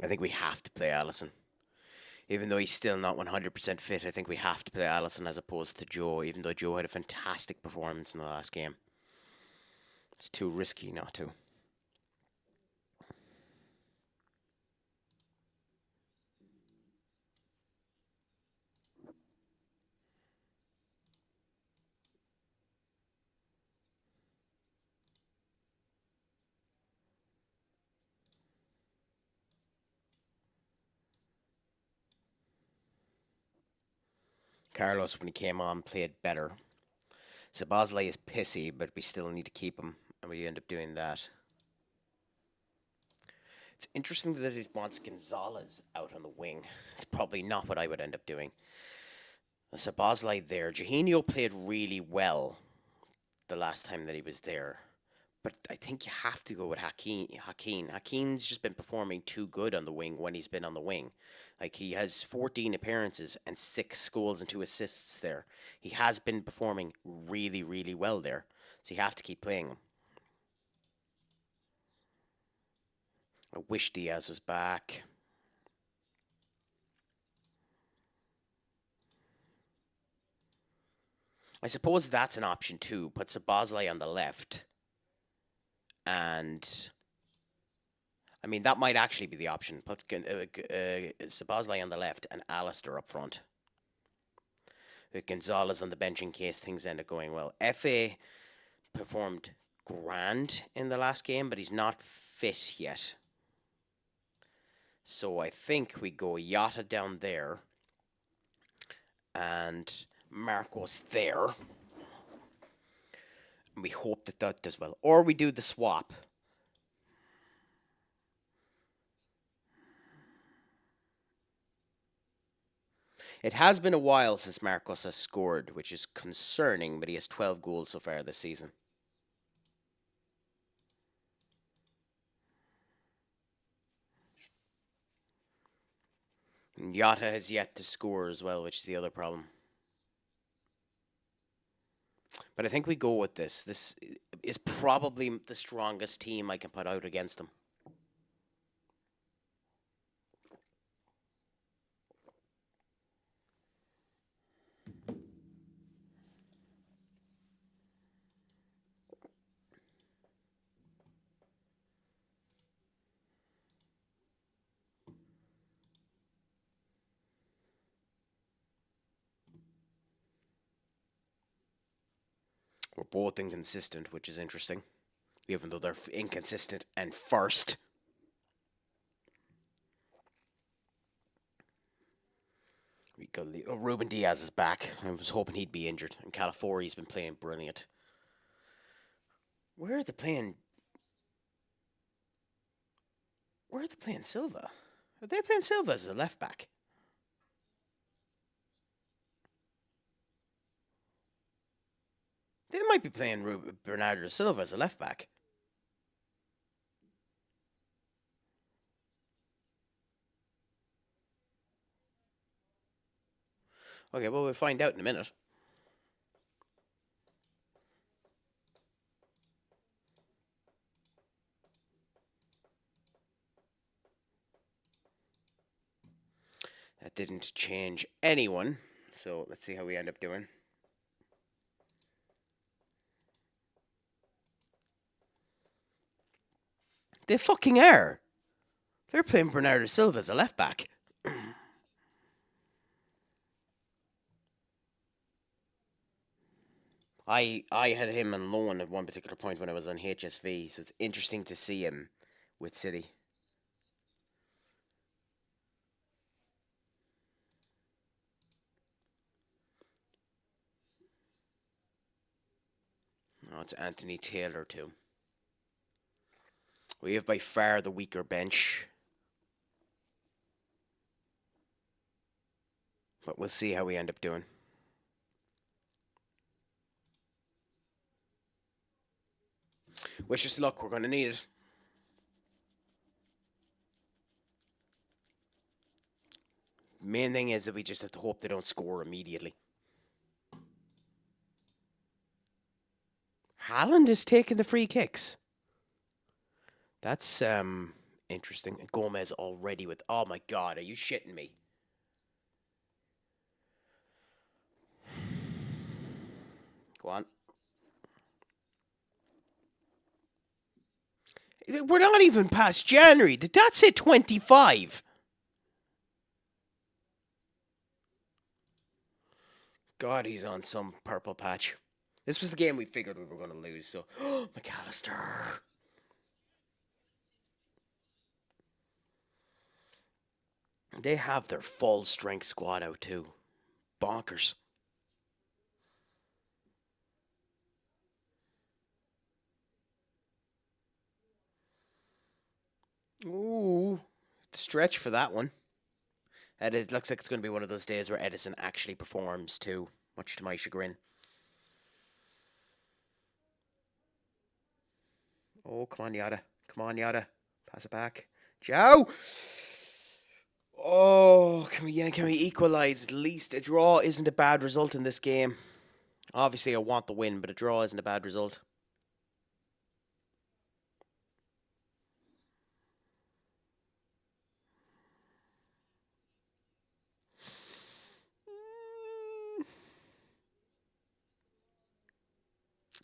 S1: I think we have to play Allison. Even though he's still not 100% fit, I think we have to play Allison as opposed to Joe, even though Joe had a fantastic performance in the last game. It's too risky not to. Carlos, when he came on, played better. Sabazlai is pissy, but we still need to keep him, and we end up doing that. It's interesting that it wants Gonzalez out on the wing. It's probably not what I would end up doing. Sabazlai there. Jorginho played really well the last time that he was there. But I think you have to go with Hakeem. Hakeem's just been performing too good on the wing when he's been on the wing. Like, he has 14 appearances and 6 goals and 2 assists there. He has been performing really, really well there. So you have to keep playing him. I wish Diaz was back. I suppose that's an option too. Put Sabazlai on the left. And I mean, that might actually be the option. Put Sabazlai on the left and Alistair up front. With Gonzalez on the bench in case things end up going well. FA performed grand in the last game, but he's not fit yet. So I think we go Yata down there and Marcos there. And we hope that that does well. Or we do the swap. It has been a while since Marcos has scored, which is concerning, but he has 12 goals so far this season. And Yata has yet to score as well, which is the other problem. But I think we go with this. This is probably the strongest team I can put out against them. We're both inconsistent, which is interesting. Even though they're inconsistent and first. We got Ruben Diaz is back. I was hoping he'd be injured. And Calafori's been playing brilliant. Where are they playing? Where are they playing Silva? Are they playing Silva as a left back? They might be playing Bernardo Silva as a left back. Okay, well, we'll find out in a minute. That didn't change anyone, so let's see how we end up doing. They fucking are. They're playing Bernardo Silva as a left back. I had him on loan at one particular point when I was on HSV, so it's interesting to see him with City. Oh, it's Anthony Taylor too. We have by far the weaker bench. But we'll see how we end up doing. Wish us luck, we're going to need it. Main thing is that we just have to hope they don't score immediately. Haaland is taking the free kicks. That's Interesting. Gomez already with... Oh, my God. Are you shitting me? Go on. We're not even past January. Did that say 25? God, he's on some purple patch. This was the game we figured we were going to lose, so... McAllister. They have their full strength squad out too. Bonkers. Ooh. Stretch for that one. And it looks like it's going to be one of those days where Edison actually performs too, much to my chagrin. Oh, come on, Yada. Come on, Yada. Pass it back. Joe! Oh, can we equalize at least? A draw isn't a bad result in this game. Obviously, I want the win, but a draw isn't a bad result.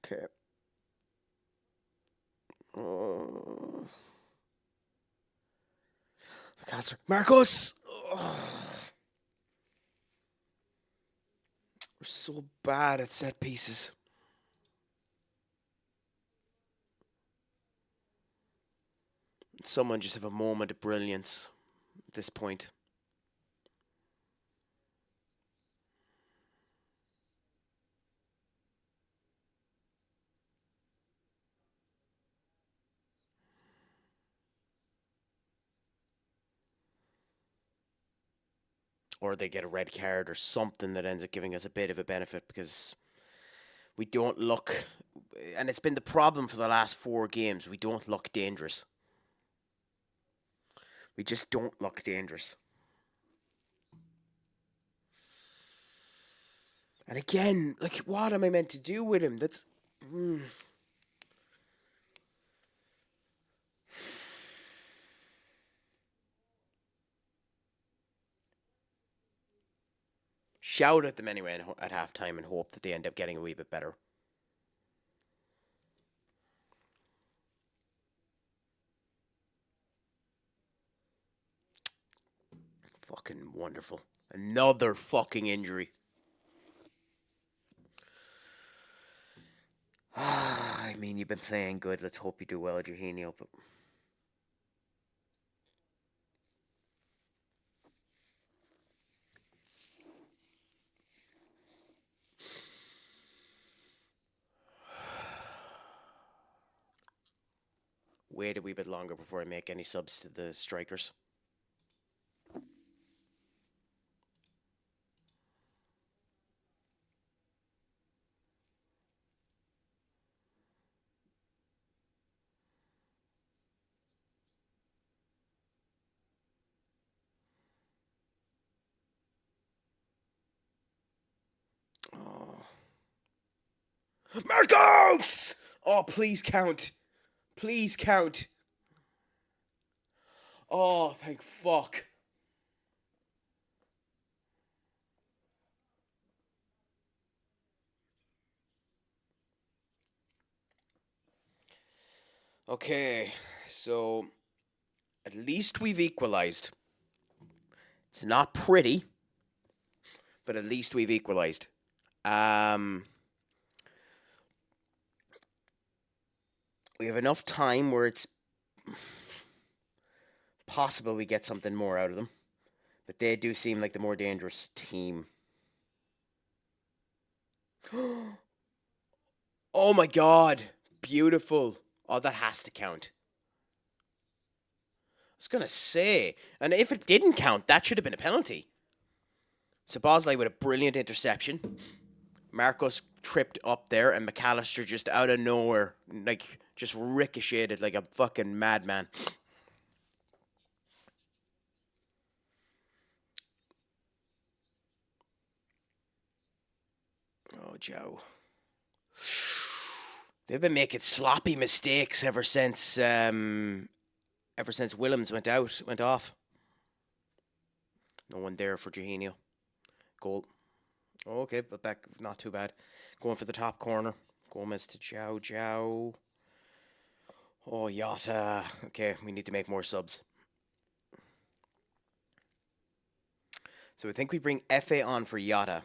S1: Okay. Marcos! We're so bad at set pieces. Someone just have a moment of brilliance at this point. Or they get a red card or something that ends up giving us a bit of a benefit because we don't look, and it's been the problem for the last 4 games, we don't look dangerous. We just don't look dangerous. And again, like, what am I meant to do with him? That's... Shout at them anyway at halftime and hope that they end up getting a wee bit better. Fucking wonderful. Another fucking injury. I mean, you've been playing good. Let's hope you do well at Eugenio, but... Wait a wee bit longer before I make any subs to the strikers. Oh. Marcos! Oh, please count. Please count. Oh, thank fuck. Okay, so at least we've equalized. It's not pretty, but at least we've equalized. We have enough time where it's possible we get something more out of them. But they do seem like the more dangerous team. Oh my god. Beautiful. Oh, that has to count. I was going to say, and if it didn't count, that should have been a penalty. Szoboszlai with a brilliant interception. Marcos tripped up there, and McAllister just out of nowhere, like, just ricocheted like a fucking madman. Oh, Joe. They've been making sloppy mistakes ever since ever since Willems went off. No one there for Jorginho. Goal. Okay, but back, not too bad. Going for the top corner. Gomez to Jow. Oh, Yota. Okay, we need to make more subs. So I think we bring Efe on for Yota.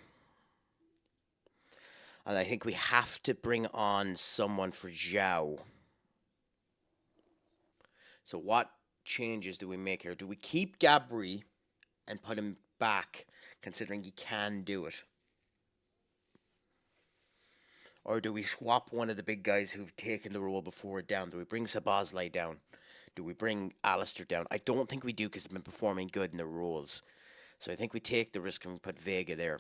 S1: And I think we have to bring on someone for Jow. So what changes do we make here? Do we keep Gabri and put him back, considering he can do it? Or do we swap one of the big guys who've taken the role before down? Do we bring Sabazlai down? Do we bring Alistair down? I don't think we do, because they've been performing good in the roles. So I think we take the risk and we put Vega there.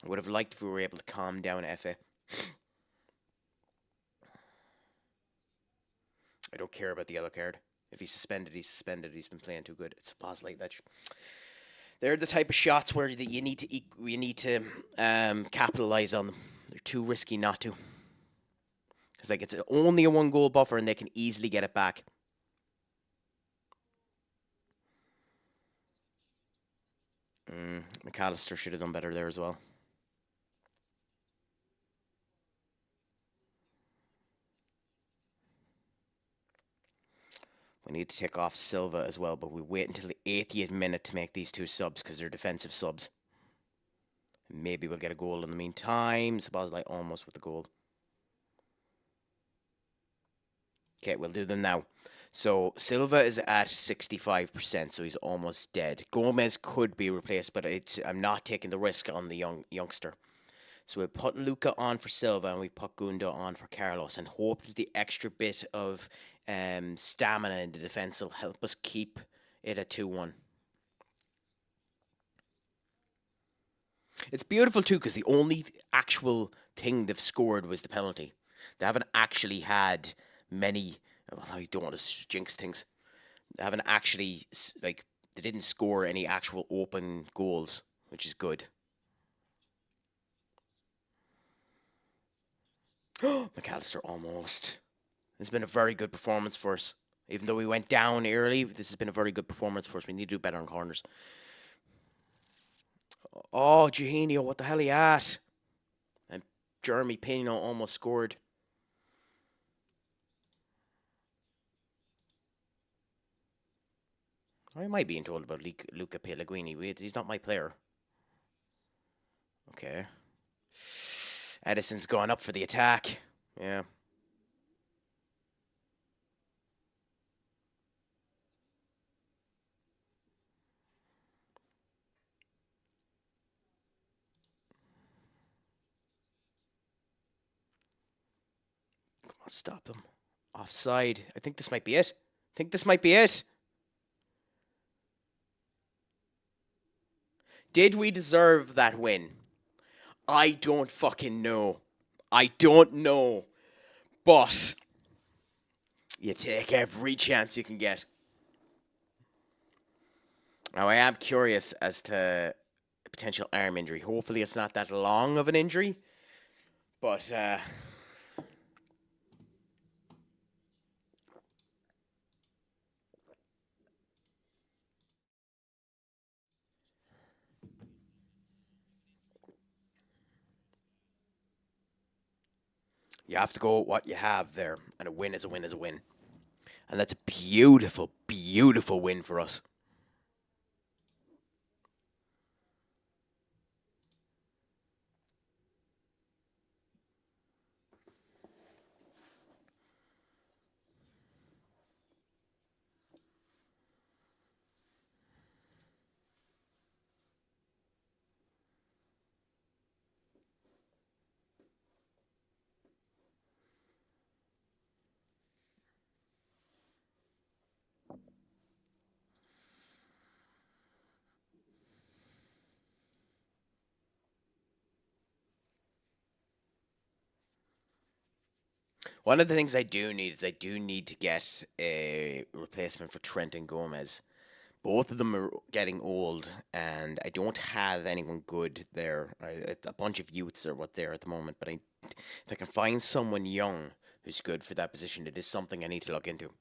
S1: I would have liked if we were able to calm down Efe. I don't care about the yellow card. If he's suspended, he's suspended. He's been playing too good. It's Sabazlai that. They're the type of shots where you need to capitalize on them. They're too risky not to. Because like it's only a 1-goal buffer and they can easily get it back. McAllister should have done better there as well. We need to take off Silva as well, but we wait until the 80th minute to make these two subs because they're defensive subs. Maybe we'll get a goal in the meantime. Sabazlai almost with the goal. Okay, we'll do them now. So Silva is at 65%, so he's almost dead. Gomez could be replaced, but I'm not taking the risk on the youngster. So we'll put Luca on for Silva and we put Gundo on for Carlos and hope that the extra bit of stamina in the defence will help us keep it at 2-1. It's beautiful too because the only actual thing they've scored was the penalty. They haven't actually had many. Well, I don't want to jinx things. They haven't actually, like, they didn't score any actual open goals, which is good. McAllister almost. It's been a very good performance for us. Even though we went down early, this has been a very good performance for us. We need to do better on corners. Oh, Jorginho, what the hell are you at? And Jeremy Pino almost scored. Why am I being told about Luca Pellegrini? He's not my player. Okay. Edison's gone up for the attack. Yeah. Come on, stop them. Offside. I think this might be it. Did we deserve that win? I don't fucking know. But you take every chance you can get. Now, I am curious as to a potential arm injury. Hopefully it's not that long of an injury. But, you have to go with what you have there. And a win is a win is a win. And that's a beautiful, beautiful win for us. One of the things I do need to get a replacement for Trent and Gomez Both of them are getting old, and I don't have anyone good there. A bunch of youths are what they're at the moment, but if I can find someone young who's good for that position, it is something I need to look into.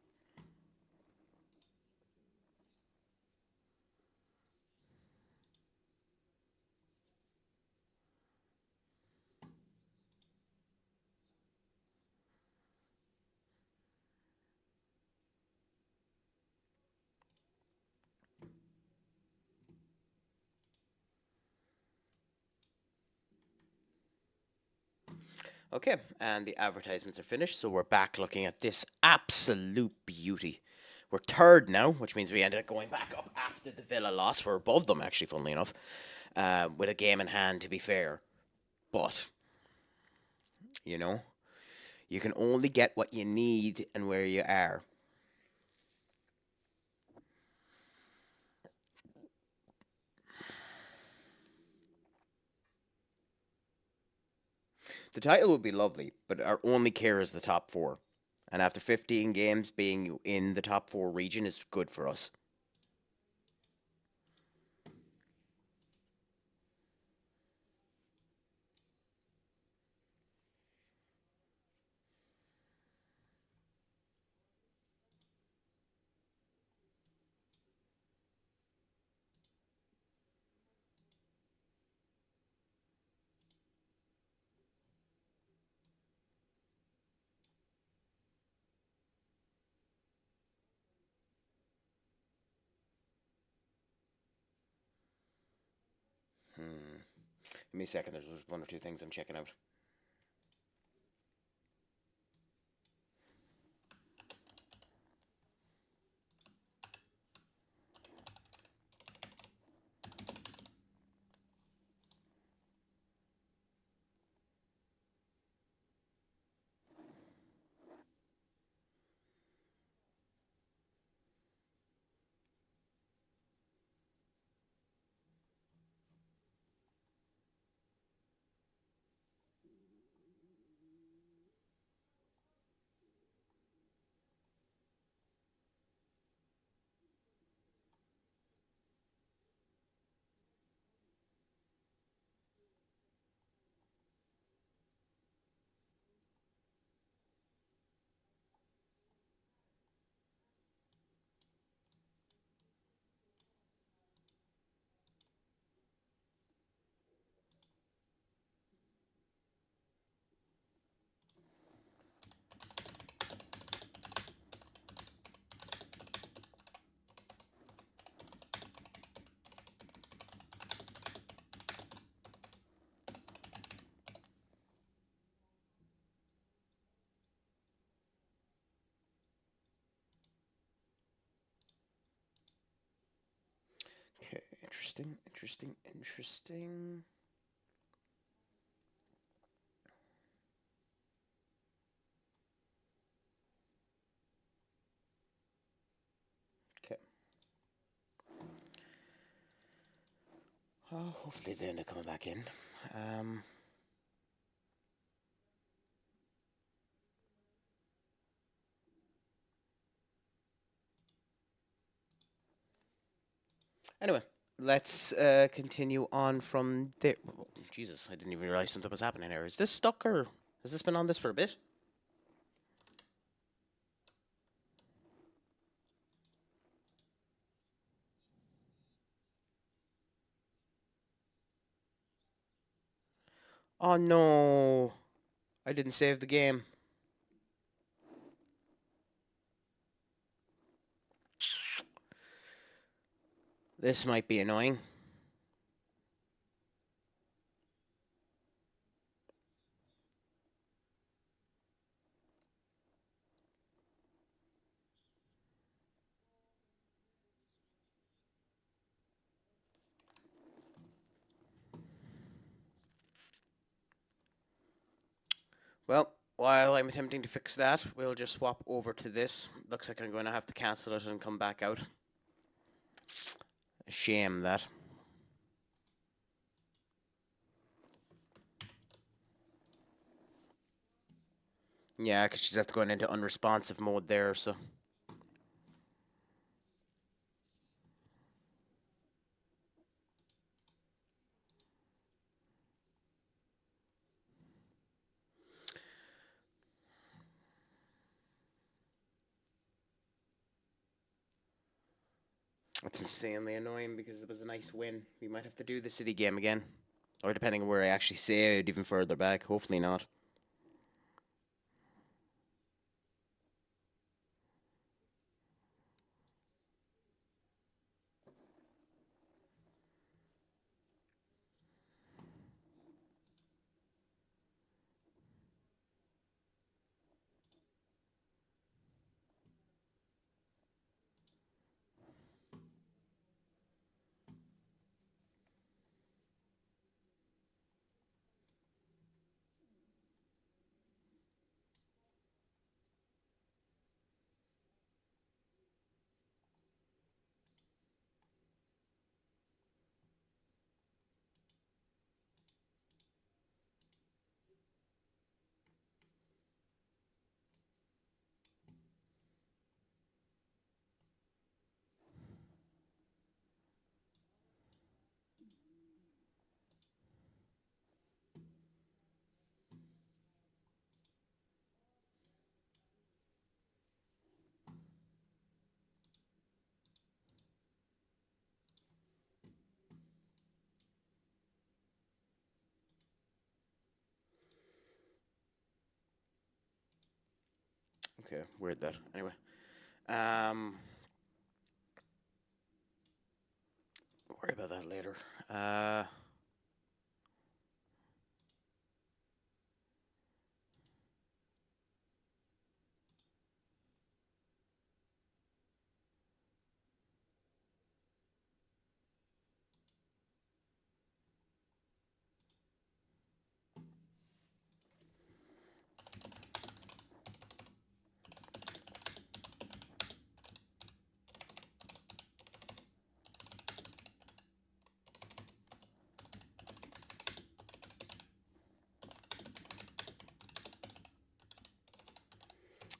S1: Okay, and the advertisements are finished, so we're back looking at this absolute beauty. We're third now, which means we ended up going back up after the Villa loss. We're above them, actually, funnily enough, with a game in hand, to be fair. But, you know, you can only get what you need and where you are. The title would be lovely, but our only care is the top four. And after 15 games, being in the top four region is good for us. Give me a second, there's one or two things I'm checking out. Okay, interesting. Okay. Oh, hopefully they end up coming back in. Anyway, let's continue on from there. Oh, Jesus, I didn't even realize something was happening here. Is this stuck or has this been on this for a bit? Oh no, I didn't save the game. This might be annoying. Well, while I'm attempting to fix that, we'll just swap over to this. Looks like I'm going to have to cancel it and come back out. A shame that. Yeah, because she's have to go into unresponsive mode there, so. It's insanely annoying because it was a nice win. We might have to do the City game again. Or depending on where I actually say it, even further back. Hopefully not. Okay, weird that. Anyway. Worry about that later.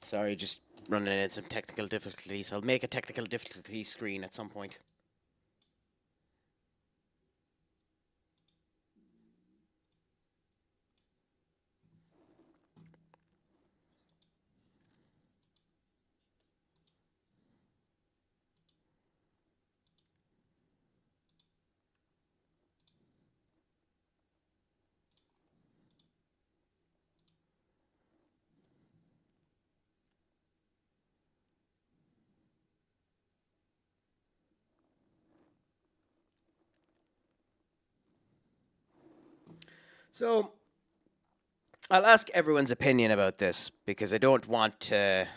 S1: Sorry, just running into some technical difficulties. I'll make a technical difficulty screen at some point. So, I'll ask everyone's opinion about this because I don't want to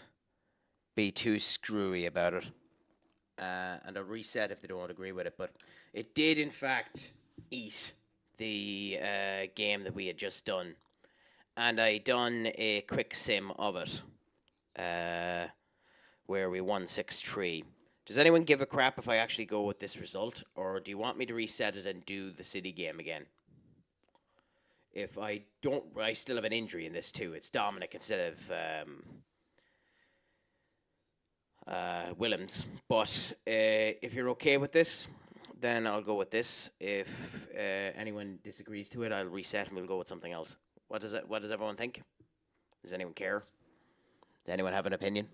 S1: be too screwy about it. And I'll reset if they don't agree with it. But it did, in fact, eat the game that we had just done. And I done a quick sim of it where we won 6-3. Does anyone give a crap if I actually go with this result? Or do you want me to reset it and do the City game again? If I don't, I still have an injury in this too. It's Dominic instead of Willems. But if you're okay with this, then I'll go with this. If anyone disagrees to it, I'll reset and we'll go with something else. What does everyone think? Does anyone care? Does anyone have an opinion?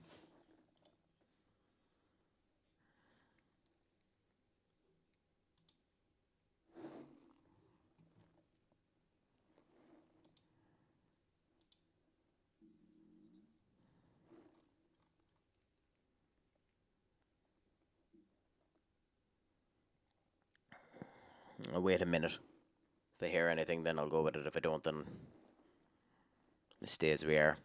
S1: I'll wait a minute. If I hear anything, then I'll go with it. If I don't, then we stay as we are.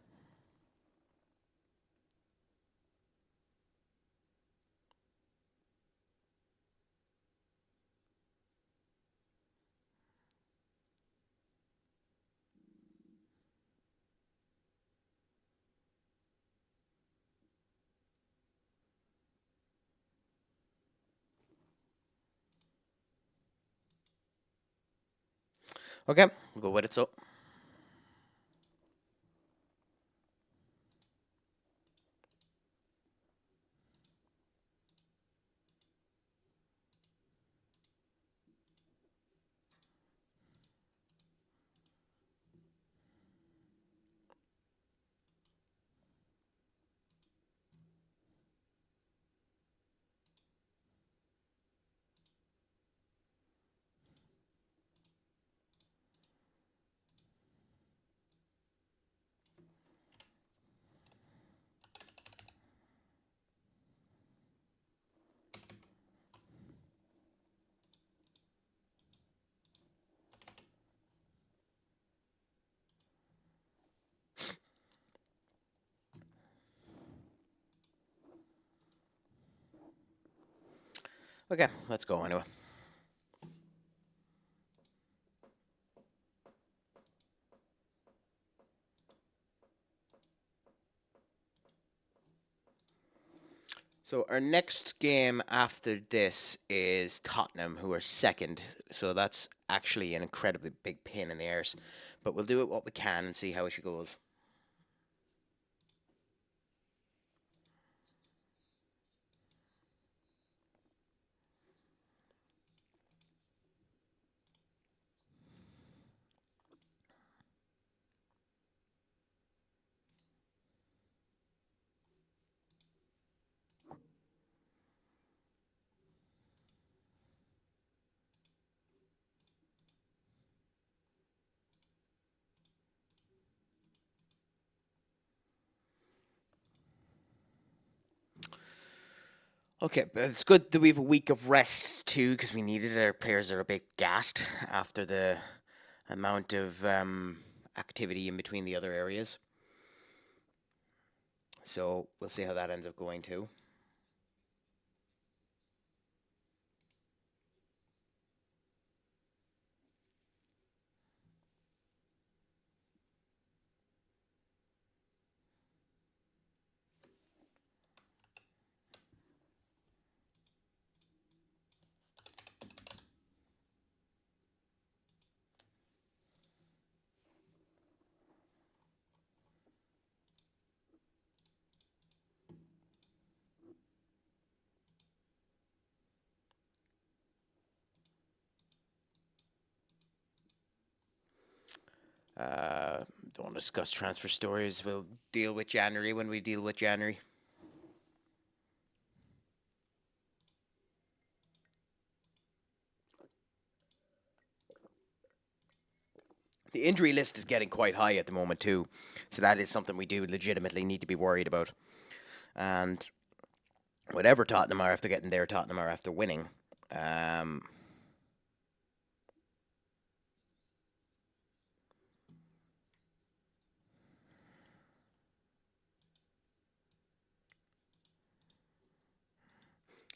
S1: Okay, we'll go with it. So. Okay, let's go anyway. So our next game after this is Tottenham, who are second. So that's actually an incredibly big pain in the arse. But we'll do it what we can and see how she goes. Okay, but it's good that we have a week of rest too, because we needed it. Our players are a bit gassed after the amount of activity in between the other areas. So we'll see how that ends up going too. Don't want to discuss transfer stories. We'll deal with January when we deal with January. The injury list is getting quite high at the moment too, so that is something we do legitimately need to be worried about. And whatever Tottenham are after getting there, Tottenham are after winning.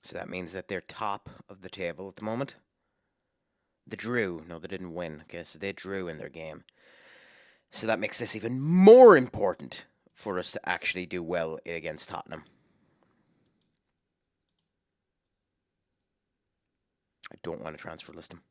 S1: So that means that they're top of the table at the moment. They drew. No, they didn't win. Okay, so they drew in their game. So that makes this even more important for us to actually do well against Tottenham. I don't want to transfer list him.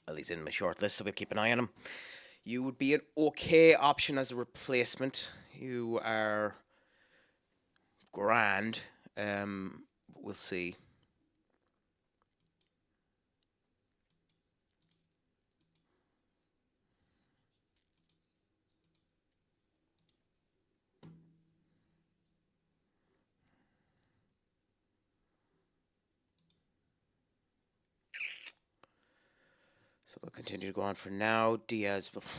S1: Well, he's in my short list, so we'll keep an eye on him. You would be an okay option as a replacement. You are grand. We'll see. So we'll continue to go on for now. Diaz. What do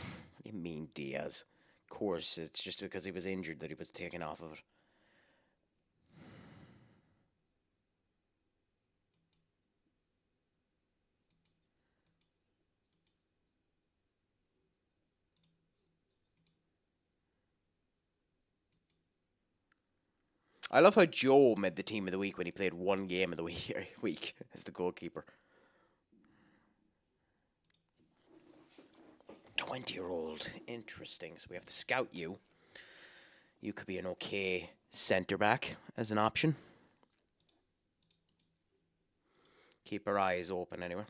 S1: you mean, Diaz? Of course, it's just because he was injured that he was taken off of it. I love how Joe made the team of the week when he played one game of the week as the goalkeeper. 20-year-old. Interesting. So we have to scout you. You could be an okay centre back as an option. Keep our eyes open anyway.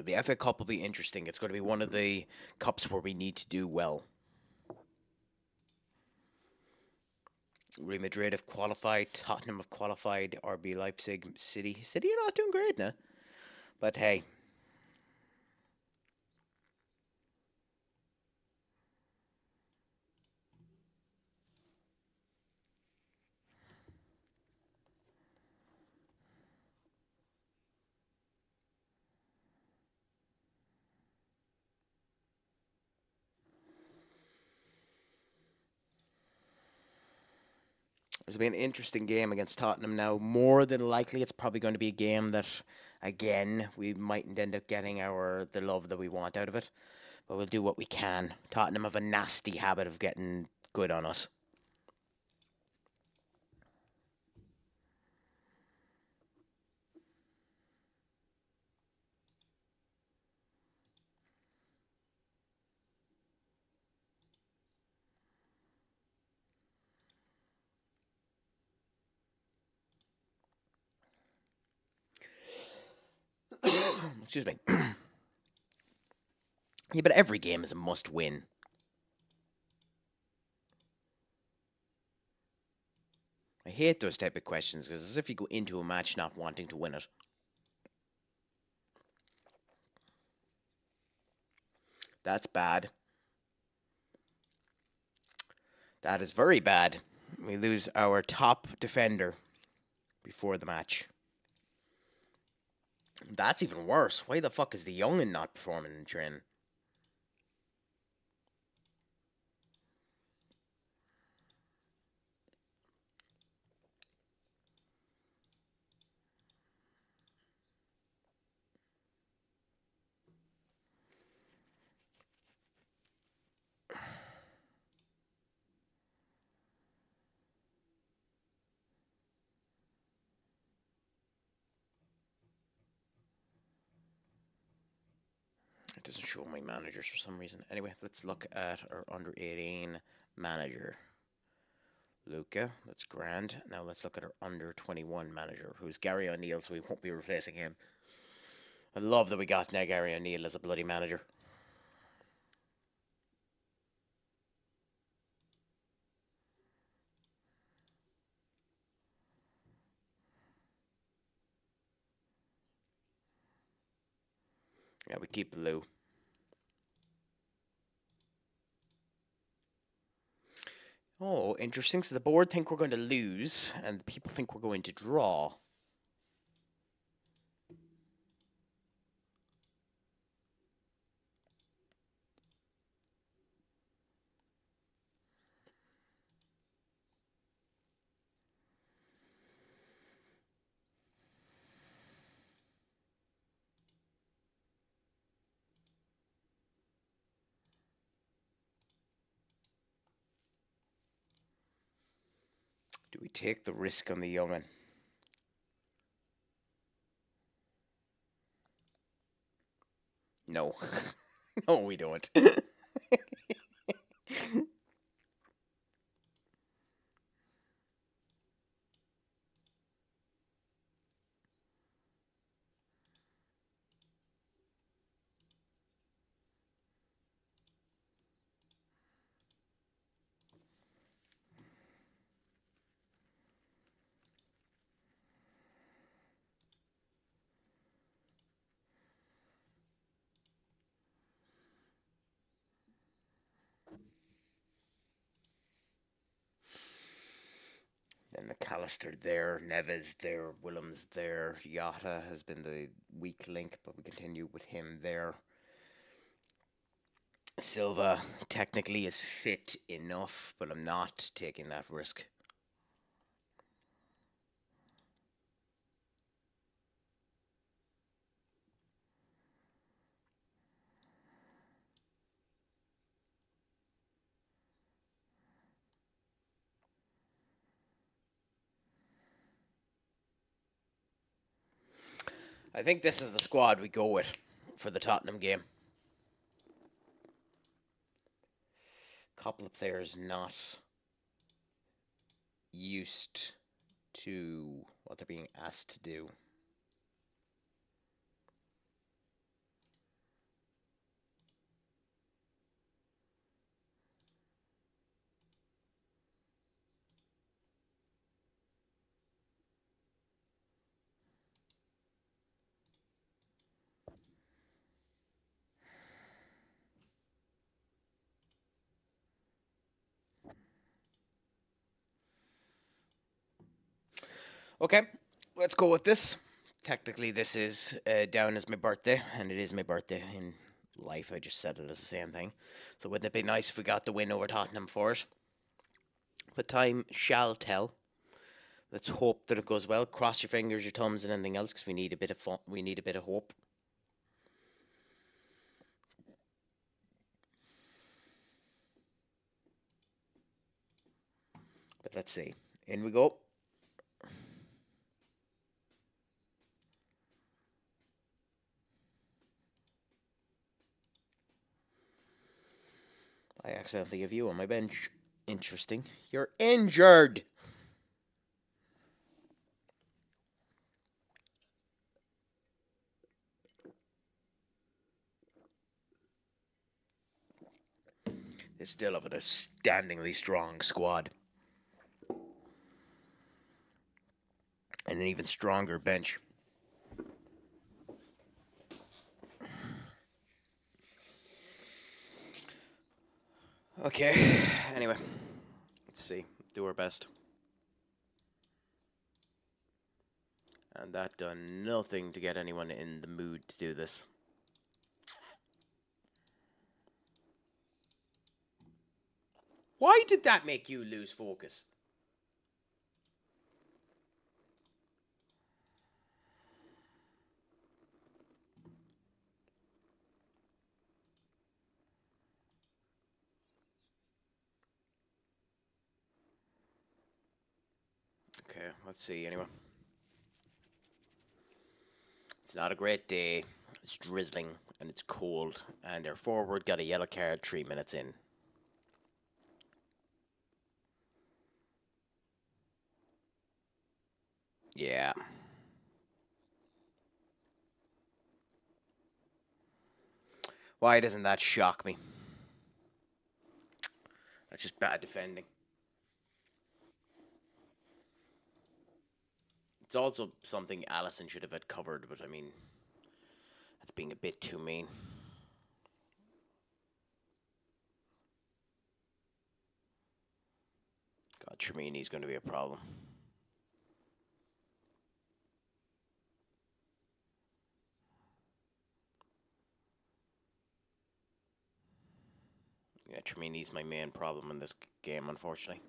S1: The FA Cup will be interesting. It's going to be one of the cups where we need to do well. Real Madrid have qualified, Tottenham have qualified, RB Leipzig, City. City are not doing great now. But hey. It's been an interesting game against Tottenham now. More than likely, it's probably going to be a game that, again, we mightn't end up getting the love that we want out of it. But we'll do what we can. Tottenham have a nasty habit of getting good on us. Excuse me. Yeah, but every game is a must-win. I hate those type of questions because it's as if you go into a match not wanting to win it. That's bad. That is very bad. We lose our top defender before the match. That's even worse. Why the fuck is the young'un not performing in training? It doesn't show my managers for some reason. Anyway, let's look at our under 18 manager. Luca, that's grand. Now let's look at our under 21 manager, who's Gary O'Neill, so we won't be replacing him. I love that we got now Gary O'Neill as a bloody manager. Yeah, we keep Lou. Oh, interesting. So the board think we're going to lose, and the people think we're going to draw. Do we take the risk on the young'un? No. No, we don't. Then McAllister there, Neves there, Willems there, Yata has been the weak link, but we continue with him there. Silva technically is fit enough, but I'm not taking that risk. I think this is the squad we go with for the Tottenham game. Couple of players not used to what they're being asked to do. Okay, let's go with this. Technically, this is down as my birthday, and it is my birthday in life. I just said it as the same thing. So wouldn't it be nice if we got the win over Tottenham for it? But time shall tell. Let's hope that it goes well. Cross your fingers, your thumbs, and anything else, because we need a bit of fun. We need a bit of hope. But let's see. In we go. I accidentally have you on my bench. Interesting. You're injured. They still have an outstandingly strong squad. And an even stronger bench. Okay, anyway. Let's see. Do our best. And that done nothing to get anyone in the mood to do this. Why did that make you lose focus? Okay, let's see anyway. It's not a great day. It's drizzling and it's cold. And their forward got a yellow card 3 minutes in. Yeah. Why doesn't that shock me? That's just bad defending. It's also something Allison should have had covered, but I mean, that's being a bit too mean. God, Tremini's going to be a problem. Yeah, Tremini's my main problem in this game, unfortunately.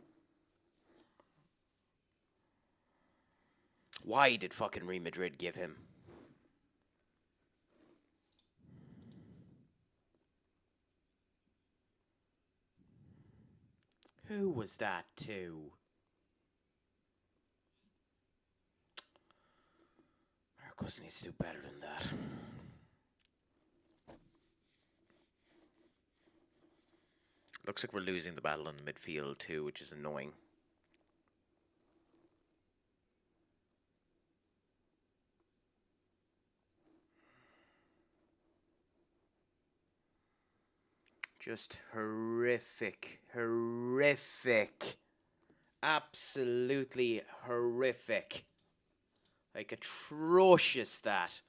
S1: Why did fucking Real Madrid give him? Who was that to? Marcos needs to do better than that. Looks like we're losing the battle in the midfield too, which is annoying. Just horrific. Horrific. Absolutely horrific. Like, atrocious that.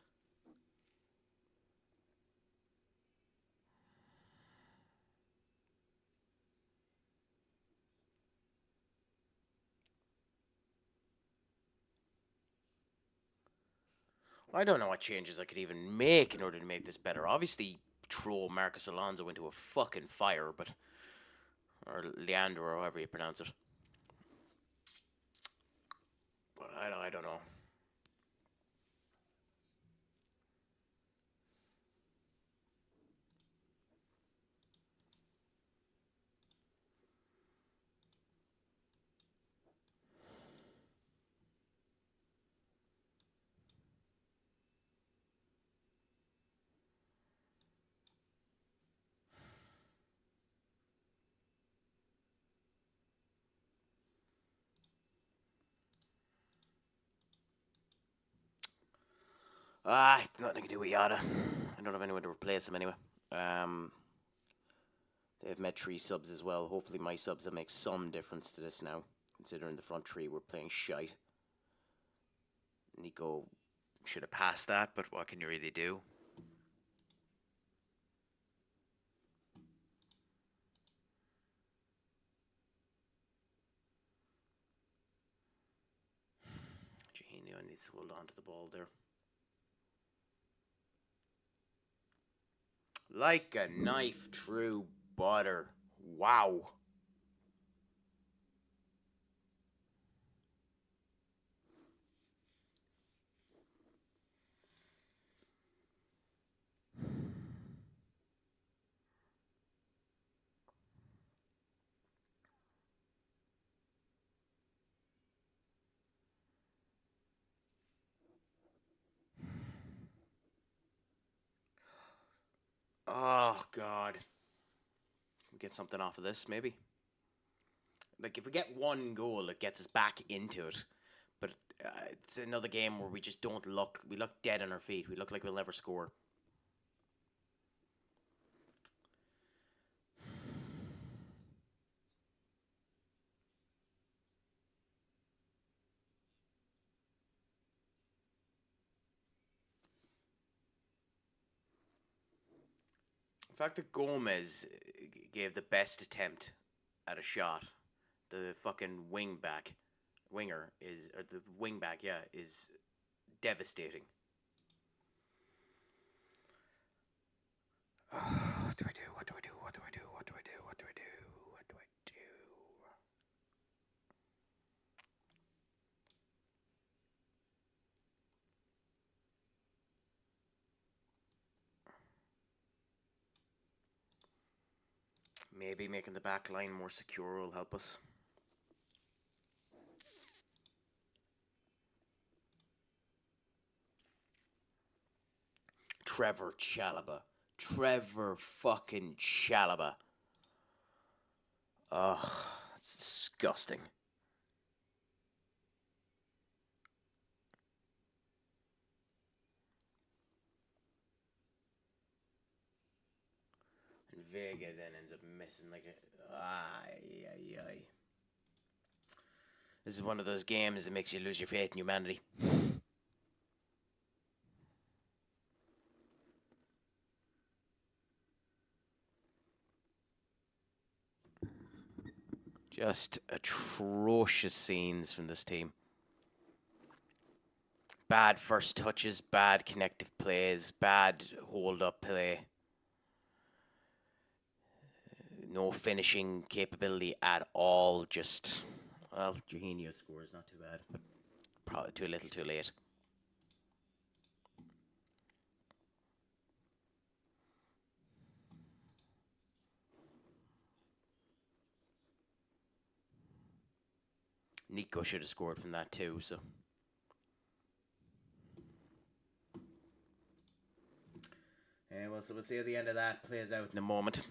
S1: I don't know what changes I could even make in order to make this better. Obviously, throw Marcos Alonso into a fucking fire, but... Or Leandro, or however you pronounce it. But I don't know. Nothing I can do with Yada. I don't have anyone to replace him anyway. They've met 3 subs as well. Hopefully my subs will make some difference to this now, considering the front 3 were playing shite. Nico should have passed that, but what can you really do? Eugenio needs to hold on to the ball there. Like a knife through butter. Wow. Oh, God. Get something off of this, maybe. Like, if we get one goal, it gets us back into it. But it's another game where we just don't look... We look dead on our feet. We look like we'll never score. The fact that Gomez gave the best attempt at a shot, the fucking winger is, or the wing back, yeah, is devastating. What do I do? What do I do? What do I do? What do I do? What do I do? What do I do? Maybe making the back line more secure will help us. Trevor Chalobah. Trevor fucking Chalobah. Ugh, that's disgusting. And Vega then ends up missing like a... Ay. This is one of those games that makes you lose your faith in humanity. Just atrocious scenes from this team. Bad first touches, bad connective plays, bad hold-up play. No finishing capability at all. Just, well, Jorginho scores, not too bad, but probably too little too late. Nico should have scored from that too, so. Well, so we'll see how the end of that plays out in a moment.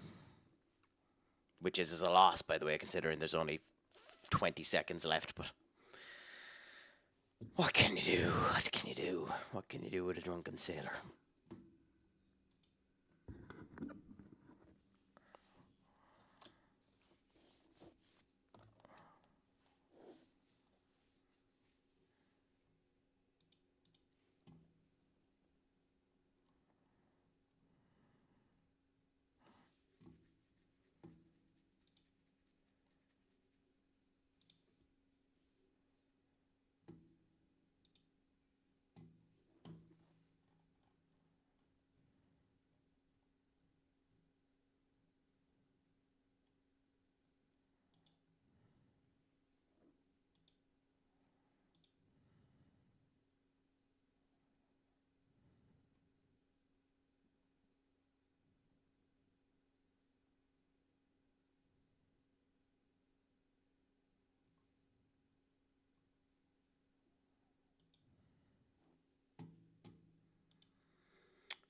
S1: Which is a loss, by the way, considering there's only 20 seconds left, but... What can you do? What can you do? What can you do with a drunken sailor?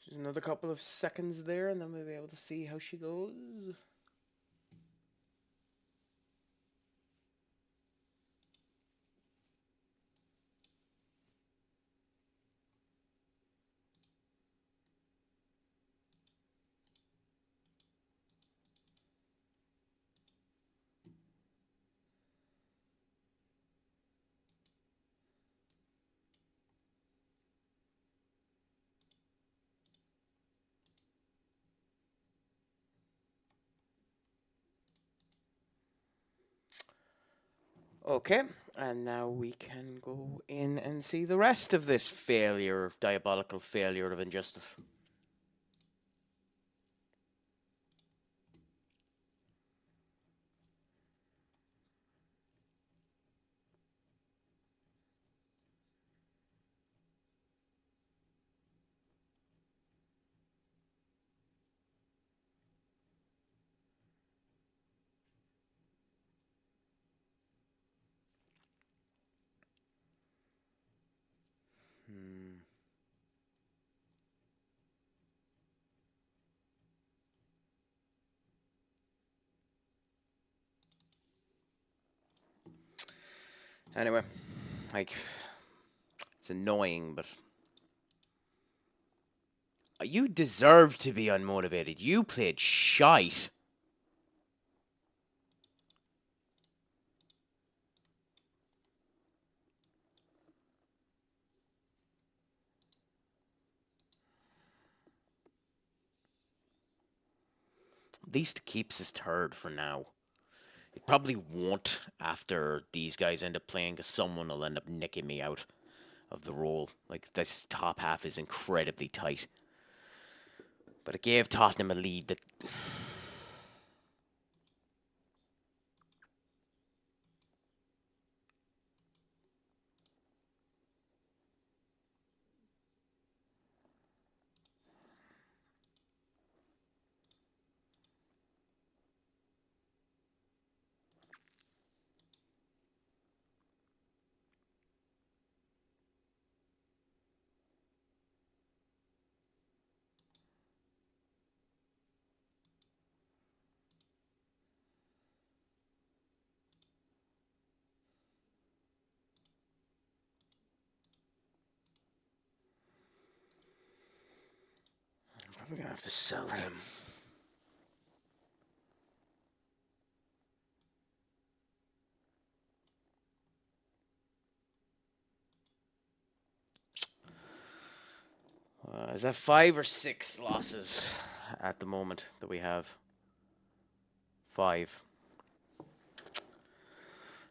S1: Just another couple of seconds there, and then we'll be able to see how she goes. Okay, and now we can go in and see the rest of this failure, diabolical failure of injustice. Anyway, like, it's annoying, but you deserve to be unmotivated. You played shite. At least keeps us third for now. It probably won't after these guys end up playing, because someone will end up nicking me out of the role. Like, this top half is incredibly tight. But it gave Tottenham a lead that... I'm probably going to have to sell him. Is that 5 or 6 losses at the moment that we have? 5.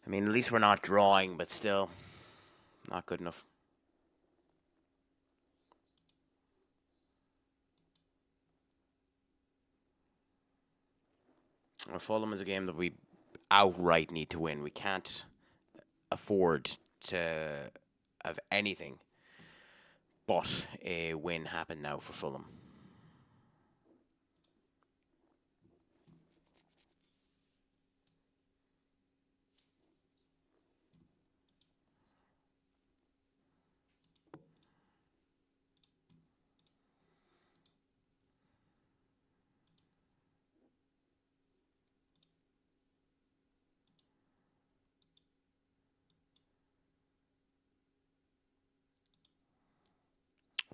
S1: I mean, at least we're not drawing, but still, not good enough. Fulham is a game that we outright need to win. We can't afford to have anything but a win happen now for Fulham.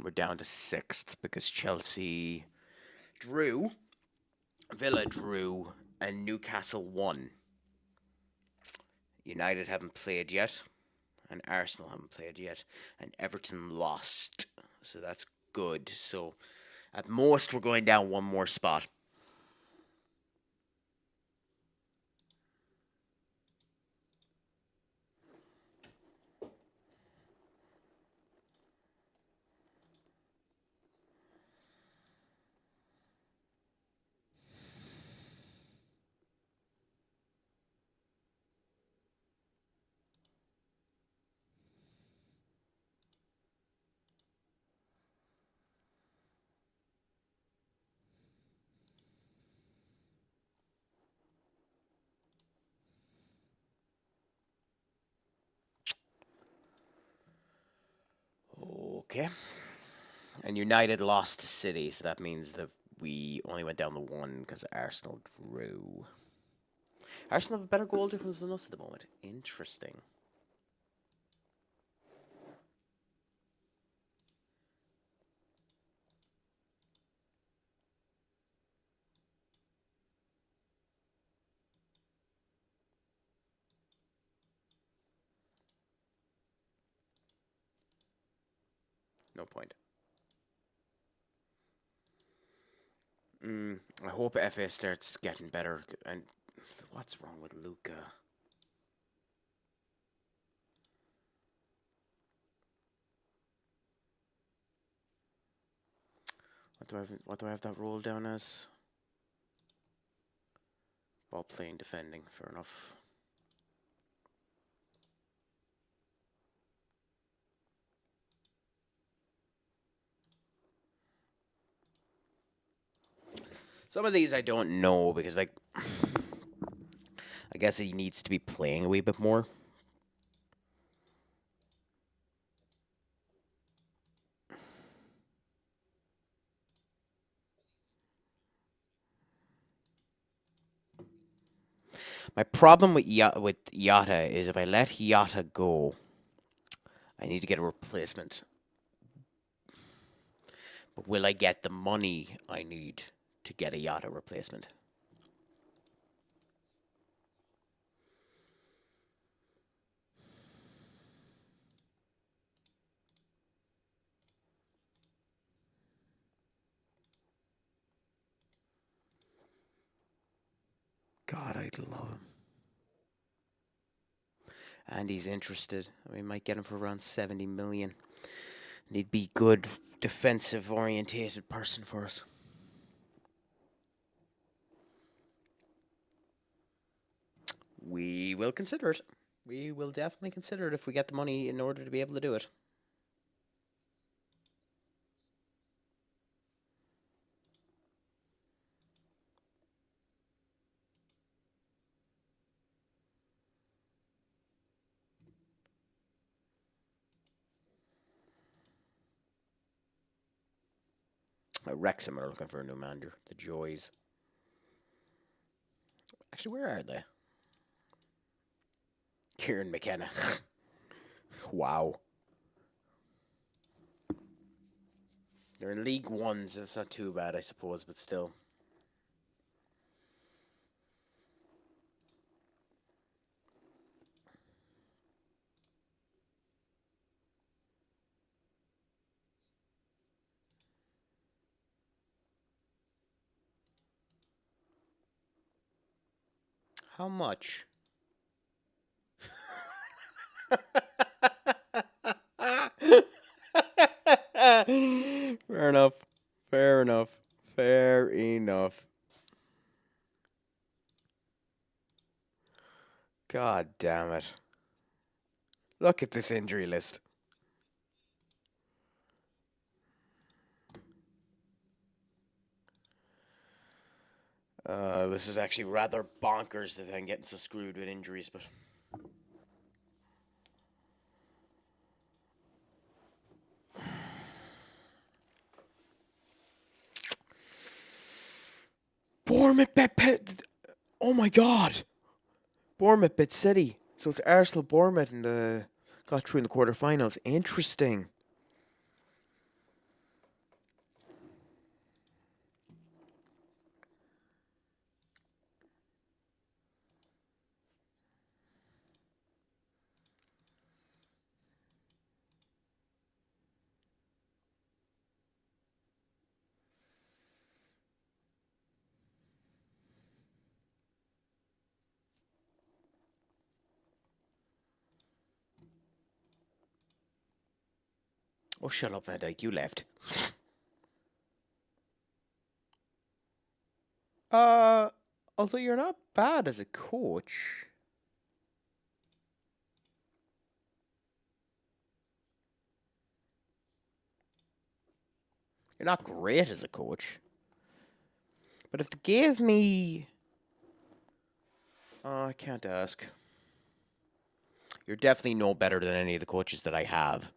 S1: We're down to 6th because Chelsea drew, Villa drew, and Newcastle won. United haven't played yet, and Arsenal haven't played yet, and Everton lost. So that's good. So at most, we're going down one more spot. Okay. And United lost to City, so that means that we only went down to 1 because Arsenal drew. Arsenal have a better goal difference than us at the moment. Interesting. No point. I hope FA starts getting better. And what's wrong with Luca? What do I have that roll down as? Ball playing, defending. Fair enough. Some of these I don't know because, like, I guess he needs to be playing a wee bit more. My problem with Yata is if I let Yata go, I need to get a replacement. But will I get the money I need to get a Yata replacement? God, I'd love him. And he's interested. We might get him for around 70 million. And he'd be good defensive orientated person for us. We will consider it. We will definitely consider it if we get the money in order to be able to do it. Wrexham are looking for a new manager. The Joys. Actually, where are they? Kieran McKenna. Wow. They're in League One, so it's not too bad, I suppose, but still. How much? Fair enough. Fair enough. Fair enough. God damn it. Look at this injury list. This is actually rather bonkers that I'm getting so screwed with injuries, but... Bournemouth bet... Oh my god! Bournemouth bet City. So it's Arsenal Bournemouth in the... Got through in the quarterfinals. Interesting. Oh, shut up, Van Dijk. You left. Although you're not bad as a coach. You're not great as a coach. But if they gave me... I can't ask. You're definitely no better than any of the coaches that I have.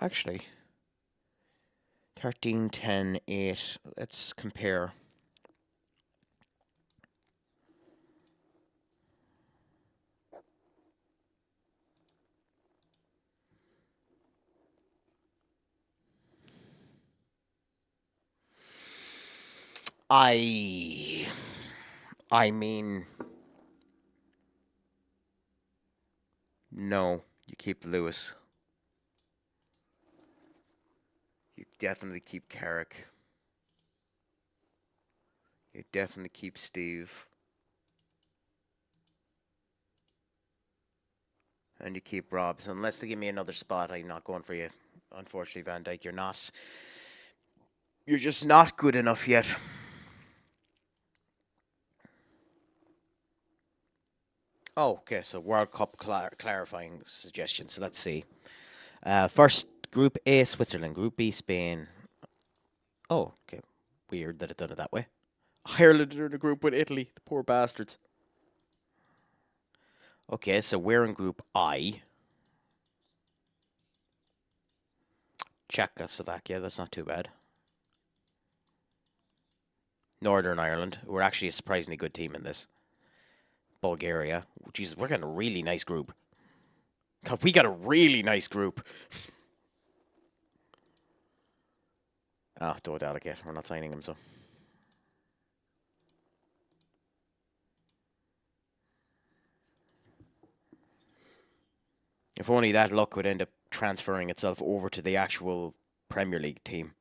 S1: Actually... 13, 10, 8. Let's compare. I mean... No, you keep Lewis. You definitely keep Carrick. You definitely keep Steve. And you keep Robs. Unless they give me another spot, I'm not going for you. Unfortunately, Van Dijk, you're not. You're just not good enough yet. Oh, okay, so World Cup clarifying suggestion. So let's see. First, Group A, Switzerland. Group B, Spain. Oh, okay. Weird that it done it that way. Ireland are in a group with Italy. The poor bastards. Okay, so we're in Group I. Czechoslovakia, that's not too bad. Northern Ireland, who are actually a surprisingly good team in this. Bulgaria. Jesus, we're getting a really nice group. God, we got a really nice group. Don't doubt it yet. We're not signing him, so. If only that luck would end up transferring itself over to the actual Premier League team.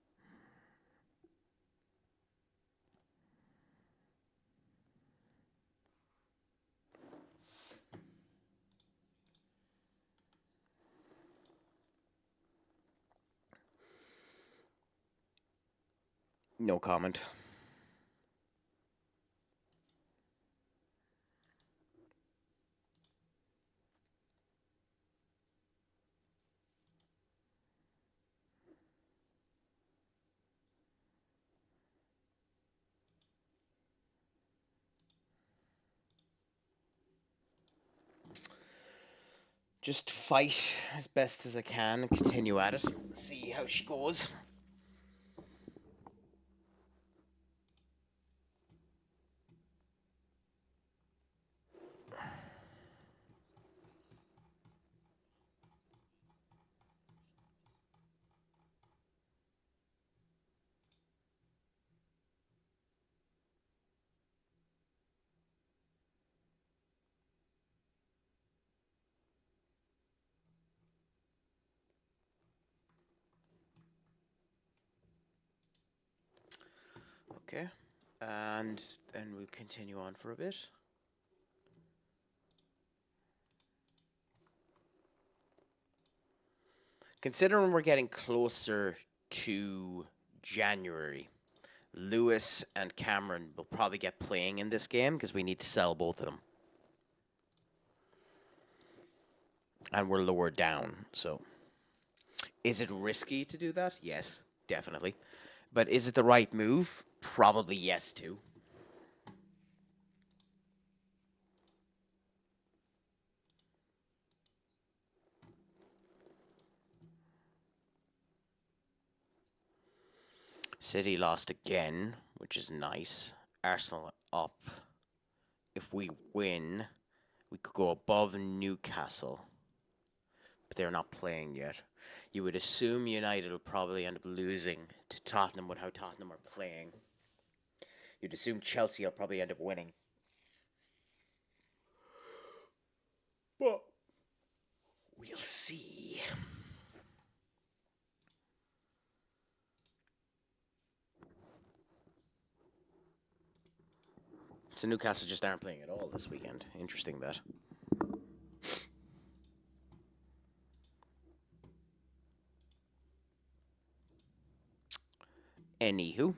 S1: No comment. Just fight as best as I can and continue at it. See how she goes. Okay. And then we'll continue on for a bit. Considering we're getting closer to January, Lewis and Cameron will probably get playing in this game because we need to sell both of them. And we're lower down, so. Is it risky to do that? Yes, definitely. But is it the right move? Probably yes, too. City lost again, which is nice. Arsenal up. If we win, we could go above Newcastle. But they're not playing yet. You would assume United will probably end up losing to Tottenham with how Tottenham are playing. You'd assume Chelsea will probably end up winning. But we'll see. So Newcastle just aren't playing at all this weekend. Interesting that. Anywho.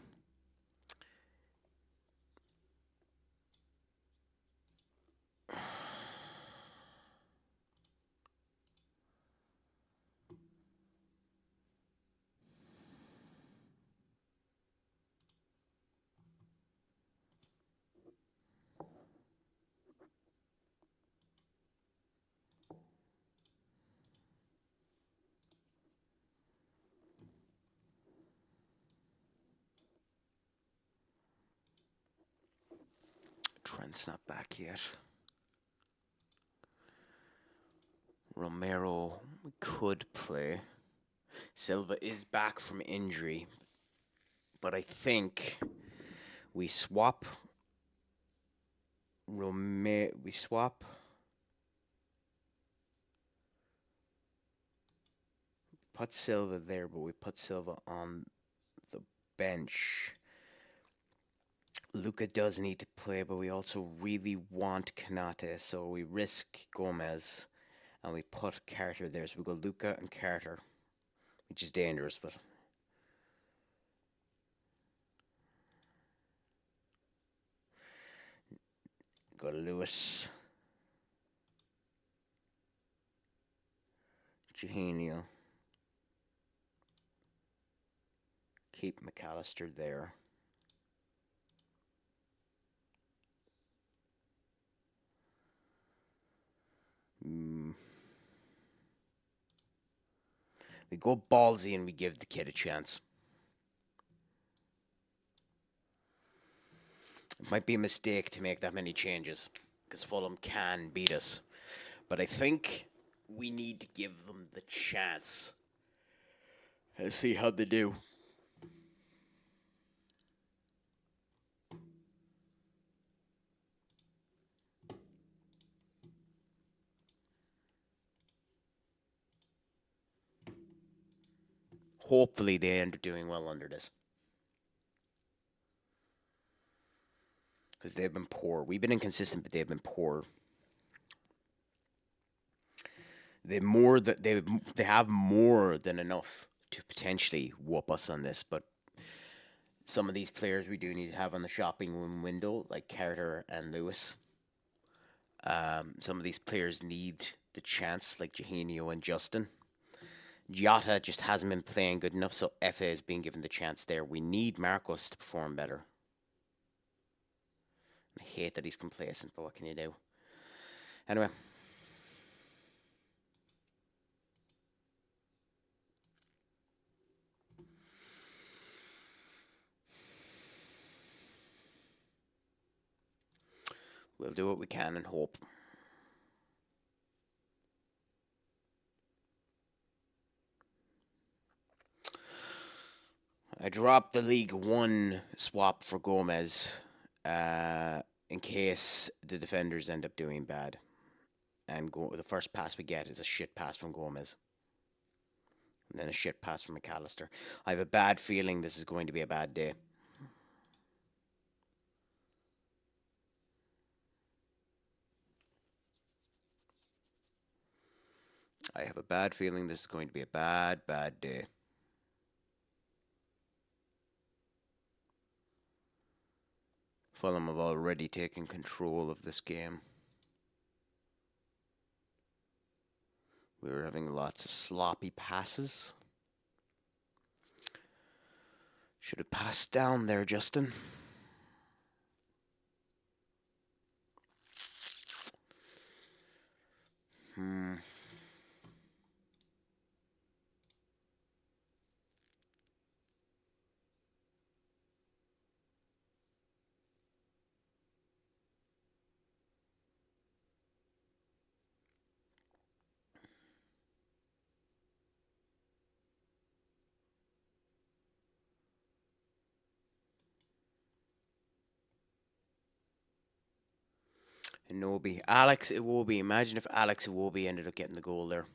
S1: Trent's not back yet. Romero, we could play. Silva is back from injury. But I think we swap we swap put Silva there, but we put Silva on the bench. Luka does need to play, but we also really want Kanate, so we risk Gomez and we put Carter there. So we go Luka and Carter, which is dangerous, but go to Lewis. Eugenio. Keep McAllister there. We go ballsy and we give the kid a chance. It might be a mistake to make that many changes because Fulham can beat us. But I think we need to give them the chance. Let's see how they do. Hopefully they end up doing well under this. Because they've been poor. We've been inconsistent, but they've been poor. They have more than enough to potentially whoop us on this, but some of these players we do need to have on the shopping room window, like Carter and Lewis. Some of these players need the chance, like Eugenio and Justin. Jota just hasn't been playing good enough, so FA is being given the chance there. We need Marcos to perform better. I hate that he's complacent, but what can you do? Anyway. We'll do what we can and hope. I dropped the League One swap for Gomez in case the defenders end up doing bad. And the first pass we get is a shit pass from Gomez. And then a shit pass from McAllister. I have a bad feeling this is going to be a bad day. I have a bad feeling this is going to be a bad, bad day. Fulham have already taken control of this game. We were having lots of sloppy passes. Should have passed down there, Justin. Inobi. Alex Iwobi. Imagine if Alex Iwobi ended up getting the goal there.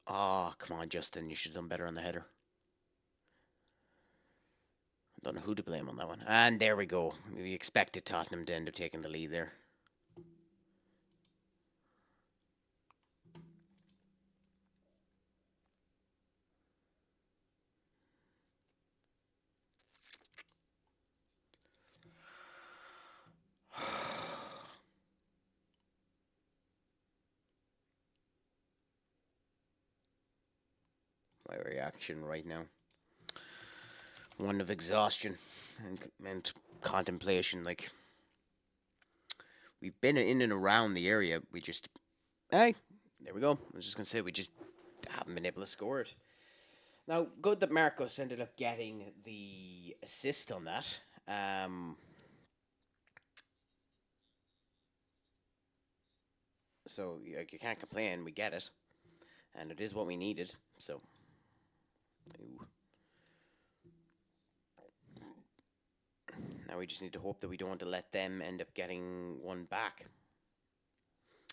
S1: Oh, come on, Justin. You should have done better on the header. I don't know who to blame on that one. And there we go. We expected Tottenham to end up taking the lead there. My reaction right now. One of exhaustion and contemplation. Like, we've been in and around the area. We just, hey, there we go. I was just going to say, we just haven't been able to score it. Now, good that Marcos ended up getting the assist on that. So, like, you can't complain. We get it. And it is what we needed. So, ooh. Now we just need to hope that we don't want to let them end up getting one back.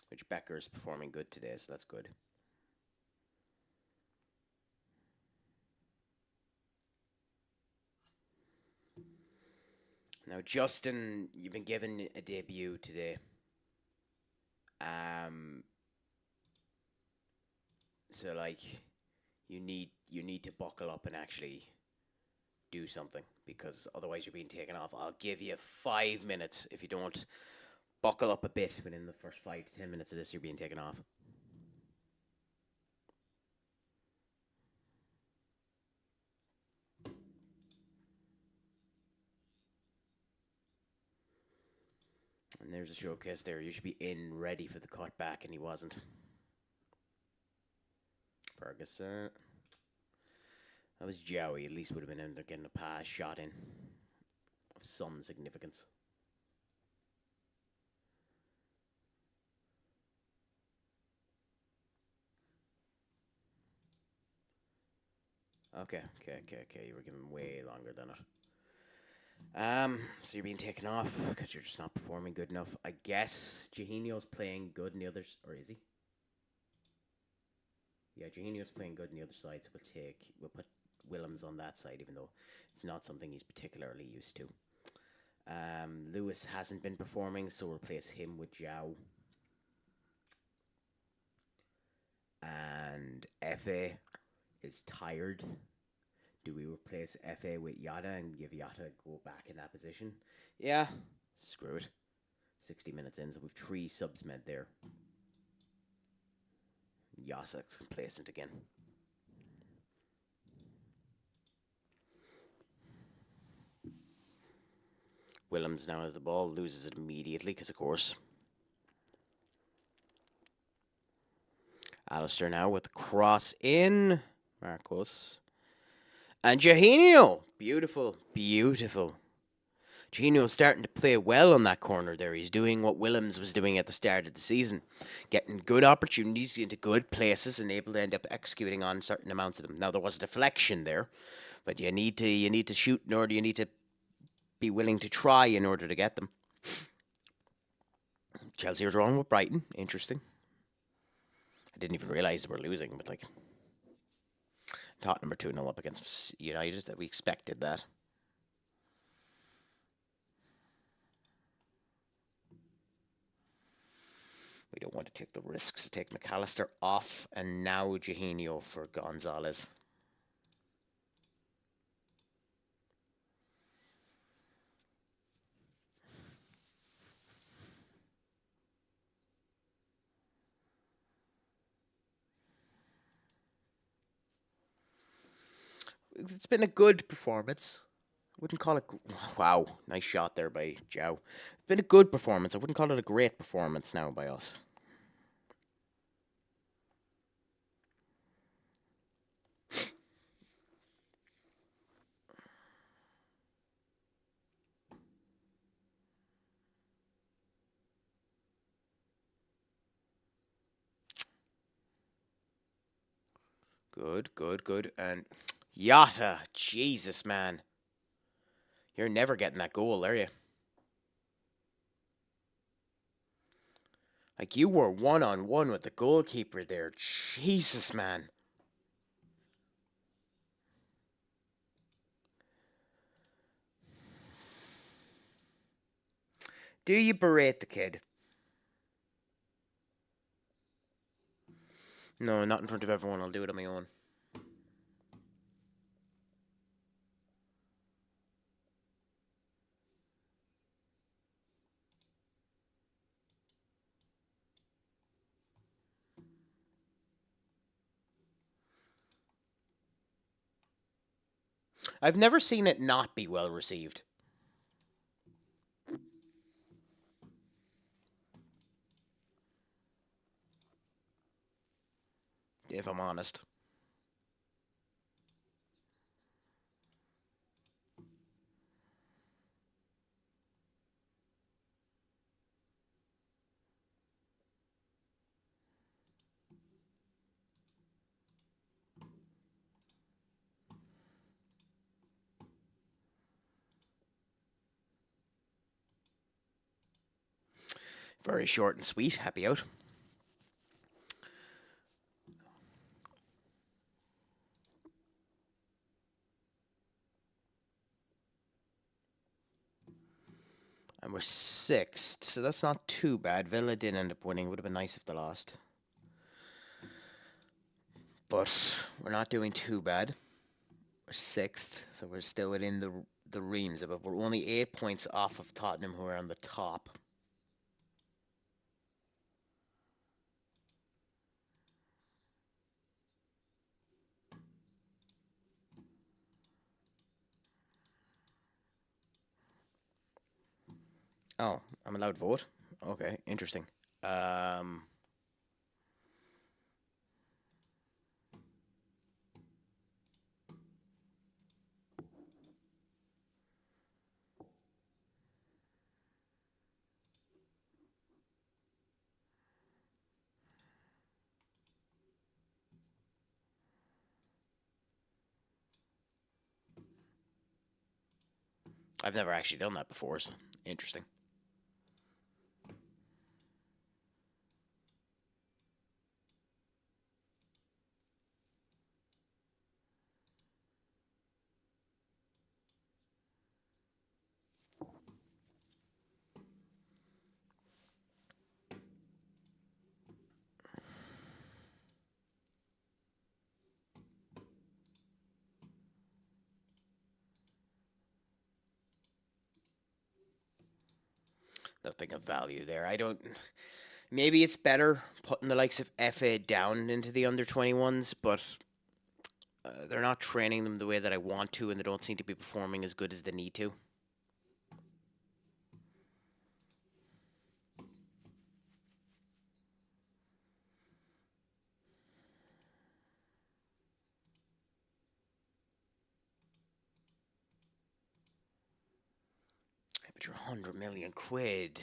S1: Which Becker's performing good today, so that's good. Now, Justin, you've been given a debut today. So, like, you need to buckle up and actually do something, because otherwise you're being taken off. I'll give you 5 minutes. If you don't buckle up a bit within the first 5 to 10 minutes of this, you're being taken off. And there's a showcase there. You should be in ready for the cutback, and he wasn't. Ferguson. That was Joey. At least would have been in there getting a pass shot in of some significance. Okay. You were given way longer than it. So you're being taken off because you're just not performing good enough. I guess Jahino's playing good in the others, or is he? Yeah, Jahino's playing good on the other side, so we'll put Willems on that side, even though it's not something he's particularly used to. Lewis hasn't been performing, so we'll replace him with Zhao. And Efe is tired. Do we replace Efe with Yata and give Yata a go back in that position? Yeah, screw it. 60 minutes in, so we've 3 subs med there. Yasak's complacent again. Willems now has the ball, loses it immediately because, of course. Alistair now with the cross in. Marcos. And Jahino. Beautiful. Jahino's starting to play well on that corner there. He's doing what Willems was doing at the start of the season. Getting good opportunities into good places and able to end up executing on certain amounts of them. Now, there was a deflection there, but you need to shoot in order, you need to be willing to try in order to get them. Chelsea are drawing with Brighton. Interesting. I didn't even realise they were losing, but like Tottenham are 2-0 up against United. That we expected that. We don't want to take the risks. Take McAllister off, and now Jahino for Gonzalez. It's been a good performance. I wouldn't call it... Wow, nice shot there by Zhao. It's been a good performance. I wouldn't call it a great performance now by us. Good. And Yata, Jesus, man. You're never getting that goal, are you? Like, you were one-on-one with the goalkeeper there. Jesus, man. Do you berate the kid? No, not in front of everyone. I'll do it on my own. I've never seen it not be well received. If I'm honest. Very short and sweet. Happy out. And we're 6th, so that's not too bad. Villa did end up winning. Would have been nice if they lost. But we're not doing too bad. We're 6th, so we're still within the reams of it. We're only 8 points off of Tottenham, who are on the top. Oh, I'm allowed to vote? Okay, interesting. I've never actually done that before, so interesting. Nothing of value there. I don't. Maybe it's better putting the likes of FA down into the under 21s, but they're not training them the way that I want to, and they don't seem to be performing as good as they need to. But you're 100 million quid.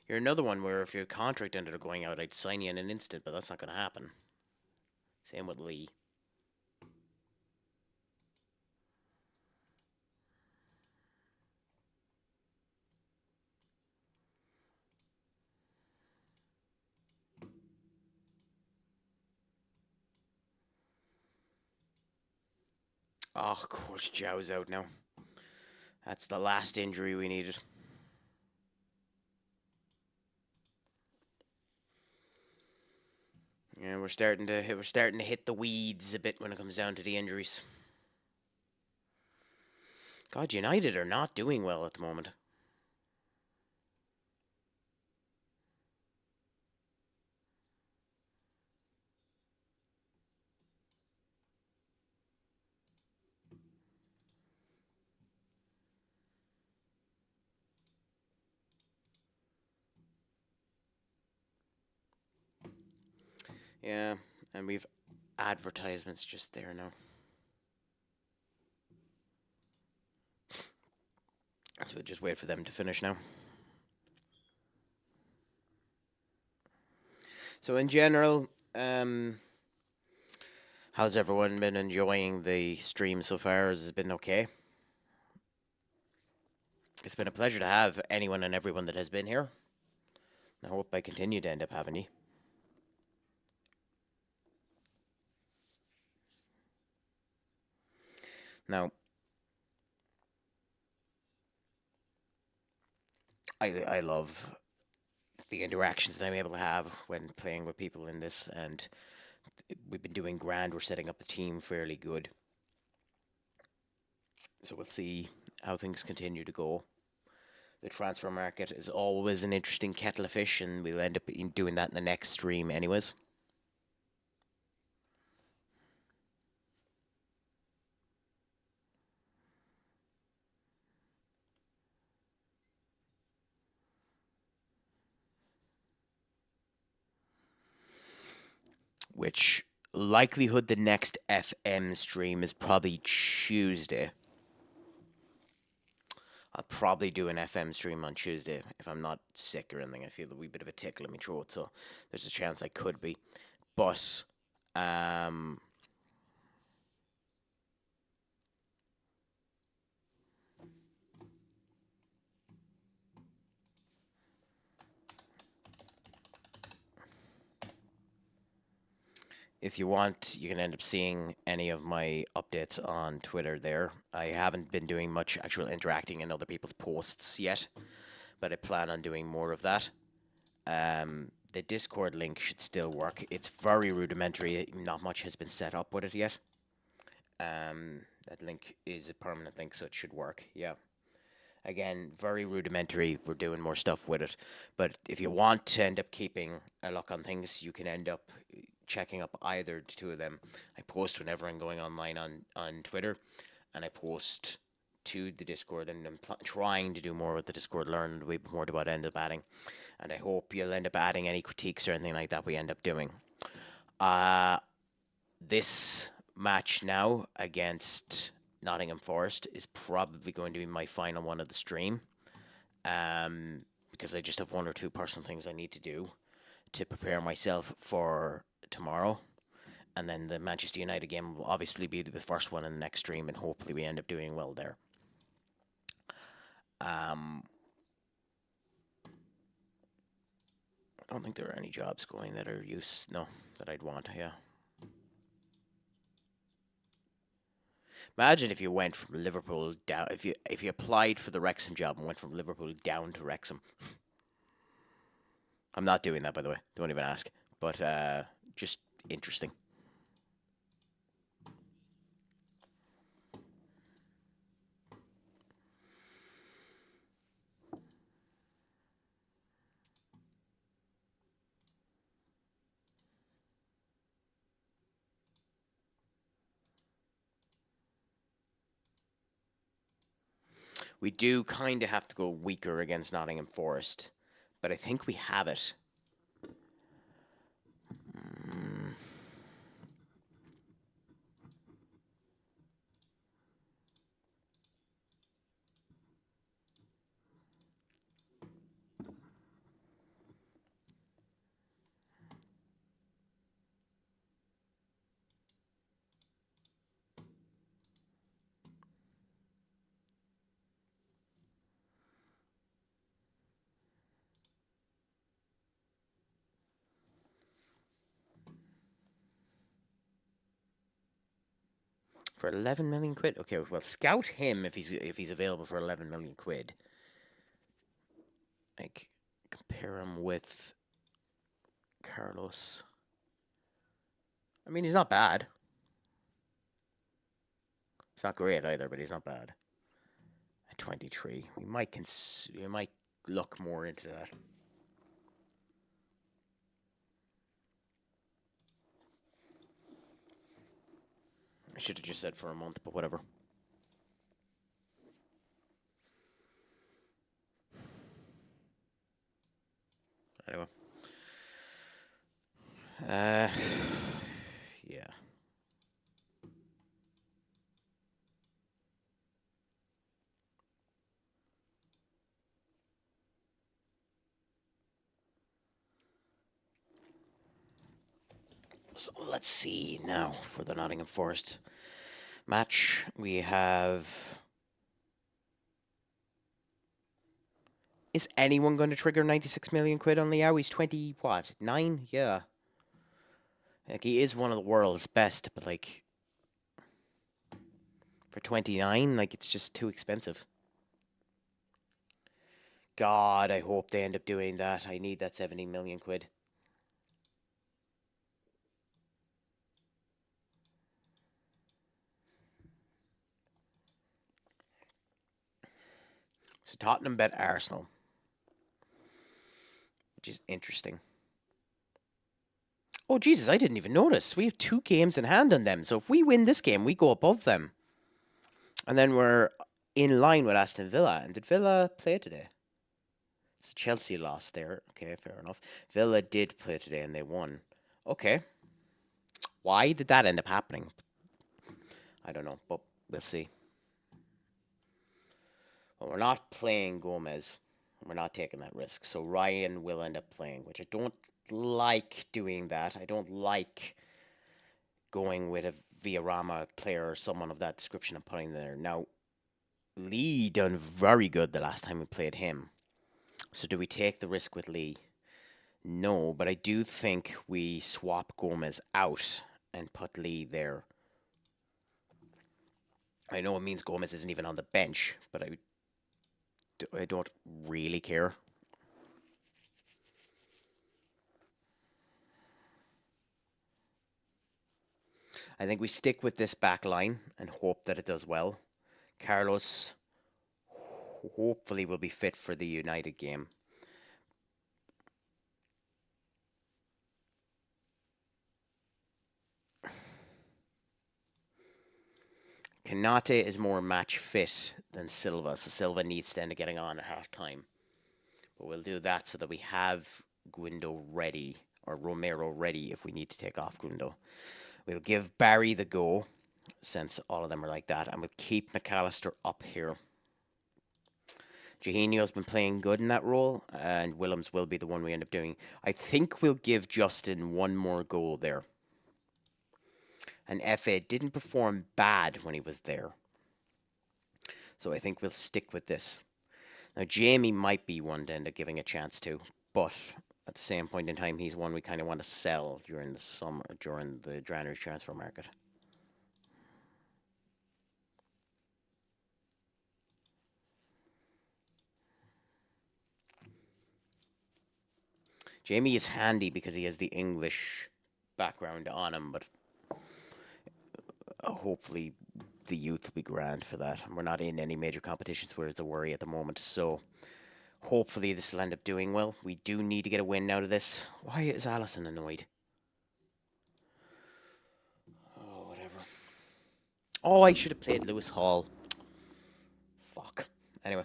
S1: You're another one where if your contract ended up going out, I'd sign you in an instant, but that's not going to happen. Same with Lee. Oh, of course, Zhao's out now. That's the last injury we needed. Yeah, we're starting to hit the weeds a bit when it comes down to the injuries. God, United are not doing well at the moment. Yeah, and we've advertisements just there now. So we'll just wait for them to finish now. So in general, how's everyone been enjoying the stream so far? Has it been okay? It's been a pleasure to have anyone and everyone that has been here. I hope I continue to end up having you. Now, I love the interactions that I'm able to have when playing with people in this, and we've been doing grand. We're setting up the team fairly good. So we'll see how things continue to go. The transfer market is always an interesting kettle of fish, and we'll end up doing that in the next stream, anyways. Which likelihood the next FM stream is probably Tuesday. I'll probably do an FM stream on Tuesday if I'm not sick or anything. I feel a wee bit of a tickle in my throat, so there's a chance I could be. But if you want, you can end up seeing any of my updates on Twitter there. I haven't been doing much actual interacting in other people's posts yet, but I plan on doing more of that. The Discord link should still work. It's very rudimentary. Not much has been set up with it yet. That link is a permanent link, so it should work. Yeah. Again, very rudimentary. We're doing more stuff with it. But if you want to end up keeping a look on things, you can end up checking up either two of them. I post whenever I'm going online on Twitter, and I post to the Discord, and I'm trying to do more with the Discord, learn a bit more about end up adding. And I hope you'll end up adding any critiques or anything like that we end up doing. This match now against Nottingham Forest is probably going to be my final one of the stream, because I just have one or two personal things I need to do to prepare myself for tomorrow. And then the Manchester United game will obviously be the first one in the next stream, and hopefully we end up doing well there. I don't think there are any jobs going that are that I'd want, yeah. Imagine if you went from Liverpool down, if you applied for the Wrexham job and went from Liverpool down to Wrexham. I'm not doing that, by the way. Don't even ask. But just interesting. We do kind of have to go weaker against Nottingham Forest, but I think we have it. For 11 million quid? Okay, well, scout him if he's available for 11 million quid. Like, compare him with Carlos. I mean, he's not bad. He's not great either, but he's not bad. At 23, we might look more into that. I should have just said for a month, but whatever. Anyway. Yeah. So let's see now for the Nottingham Forest match. We have... Is anyone going to trigger 96 million quid on Liao? He's 20, what, 9? Yeah. Like, he is one of the world's best, but, like, for 29, like, it's just too expensive. God, I hope they end up doing that. I need that 70 million quid. So Tottenham bet Arsenal, which is interesting. Oh, Jesus, I didn't even notice. We have 2 games in hand on them. So if we win this game, we go above them. And then we're in line with Aston Villa. And did Villa play today? So Chelsea lost there. Okay, fair enough. Villa did play today and they won. Okay. Why did that end up happening? I don't know, but we'll see. Well, we're not playing Gomez. We're not taking that risk. So Ryan will end up playing, which I don't like doing that. I don't like going with a Villarama player or someone of that description and putting there. Now, Lee done very good the last time we played him. So do we take the risk with Lee? No, but I do think we swap Gomez out and put Lee there. I know it means Gomez isn't even on the bench, but I don't really care. I think we stick with this back line and hope that it does well. Carlos hopefully will be fit for the United game. Kanate is more match fit than Silva, so Silva needs to end up getting on at half time. But we'll do that so that we have Guindo ready, or Romero ready if we need to take off Guindo. We'll give Barry the go, since all of them are like that, and we'll keep McAllister up here. Jorginho's been playing good in that role, and Willems will be the one we end up doing. I think we'll give Justin one more goal there. And FA didn't perform bad when he was there. So I think we'll stick with this. Now, Jamie might be one to end up giving a chance to, but at the same point in time, he's one we kind of want to sell during the summer, during the January transfer market. Jamie is handy because he has the English background on him, but hopefully the youth will be grand for that. And we're not in any major competitions where it's a worry at the moment, so hopefully this will end up doing well. We do need to get a win out of this. Why is Allison annoyed? Oh, whatever. Oh, I should have played Lewis Hall. Fuck. Anyway.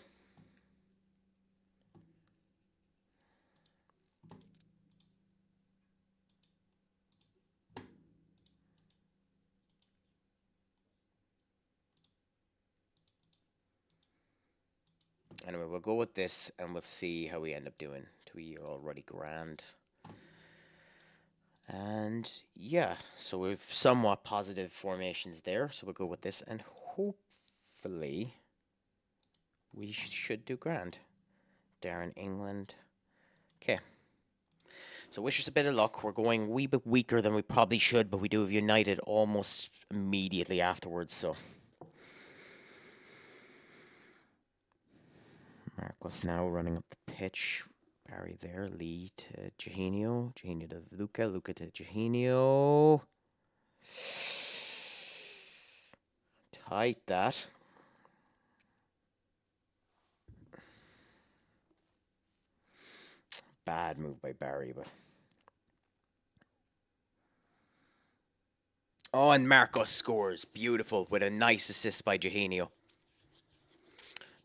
S1: Anyway, we'll go with this and we'll see how we end up doing. We are already grand. And yeah, so we've somewhat positive formations there. So we'll go with this and hopefully we should do grand. Darren, England. Okay. So wish us a bit of luck. We're going a wee bit weaker than we probably should, but we do have United almost immediately afterwards, so. Marcos now running up the pitch. Barry there. Lee to Eugenio. Eugenio to Luca. Luca to Eugenio. Tight that. Bad move by Barry, but. Oh, and Marcos scores. Beautiful with a nice assist by Eugenio.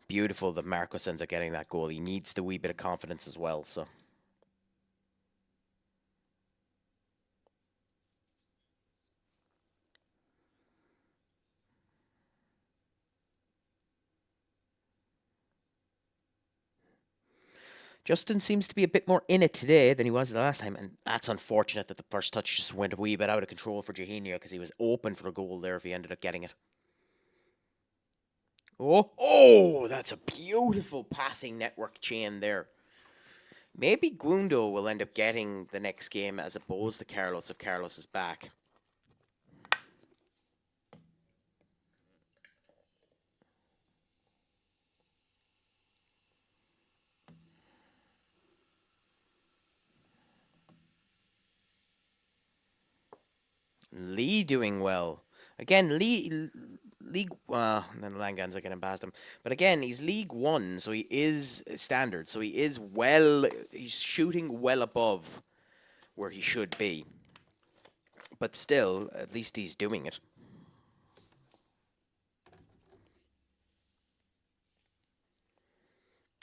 S1: Beautiful that Marcos ends up getting that goal. He needs the wee bit of confidence as well, so. Justin seems to be a bit more in it today than he was the last time, and that's unfortunate that the first touch just went a wee bit out of control for Eugenio because he was open for a goal there if he ended up getting it. Oh, that's a beautiful passing network chain there. Maybe Gundo will end up getting the next game as opposed to Carlos if Carlos is back. Lee doing well. Again, League, then Langans are getting past him. But again, he's League One, so he is standard. So he is he's shooting well above where he should be. But still, at least he's doing it.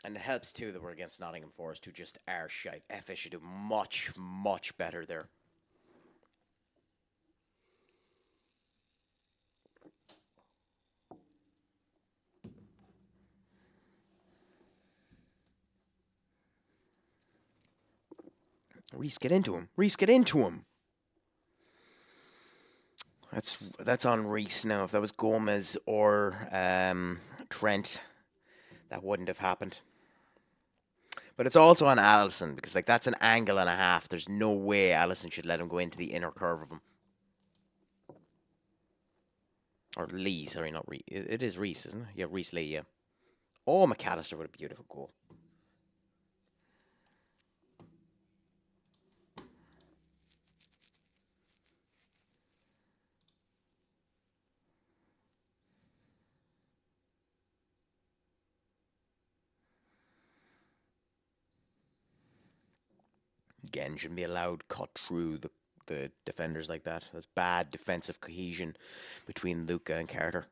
S1: And it helps too that we're against Nottingham Forest, who just are shite. FA should do much, much better there. Reese, get into him. Reese, get into him. That's on Reese now. If that was Gomez or Trent, that wouldn't have happened. But it's also on Allison because like that's an angle and a half. There's no way Allison should let him go into the inner curve of him. Or Lee, sorry, not Reese. It is Reese, isn't it? Yeah, Reese Lee, yeah. Oh, McAllister with a beautiful goal. Again, shouldn't be allowed cut through the defenders like that. That's bad defensive cohesion between Luca and Carter.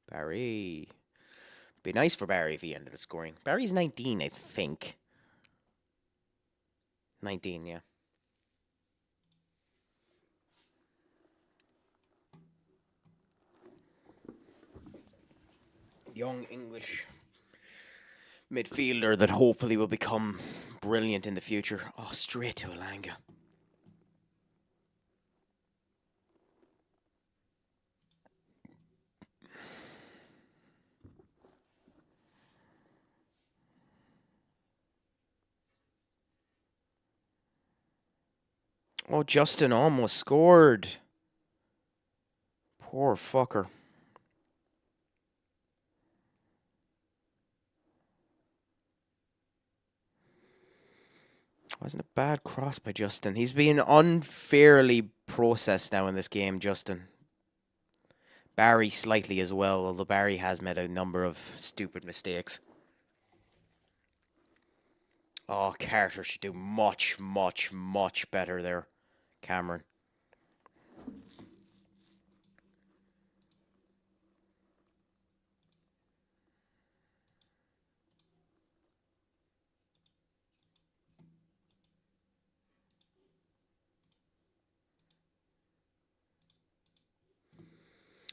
S1: Barry. Be nice for Barry if he ended up scoring. Barry's 19, I think. 19, yeah. Young English midfielder that hopefully will become brilliant in the future. Oh, straight to Alanga. Oh, Justin almost scored. Poor fucker. Wasn't a bad cross by Justin. He's being unfairly processed now in this game, Justin. Barry slightly as well, although Barry has made a number of stupid mistakes. Oh, Carter should do much, much, much better there, Cameron.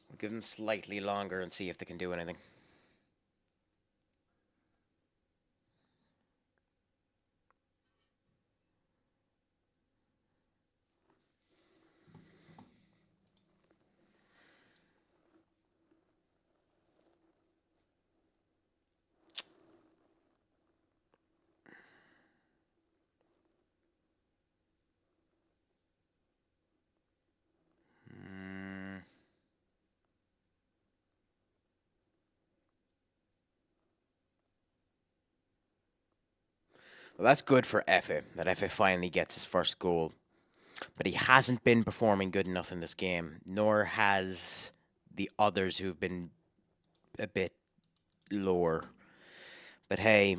S1: We'll give them slightly longer and see if they can do anything. Well, that's good for Effe, that Effe finally gets his first goal. But he hasn't been performing good enough in this game, nor has the others who've been a bit lower. But hey,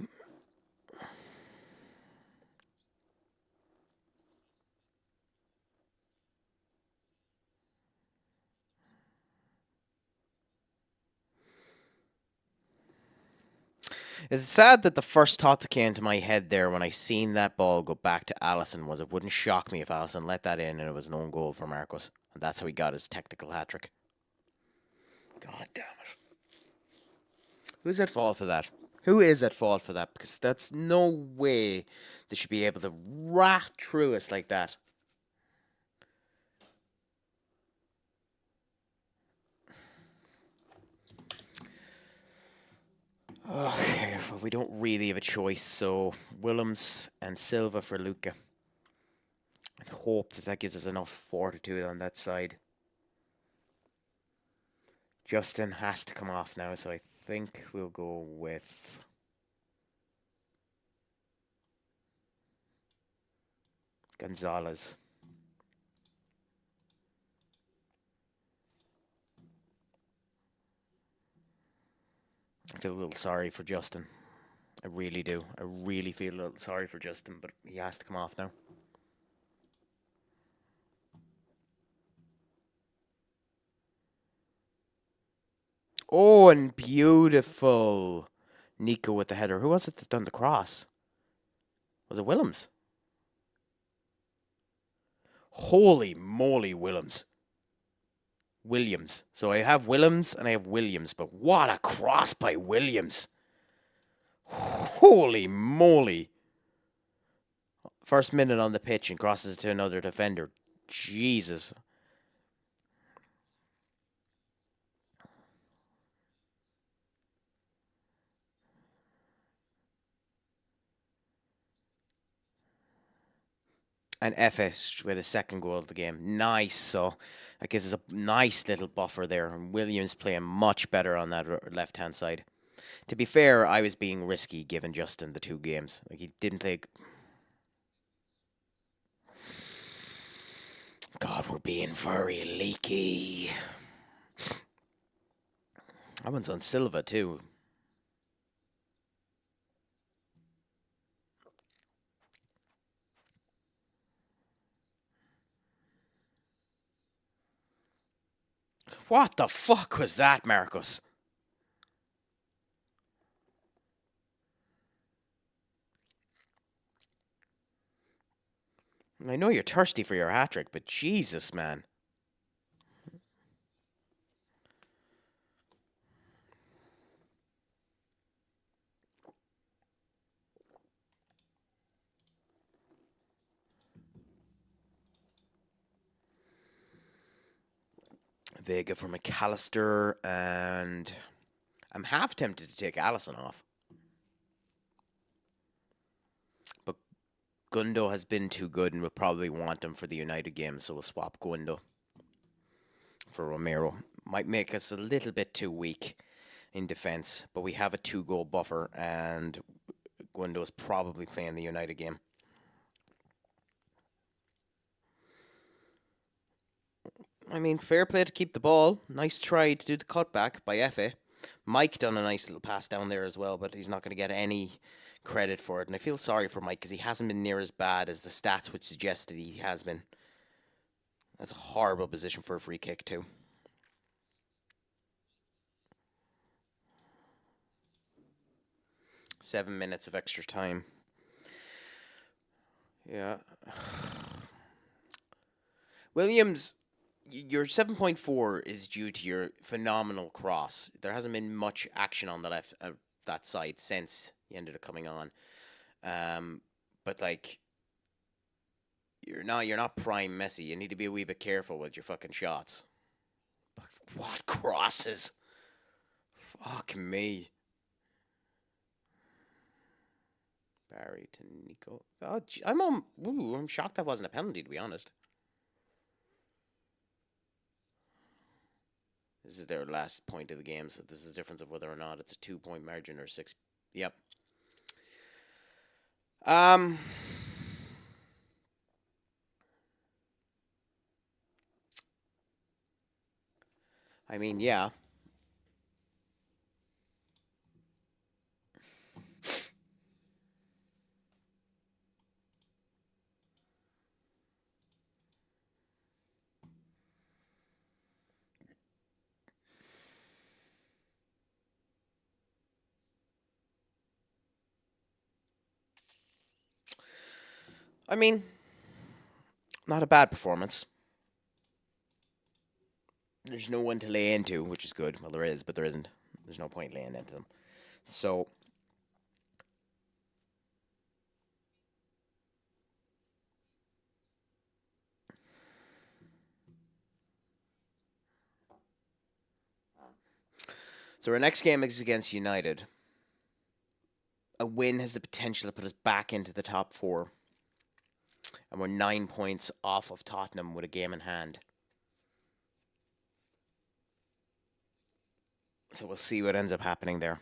S1: it's sad that the first thought that came to my head there when I seen that ball go back to Allison was it wouldn't shock me if Allison let that in and it was an own goal for Marcos. And that's how he got his technical hat-trick. God damn it. Who's at fault for that? Who is at fault for that? Because that's no way they should be able to rat through us like that. Okay, well, we don't really have a choice, so Willems and Silva for Luca. I hope that gives us enough fortitude on that side. Justin has to come off now, so I think we'll go with Gonzalez. I feel a little sorry for Justin. I really do. I really feel a little sorry for Justin, but he has to come off now. Oh, and beautiful. Nico with the header. Who was it that done the cross? Was it Willems? Holy moly, Williams. So I have Willems and I have Williams, but what a cross by Williams. Holy moly. First minute on the pitch and crosses to another defender. Jesus. And FS with a second goal of the game. Nice. So that gives us a nice little buffer there. And Williams playing much better on that left-hand side. To be fair, I was being risky given Justin the 2 games. Like, he didn't take... God, we're being very leaky. That one's on Silva, too. What the fuck was that, Marcus? I know you're thirsty for your hat-trick, but Jesus, man. Vega for McAllister, and I'm half tempted to take Allison off. But Gundo has been too good and we'll probably want him for the United game, so we'll swap Gundo for Romero. Might make us a little bit too weak in defence, but we have a 2-goal buffer and Gundo's probably playing the United game. I mean, fair play to keep the ball. Nice try to do the cutback by Efe. Mike done a nice little pass down there as well, but he's not going to get any credit for it. And I feel sorry for Mike because he hasn't been near as bad as the stats would suggest that he has been. That's a horrible position for a free kick too. Seven minutes of extra time. Yeah. Williams, your 7.4 is due to your phenomenal cross. There hasn't been much action on the left that side since you ended up coming on. But like, you're not prime Messi. You need to be a wee bit careful with your fucking shots. What crosses? Fuck me. Barry to Nico. Oh, I'm shocked that wasn't a penalty, to be honest. This is their last point of the game, so this is the difference of whether or not it's a 2-point margin or 6. Yep. I mean, yeah. I mean, not a bad performance. There's no one to lay into, which is good. Well, there is, but there isn't. There's no point laying into them. So, our next game is against United. A win has the potential to put us back into the top 4. And we're 9 points off of Tottenham with a game in hand. So we'll see what ends up happening there.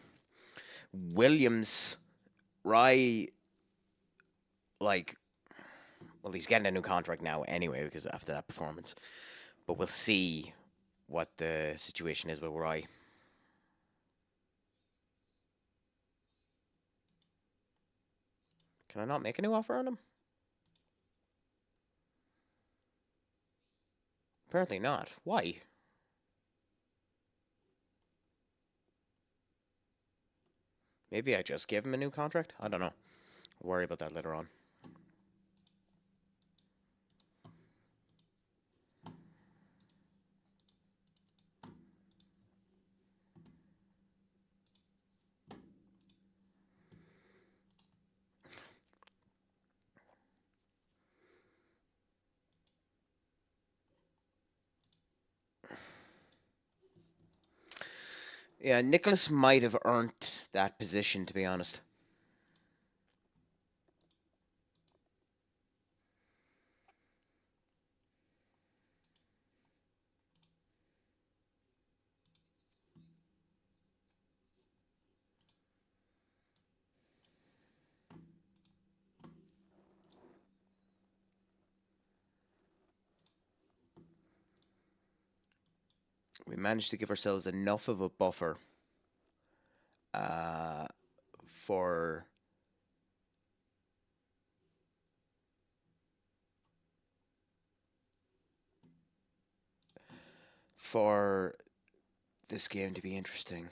S1: Williams, Rye, he's getting a new contract now anyway because after that performance. But we'll see what the situation is with Rye. Can I not make a new offer on him? Apparently not. Why? Maybe I just gave him a new contract? I don't know. I'll worry about that later on. Yeah, Nicholas might have earned that position, to be honest. We managed to give ourselves enough of a buffer for this game to be interesting.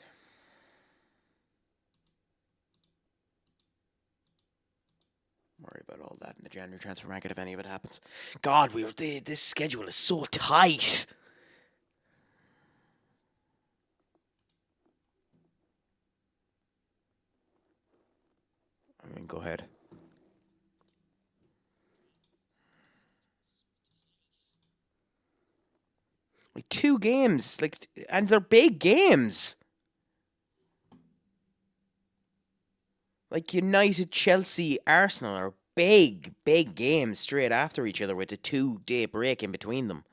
S1: Worry about all that in the January transfer market if any of it happens. God, this schedule is so tight. I mean, go ahead. Like 2 games, and they're big games. Like United, Chelsea, Arsenal are big games straight after each other with a 2-day break in between them.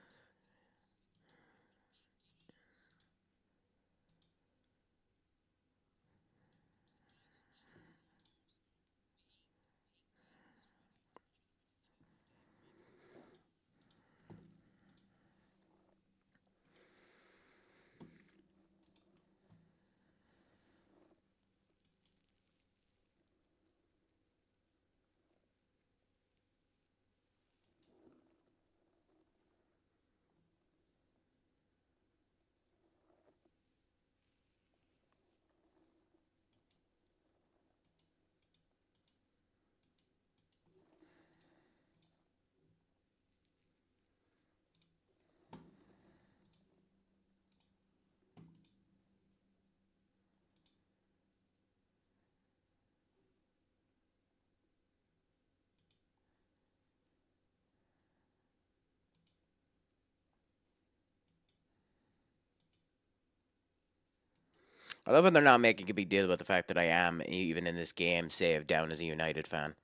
S1: I love when they're not making a big deal about the fact that I am, even in this game, saved down as a United fan.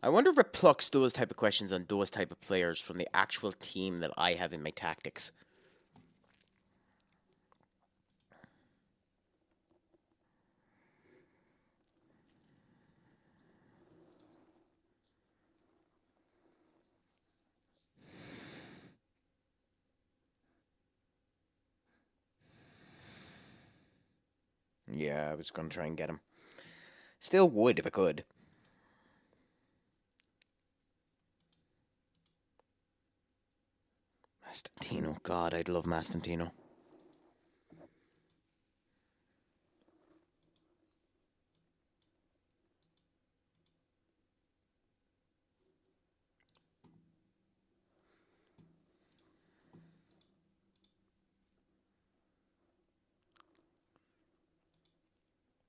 S1: I wonder if it plucks those type of questions on those type of players from the actual team that I have in my tactics. Yeah, I was going to try and get him. Still would if I could. Mastantino. God, I'd love Mastantino.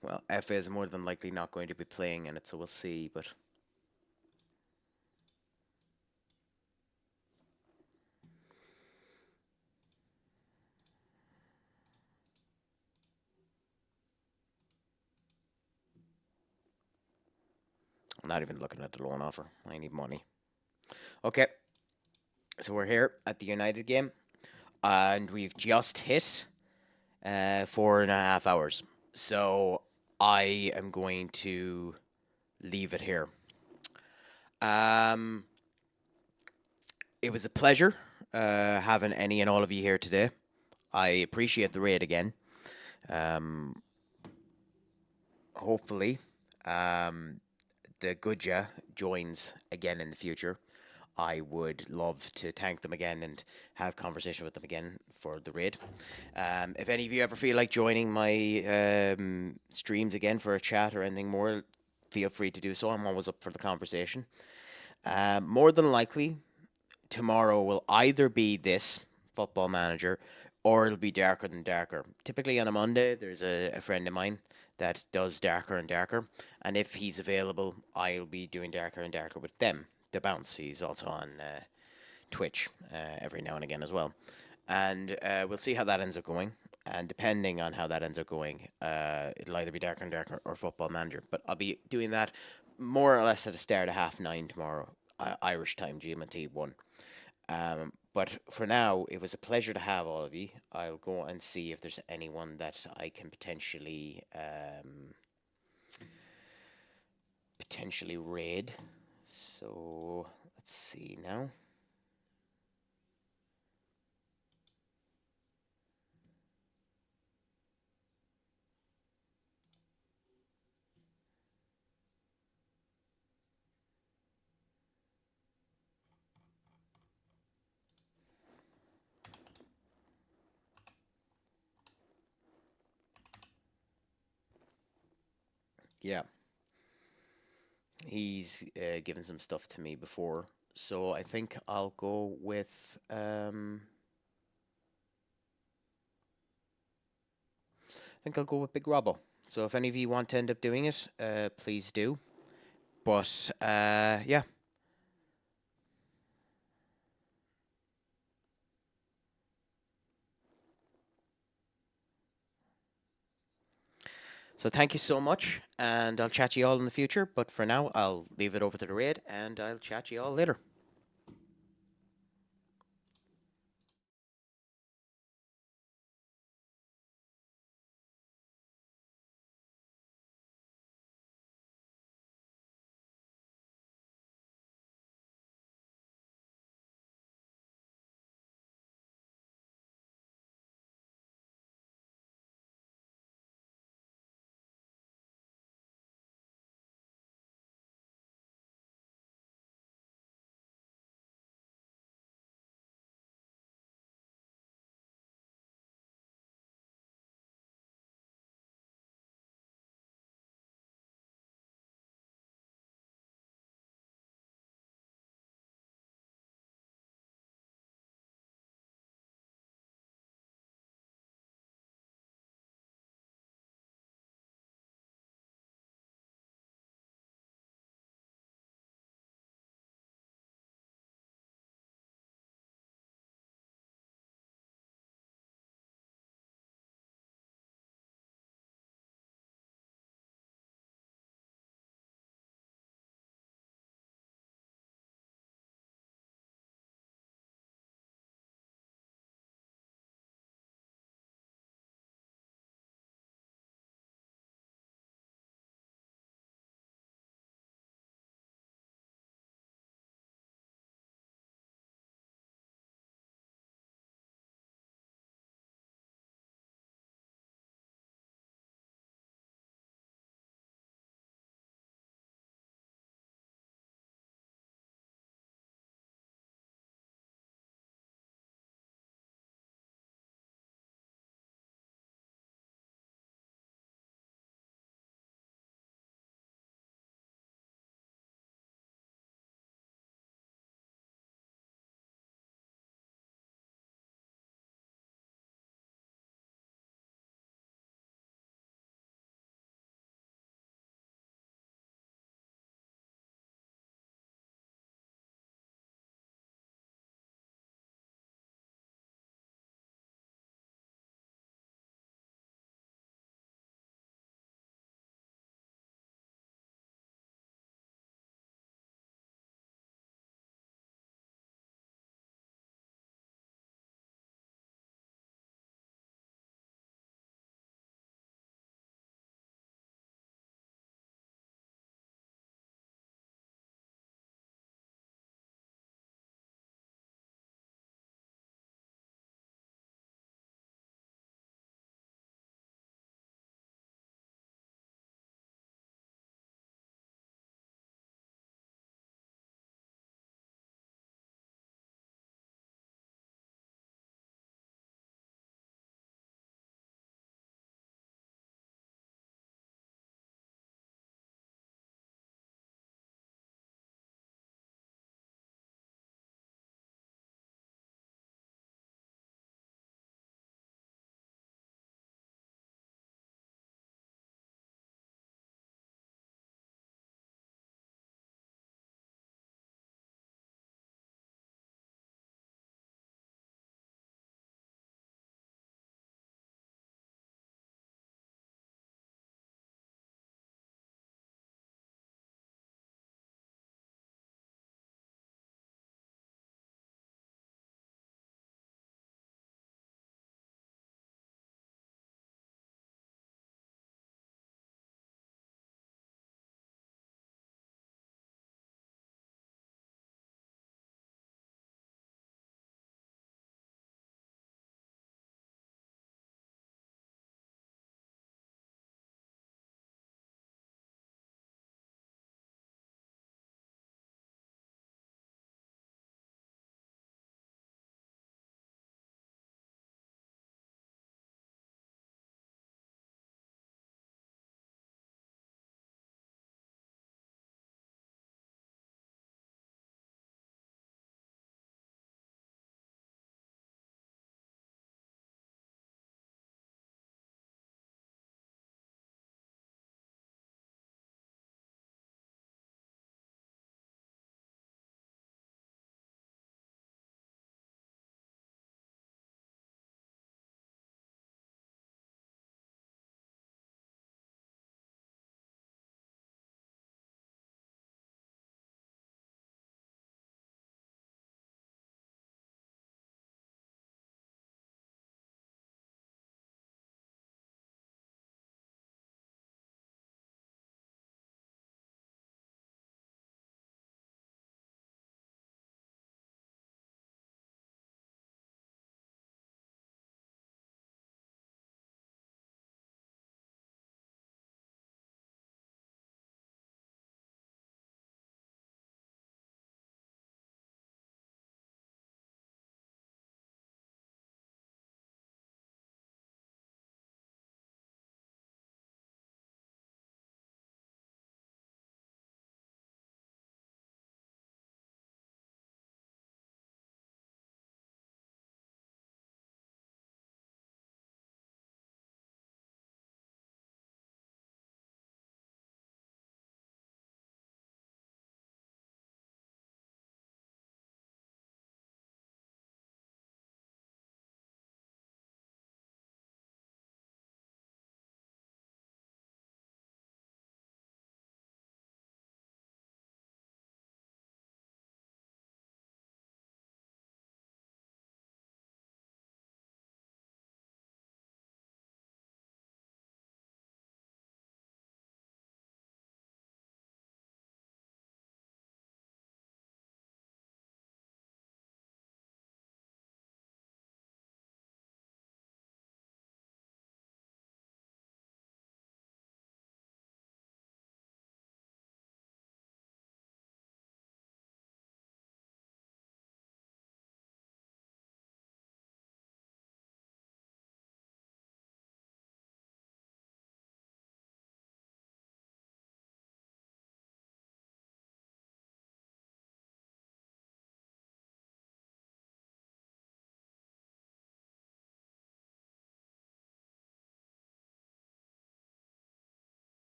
S1: Well, FA is more than likely not going to be playing in it, so we'll see, but... I'm not even looking at the loan offer. I need money. Okay, so we're here at the United game, and we've just hit 4.5 hours. So I am going to leave it here. Um, it was a pleasure having any and all of you here today. I appreciate the raid again. Um, hopefully, the Gudja joins again in the future. I would love to thank them again and have conversation with them again for the raid. If any of you ever feel like joining my streams again for a chat or anything more, feel free to do so. I'm always up for the conversation. More than likely, tomorrow will either be this Football Manager or it'll be Darker Than Darker. Typically on a Monday, there's a friend of mine that does Darker and Darker, and if he's available, I'll be doing Darker and Darker with them. The Bounce, he's also on Twitch every now and again as well. And we'll see how that ends up going. And depending on how that ends up going, it'll either be Darker and Darker or Football Manager. But I'll be doing that more or less at the start of 9:30 tomorrow, Irish time, GMT 1. But for now, it was a pleasure to have all of you. I'll go and see if there's anyone that I can potentially raid. So let's see now. Yeah, he's given some stuff to me before, so I think I'll go with Big Robbo. So if any of you want to end up doing it, please do. But yeah. So thank you so much, and I'll chat to you all in the future. But for now, I'll leave it over to the raid, and I'll chat to you all later.